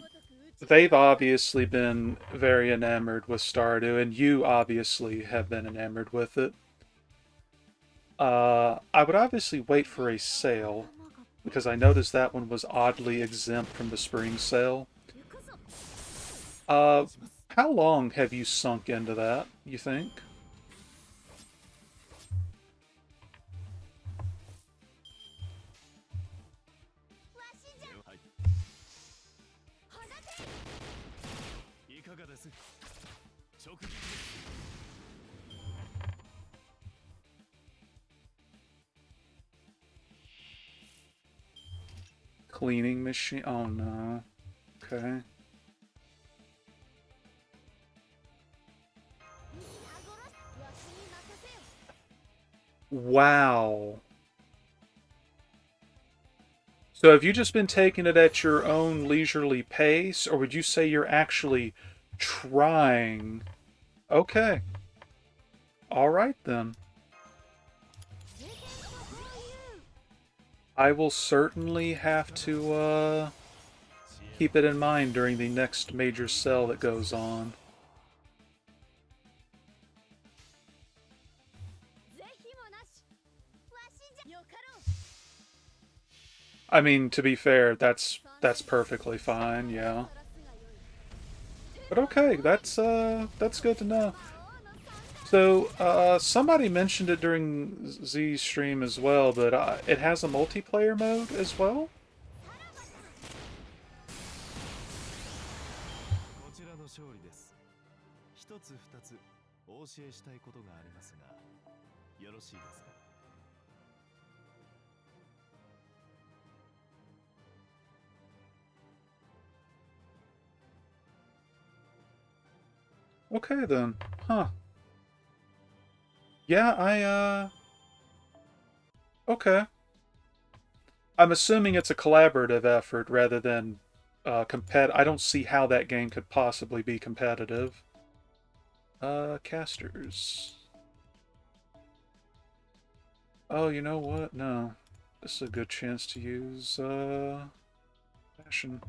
they've obviously been very enamored with Stardew, and you obviously have been enamored with it. I would obviously wait for a sale, because I noticed that one was oddly exempt from the spring sale. Uh, how long have you sunk into that, you think? cleaning machine. Oh no. Okay. Wow. So have you just been taking it at your own leisurely pace, or would you say you're actually trying? Okay. All right then. I will certainly have to keep it in mind during the next major sale that goes on. I mean, to be fair, that's perfectly fine, yeah. But okay, that's good to know. So, somebody mentioned it during Z's stream as well, but it has a multiplayer mode as well? Okay then. Huh. Yeah, okay. I'm assuming it's a collaborative effort rather than I don't see how that game could possibly be competitive. Casters. Oh, you know what? No. This is a good chance to use, fashion.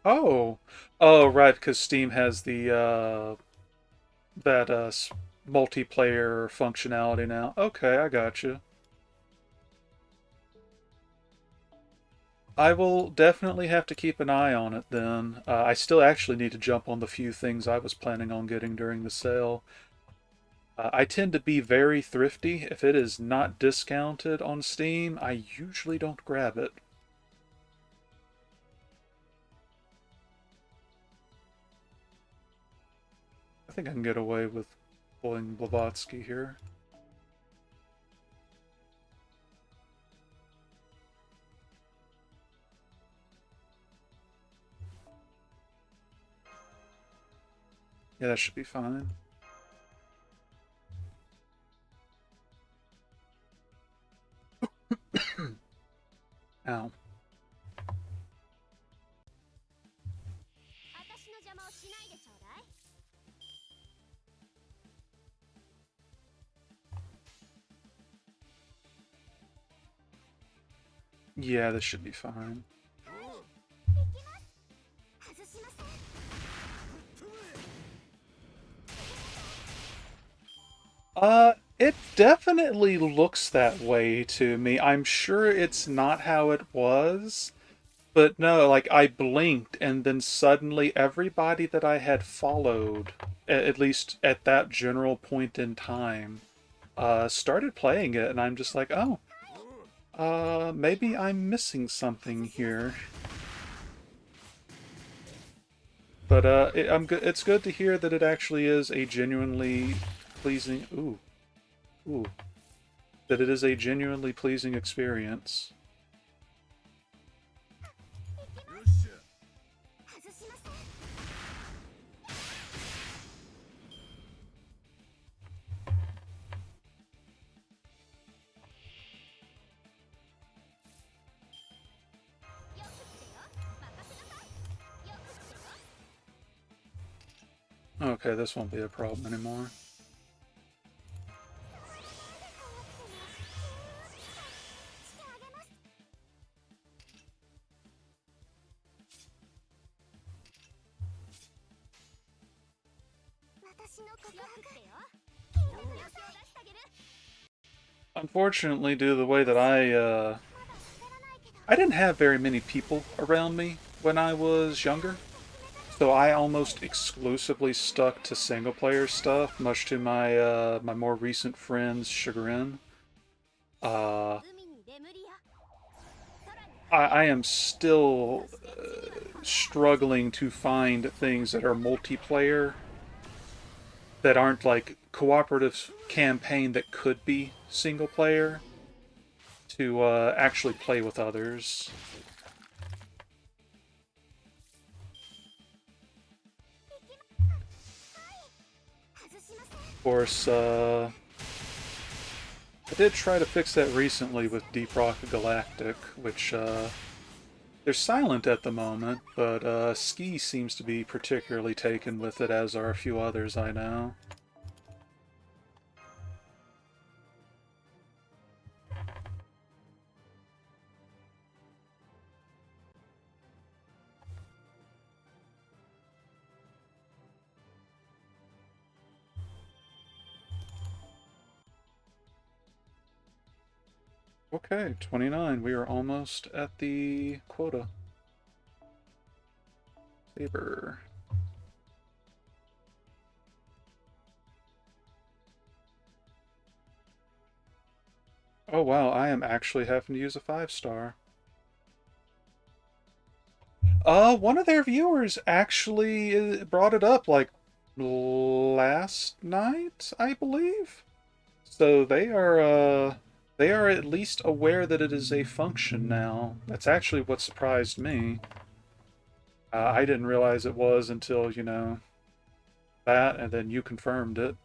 Oh! Oh, right, because Steam has the, that, multiplayer functionality now. Okay, I got you. I will definitely have to keep an eye on it then. I still actually need to jump on the few things I was planning on getting during the sale. I tend to be very thrifty. If it is not discounted on Steam, I usually don't grab it. I think I can get away with pulling Blavatsky here. Yeah, that should be fine. Ow. Yeah, this should be fine. It definitely looks that way to me. I'm sure it's not how it was, but no, like I blinked and then suddenly everybody that I had followed, at least at that general point in time, started playing it, and I'm just like, oh, maybe I'm missing something here. But it's good to hear that it actually is a genuinely pleasing. Ooh, that it is a genuinely pleasing experience. Okay, this won't be a problem anymore. Unfortunately, due to the way that I didn't have very many people around me when I was younger, so I almost exclusively stuck to single player stuff, much to my more recent friends' chagrin. Uh, I am still struggling to find things that are multiplayer that aren't like cooperative campaign that could be single player to actually play with others. Of course, I did try to fix that recently with Deep Rock Galactic, which they're silent at the moment, but Ski seems to be particularly taken with it, as are a few others I know. Okay, 29. We are almost at the quota. Saber. Oh wow, I am actually having to use a 5-star. One of their viewers actually brought it up like last night, I believe. So they are at least aware that it is a function now. That's actually what surprised me. I didn't realize it was until, you know, that, and then you confirmed it.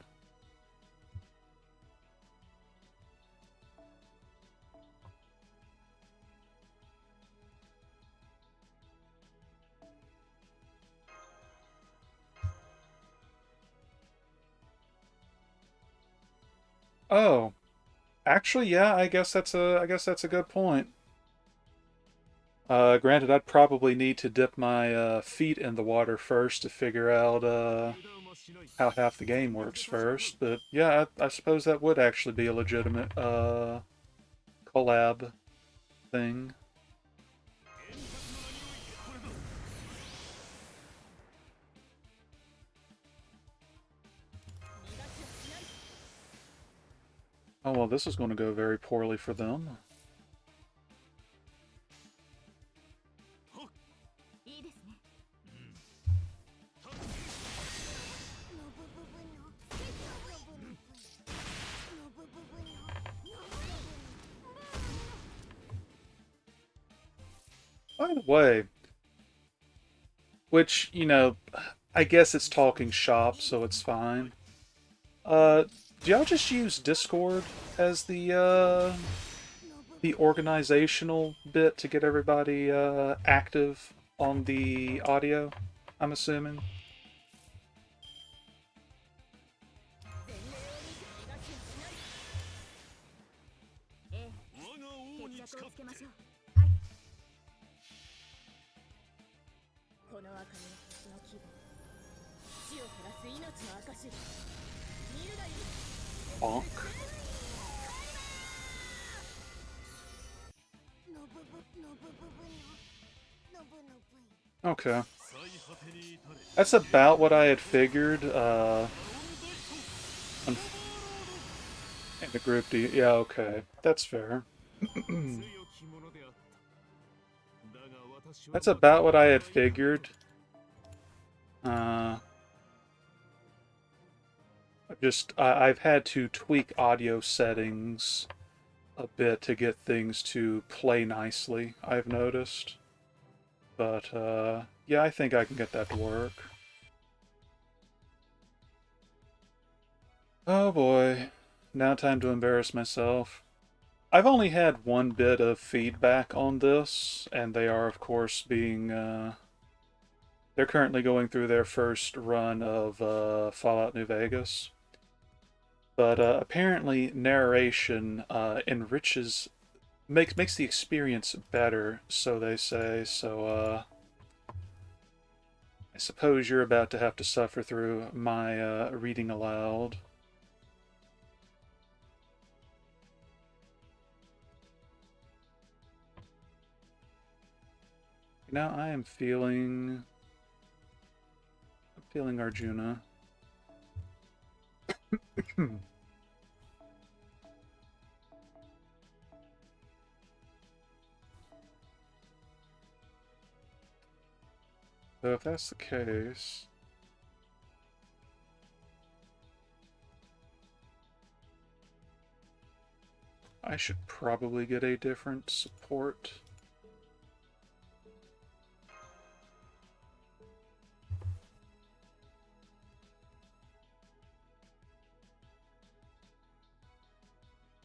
Oh, actually, yeah, I guess that's a good point. Granted, I'd probably need to dip my feet in the water first to figure out how half the game works first. But yeah, I suppose that would actually be a legitimate collab thing. Oh well, this is going to go very poorly for them. By the way, which, you know, I guess it's talking shop, so it's fine. Uh, do y'all just use Discord as the organizational bit to get everybody active on the audio? I'm assuming. Bonk. Okay. That's about what I had figured. In the group D. Yeah, okay. That's fair. That's about what I had figured. Uh, I've had to tweak audio settings a bit to get things to play nicely, I've noticed. But, yeah, I think I can get that to work. Oh boy. Now time to embarrass myself. I've only had one bit of feedback on this, and they are, of course, being, they're currently going through their first run of Fallout New Vegas. But apparently narration enriches, makes the experience better, so they say. So I suppose you're about to have to suffer through my reading aloud. Now I'm feeling Arjuna. So if that's the case, I should probably get a different support.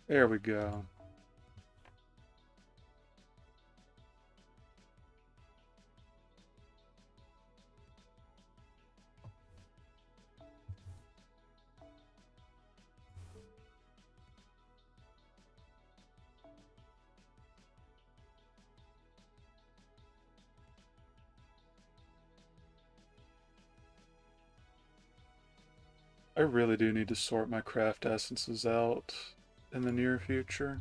There we go. I really do need to sort my craft essences out in the near future.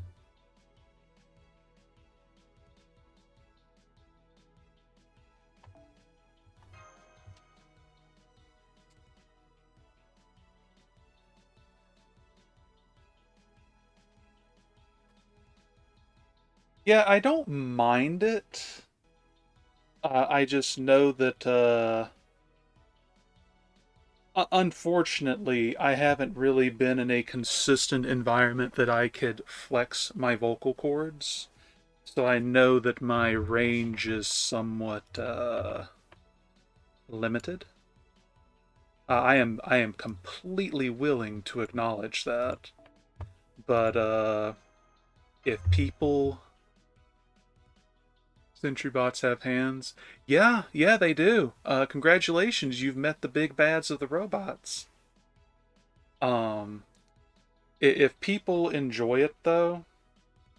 Yeah, I don't mind it. I just know that, unfortunately, I haven't really been in a consistent environment that I could flex my vocal cords. So I know that my range is somewhat limited. I am completely willing to acknowledge that. But if people Sentry bots have hands, yeah, they do. Congratulations, you've met the big bads of the robots. Um, if people enjoy it though,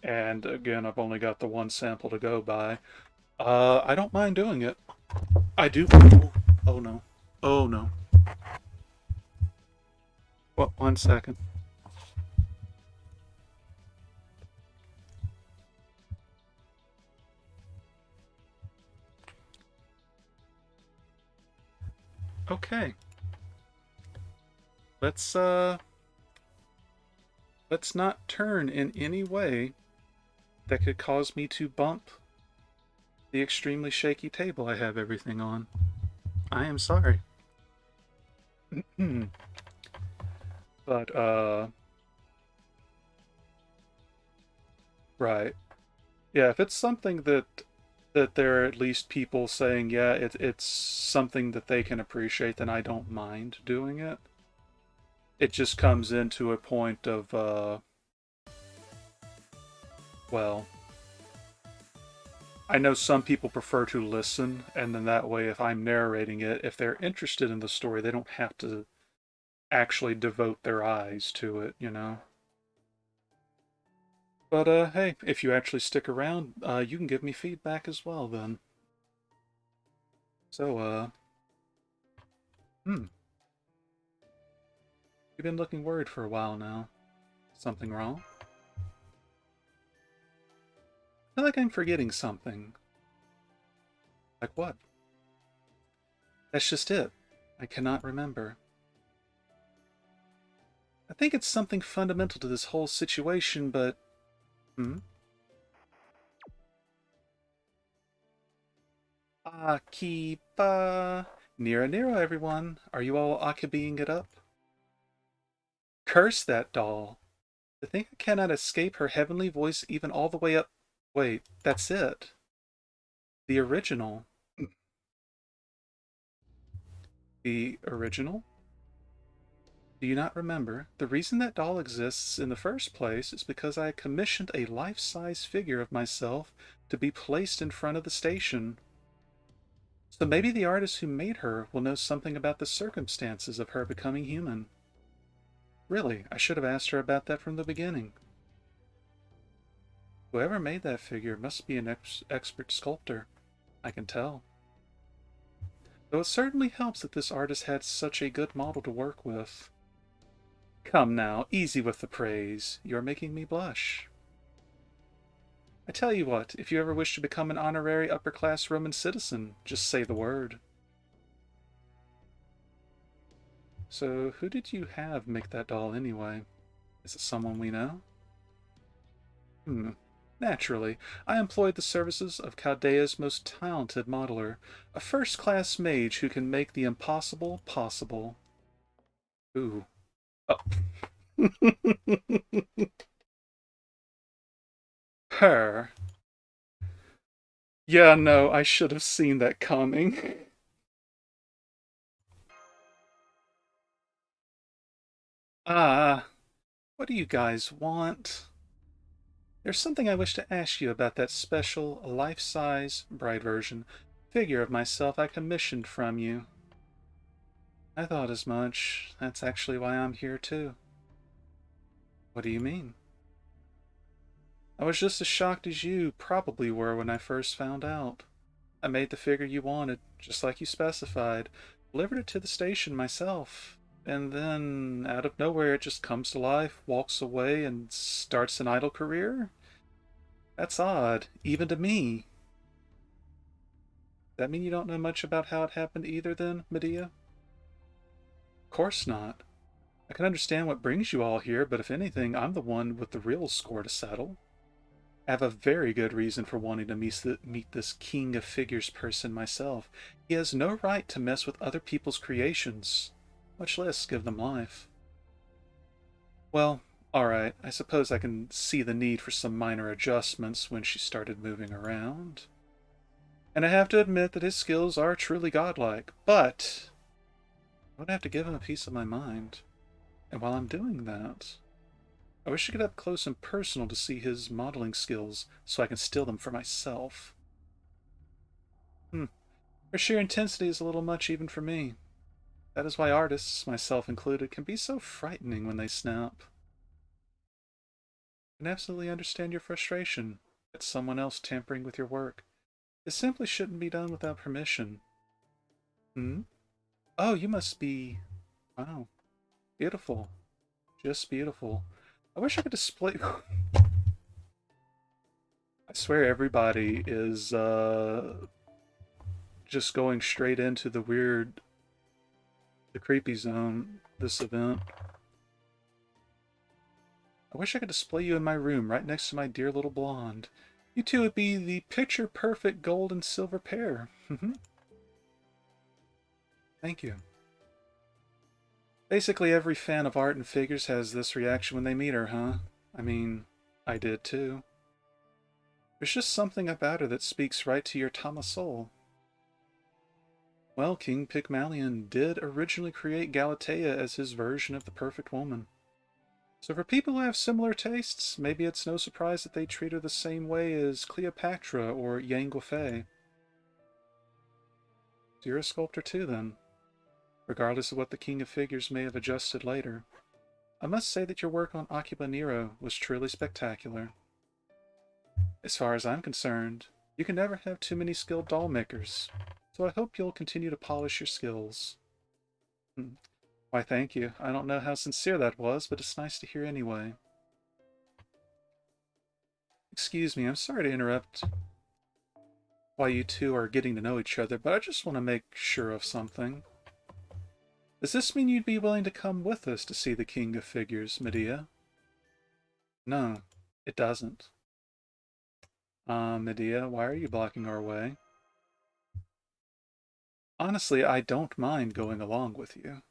and again, I've only got the one sample to go by, I don't mind doing it. I do. Oh no. Oh no. What? 1 second. Okay. Let's let's not turn in any way that could cause me to bump the extremely shaky table I have everything on. I am sorry. But right. Yeah, if it's something that there are at least people saying, yeah, it's something that they can appreciate, then I don't mind doing it. It just comes into a point of, well, I know some people prefer to listen, and then that way, if I'm narrating it, if they're interested in the story, they don't have to actually devote their eyes to it, you know? But, hey, if you actually stick around, you can give me feedback as well, then. So, hmm. You've been looking worried for a while now. Something wrong? I feel like I'm forgetting something. Like what? That's just it. I cannot remember. I think it's something fundamental to this whole situation, but... Hmm? Akiba... Nira Nira, everyone. Are you all Akibeing it up? Curse that doll. To think I cannot escape her heavenly voice even all the way up... Wait, that's it. The original. The original? Do you not remember? The reason that doll exists in the first place is because I commissioned a life-size figure of myself to be placed in front of the station. So maybe the artist who made her will know something about the circumstances of her becoming human. Really, I should have asked her about that from the beginning. Whoever made that figure must be an expert sculptor. I can tell. Though it certainly helps that this artist had such a good model to work with. Come now, easy with the praise. You're making me blush. I tell you what, if you ever wish to become an honorary upper-class Roman citizen, just say the word. So, who did you have make that doll anyway? Is it someone we know? Naturally, I employed the services of Chaldea's most talented modeler, a first-class mage who can make the impossible possible. Ooh. Oh. her. Yeah, no, I should have seen that coming. Ah, what do you guys want? There's something I wish to ask you about that special, life-size, bright version figure of myself I commissioned from you. I thought as much. That's actually why I'm here too. What do you mean? I was just as shocked as you probably were when I first found out. I made the figure you wanted, just like you specified, delivered it to the station myself, and then, out of nowhere, it just comes to life, walks away, and starts an idle career? That's odd, even to me. That mean you don't know much about how it happened either, then, Medea? Of course not. I can understand what brings you all here, but if anything, I'm the one with the real score to settle. I have a very good reason for wanting to meet this king of figures person myself. He has no right to mess with other people's creations, much less give them life. Well, alright, I suppose I can see the need for some minor adjustments when she started moving around. And I have to admit that his skills are truly godlike, but I would have to give him a piece of my mind. And while I'm doing that, I wish to get up close and personal to see his modeling skills so I can steal them for myself. Her sheer intensity is a little much even for me. That is why artists, myself included, can be so frightening when they snap. I can absolutely understand your frustration at someone else tampering with your work. It simply shouldn't be done without permission. Hmm? Oh, you must be... Wow. Beautiful. Just beautiful. I wish I could display... I swear everybody is, just going straight into the weird... the creepy zone this event. I wish I could display you in my room right next to my dear little blonde. You two would be the picture-perfect gold and silver pair. Thank you. Basically every fan of art and figures has this reaction when they meet her, huh? I mean, I did too. There's just something about her that speaks right to your Tama soul. Well, King Pygmalion did originally create Galatea as his version of the perfect woman. So for people who have similar tastes, maybe it's no surprise that they treat her the same way as Cleopatra or Yang Guofei. So you're a sculptor too, then, regardless of what the King of Figures may have adjusted later. I must say that your work on Akiba Nero was truly spectacular. As far as I'm concerned, you can never have too many skilled doll makers, so I hope you'll continue to polish your skills. Why, thank you. I don't know how sincere that was, but it's nice to hear anyway. Excuse me, I'm sorry to interrupt while you two are getting to know each other, but I just want to make sure of something. Does this mean you'd be willing to come with us to see the King of Figures, Medea? No, it doesn't. Medea, why are you blocking our way? Honestly, I don't mind going along with you.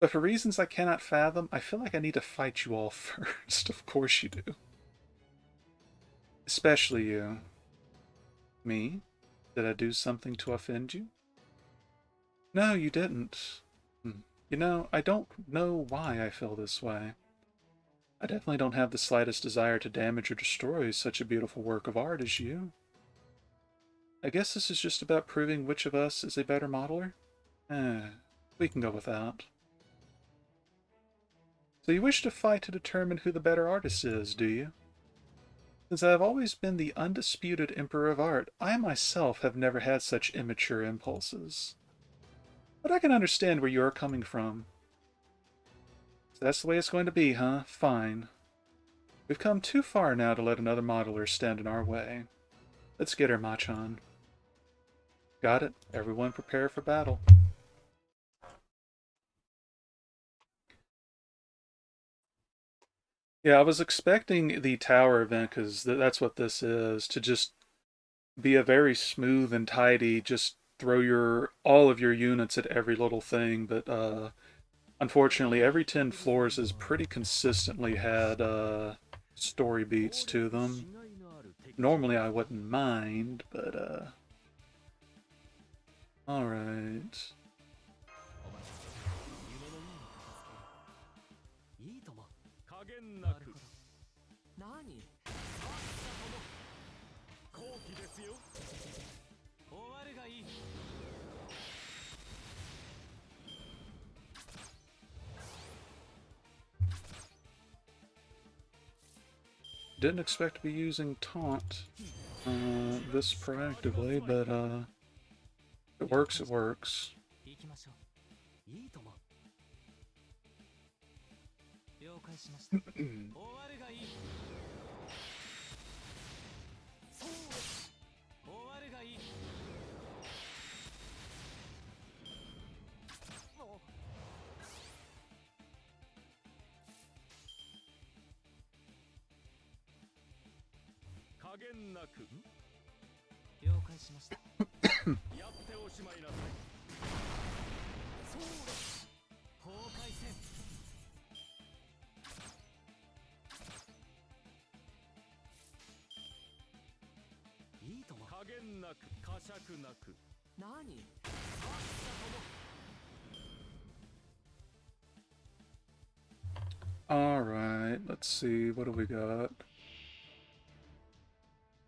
But for reasons I cannot fathom, I feel like I need to fight you all first. Of course you do. Especially you. Me? Did I do something to offend you? No, you didn't. You know, I don't know why I feel this way. I definitely don't have the slightest desire to damage or destroy such a beautiful work of art as you. I guess this is just about proving which of us is a better modeler? We can go with that. So you wish to fight to determine who the better artist is, do you? Since I have always been the undisputed emperor of art, I myself have never had such immature impulses. But I can understand where you're coming from. So that's the way it's going to be, huh? Fine. We've come too far now to let another modeler stand in our way. Let's get her, Machan. Got it. Everyone prepare for battle. Yeah, I was expecting the tower event, because that's what this is, to just be a very smooth and tidy, just throw all of your units at every little thing, but unfortunately every 10 floors has pretty consistently had story beats to them. Normally I wouldn't mind, but alright.
いいとも加減なく何さっさとも後期ですよ終わるがいい
Didn't expect to be using taunt this proactively, but it works, it works.
行きましょういいとも了解しました終わるがいいそう終わるがいいもう加減なく了解しましたやっておしまいなさいそう崩壊戦いいとも加減なく呵責なく何さっさとも
Alright, let's see, what do we got?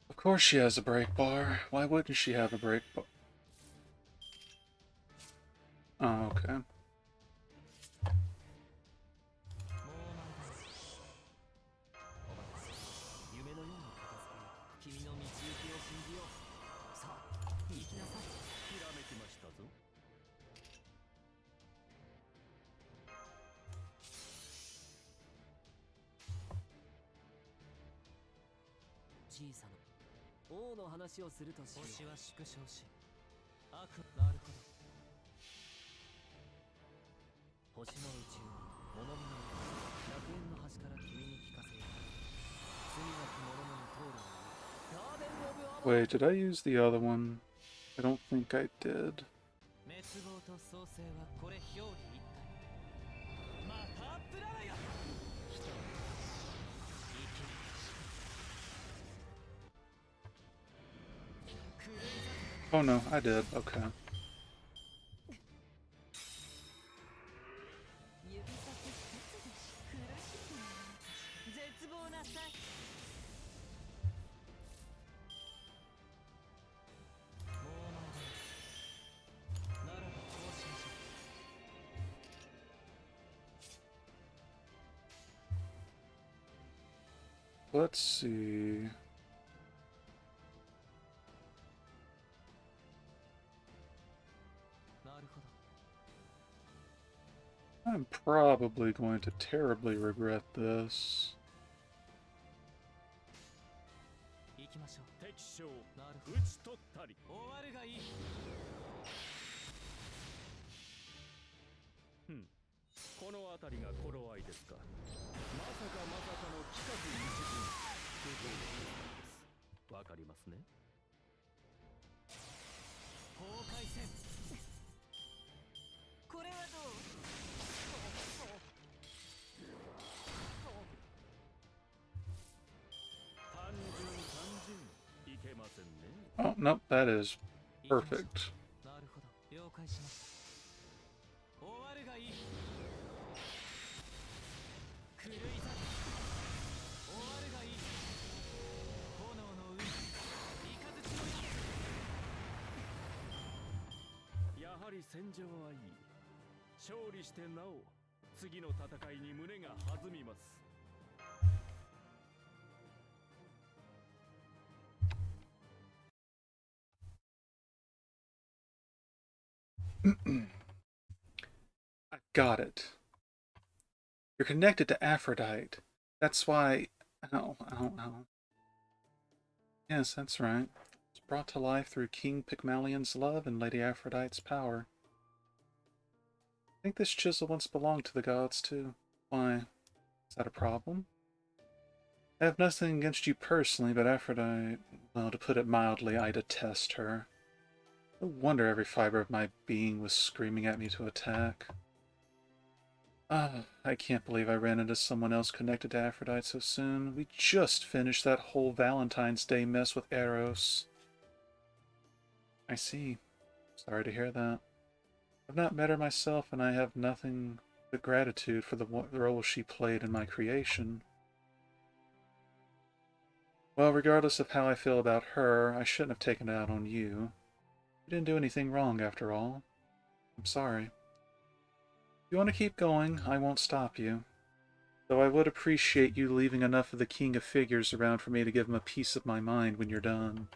Of course she has a break bar. Why wouldn't she have a break bar? Oh, okay.
夢のように片付け君の道行きを信じようさあ行きなさいひらめきましたぞ小さな王の話をするとしよう星は縮小し悪なるほど星の宇宙に物見の楽園の端から君に聞かせよう罪なき者の通るのガーデンオブアバ
Wait, did I use the other one? I don't think I did.
滅亡と創生はこれ表裏一体またプララヤ人は生きるクレイザ
Oh no, I did. Okay.
指先一つで苦しくなる絶望なさい
もう前だならばこうしましょ
Let's see.
うなるほど
I'm probably going to terribly regret this.
行きましょう敵将なるほど討ち取ったり終わるがいいこの辺りが頃合いですかまさかまさかの企画一陣空港ですわかりますね崩壊戦
これはどう
単純いけませんね
Oh, nope, that is perfect.
なるほど了解しました終わるがいい狂い咲き終わるがいい炎の海雷の矢やはり戦場はいい勝利してなお次の戦いに胸が弾みます
I got it. You're connected to Aphrodite. That's why... Oh. Yes, that's right. It's brought to life through King Pygmalion's love and Lady Aphrodite's power. I think this chisel once belonged to the gods, too. Why? Is that a problem? I have nothing against you personally, but Aphrodite... Well, to put it mildly, I detest her. No wonder every fiber of my being was screaming at me to attack. Ah, I can't believe I ran into someone else connected to Aphrodite so soon. We just finished that whole Valentine's Day mess with Eros. I see. Sorry to hear that. I've not met her myself, and I have nothing but gratitude for the role she played in my creation. Well, regardless of how I feel about her, I shouldn't have taken it out on you. You didn't do anything wrong, after all. I'm sorry. If you want to keep going, I won't stop you. Though I would appreciate you leaving enough of the King of Figures around for me to give him a piece of my mind when you're done.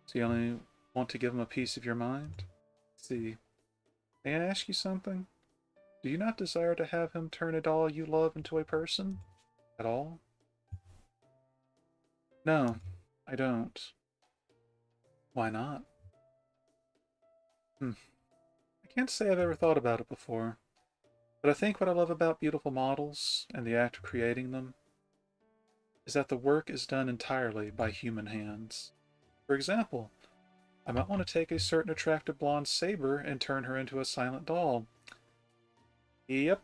So you only want to give him a piece of your mind? Let's see. May I ask you something? Do you not desire to have him turn a doll you love into a person? At all? No, I don't. Why not? I can't say I've ever thought about it before, but I think what I love about beautiful models, and the act of creating them, is that the work is done entirely by human hands. For example, I might want to take a certain attractive blonde saber and turn her into a silent doll. Yep,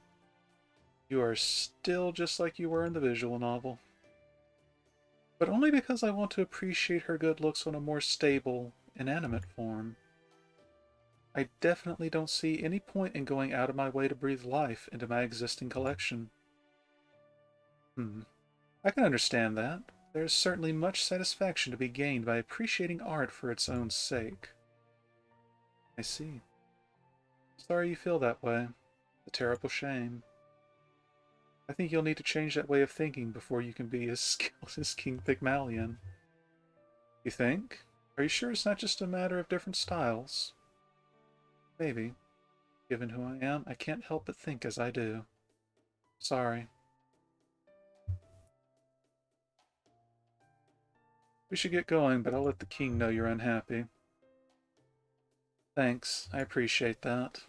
you are still just like you were in the visual novel. But only because I want to appreciate her good looks on a more stable, inanimate form. I definitely don't see any point in going out of my way to breathe life into my existing collection. I can understand that. There is certainly much satisfaction to be gained by appreciating art for its own sake. I see. Sorry you feel that way. A terrible shame. I think you'll need to change that way of thinking before you can be as skilled as King Pygmalion. You think? Are you sure it's not just a matter of different styles? Maybe. Given who I am, I can't help but think as I do. Sorry. We should get going, but I'll let the king know you're unhappy. Thanks, I appreciate that.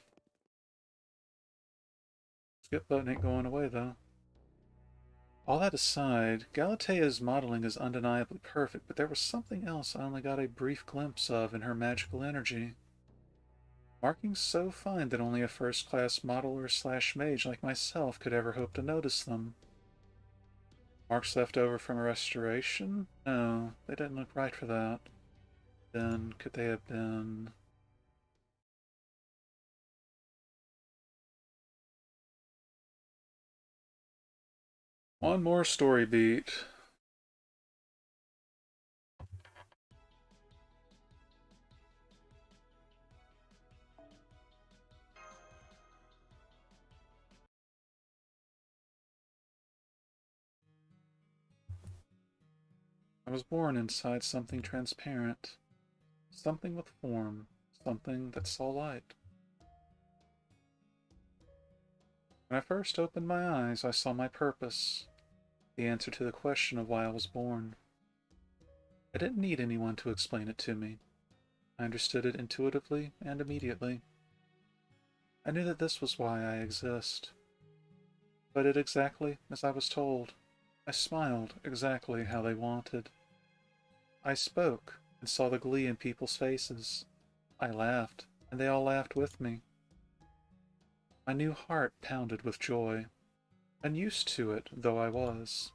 Skip button ain't going away, though. All that aside, Galatea's modeling is undeniably perfect, but there was something else I only got a brief glimpse of in her magical energy. Markings so fine that only a first-class modeler slash mage like myself could ever hope to notice them. Marks left over from a restoration? No, they didn't look right for that. Then, could they have been... One more story beat. I was born inside something transparent. Something with form. Something that saw light. When I first opened my eyes, I saw my purpose. The answer to the question of why I was born. I didn't need anyone to explain it to me. I understood it intuitively and immediately. I knew that this was why I exist. I did exactly as I was told. I smiled exactly how they wanted. I spoke and saw the glee in people's faces. I laughed, and they all laughed with me. My new heart pounded with joy, unused to it though I was.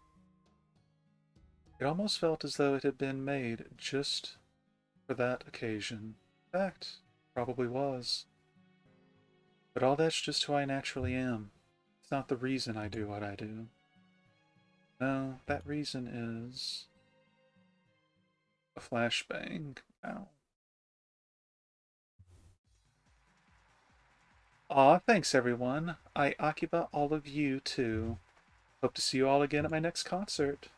It almost felt as though it had been made just for that occasion. In fact, probably was. But all that's just who I naturally am. It's not the reason I do what I do. No, that reason is... a flashbang. Ow. Aw, thanks everyone. I Akiba all of you too. Hope to see you all again at my next concert.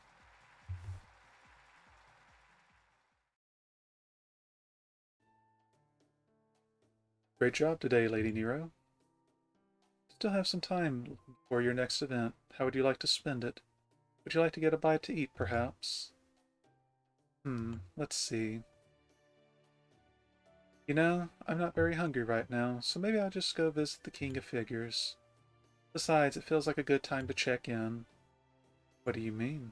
Great job today, Lady Nero. Still have some time for your next event. How would you like to spend it? Would you like to get a bite to eat, perhaps? Let's see. You know, I'm not very hungry right now, so maybe I'll just go visit the King of Figures. Besides, it feels like a good time to check in. What do you mean?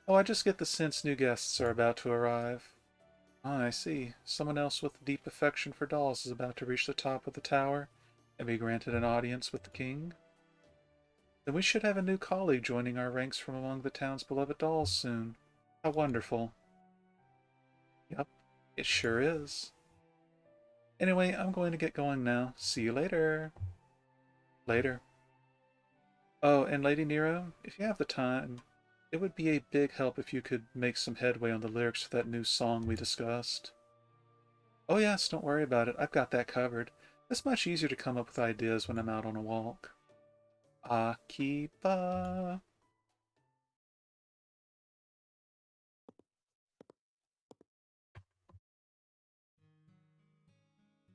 Oh, I just get the sense new guests are about to arrive. Ah, I see. Someone else with deep affection for dolls is about to reach the top of the tower. and be granted an audience with the king? Then we should have a new colleague joining our ranks from among the town's beloved dolls soon. How wonderful. Yep, it sure is. Anyway, I'm going to get going now. See you later. Later. Oh, and Lady Nero, if you have the time, it would be a big help if you could make some headway on the lyrics for that new song we discussed. Oh yes, don't worry about it. I've got that covered. It's much easier to come up with ideas when I'm out on a walk. Akiba.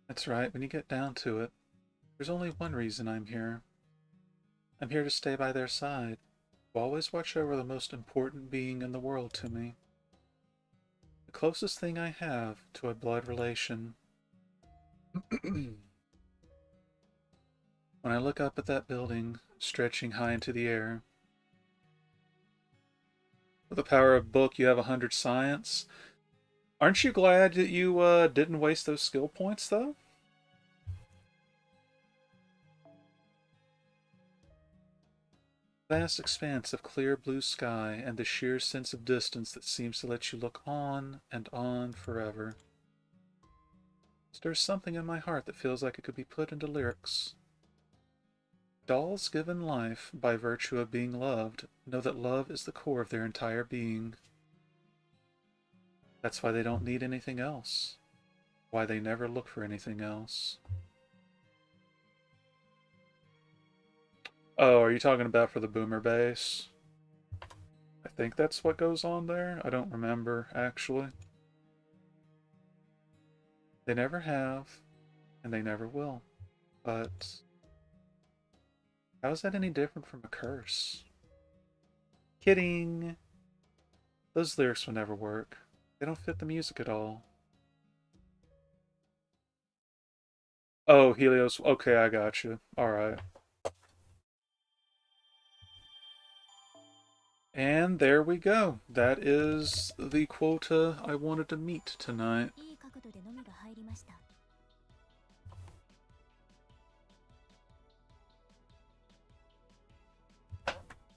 That's right, when you get down to it, there's only one reason I'm here. I'm here to stay by their side, to always watch over the most important being in the world to me. The closest thing I have to a blood relation. When I look up at that building, stretching high into the air, with the power of book, you have 100 science. Aren't you glad that you didn't waste those skill points, though? Vast expanse of clear blue sky and the sheer sense of distance that seems to let you look on forever. Stirs something in my heart that feels like it could be put into lyrics. Dolls given life by virtue of being loved know that love is the core of their entire being. That's why they don't need anything else. Why they never look for anything else. Oh, are you talking about for the boomer bass? I think that's what goes on there. I don't remember, actually. They never have, and they never will. But how is that any different from a curse? Kidding! Those lyrics will never work. They don't fit the music at all. Oh, Helios. Okay, I got you. Alright. And there we go. That is the quota I wanted to meet tonight.
いい角度で飲みが入りました。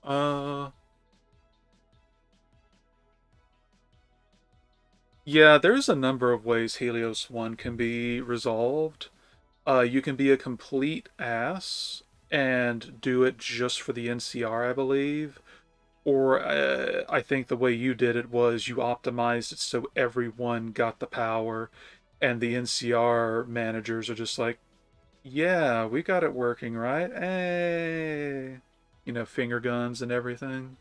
Uh, yeah, there's a number of ways Helios 1 can be resolved. You can be a complete ass and do it just for the NCR, I believe. Or I think the way you did it was you optimized it so everyone got the power, and the NCR managers are just like, yeah, we got it working, right? Hey! You know, finger guns and everything.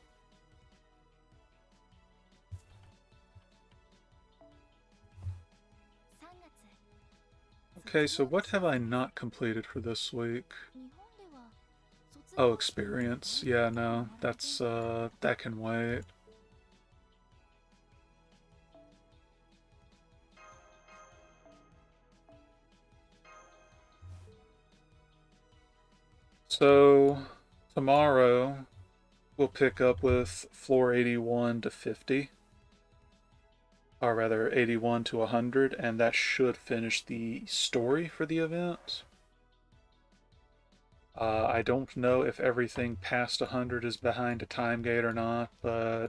Okay, so what have I not completed for this week? Oh, experience. Yeah, no, that's, that can wait. So, tomorrow, we'll pick up with floor 81 to 50. Or rather, 81 to 100, and that should finish the story for the event. I don't know if everything past 100 is behind a time gate or not, but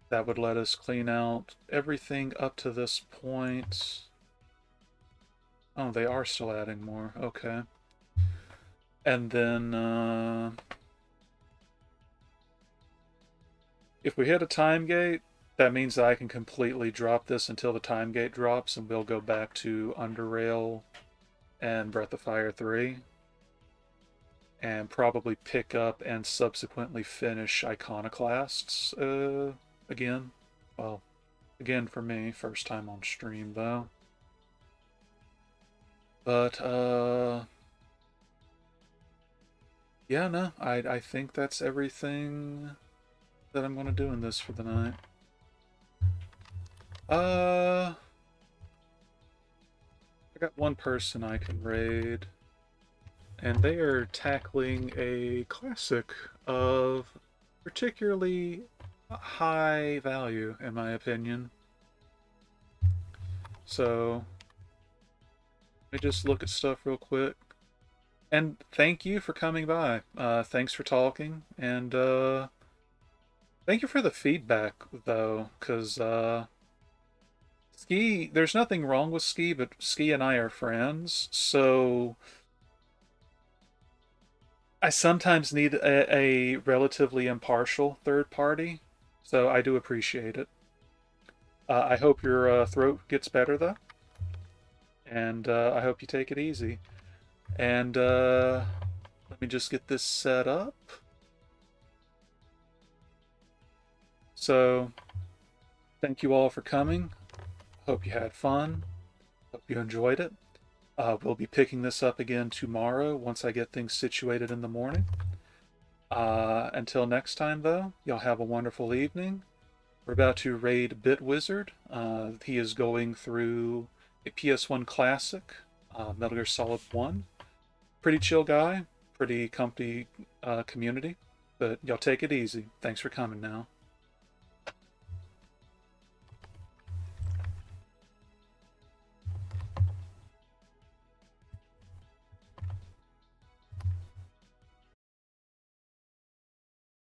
that would let us clean out everything up to this point. Oh, they are still adding more. Okay. And then, if we hit a time gate, that means that I can completely drop this until the time gate drops, and we'll go back to Underrail and Breath of Fire 3. And probably pick up and subsequently finish Iconoclasts again. Well, again for me, first time on stream though. But yeah, no, I think that's everything that I'm gonna do in this for the night. I got one person I can raid, and they are tackling a classic of particularly high value, in my opinion. So, let me just look at stuff real quick. And thank you for coming by. Thanks for talking, and thank you for the feedback, though, because Ski, there's nothing wrong with Ski, but Ski and I are friends, so I sometimes need a relatively impartial third party, so I do appreciate it. I hope your throat gets better, though, and I hope you take it easy. And let me just get this set up. So, thank you all for coming. Hope you had fun. Hope you enjoyed it. We'll be picking this up again tomorrow once I get things situated in the morning. Until next time, though, y'all have a wonderful evening. We're about to raid Bit Wizard. He is going through a PS1 classic, Metal Gear Solid 1. Pretty chill guy, pretty comfy community, but y'all take it easy. Thanks for coming now.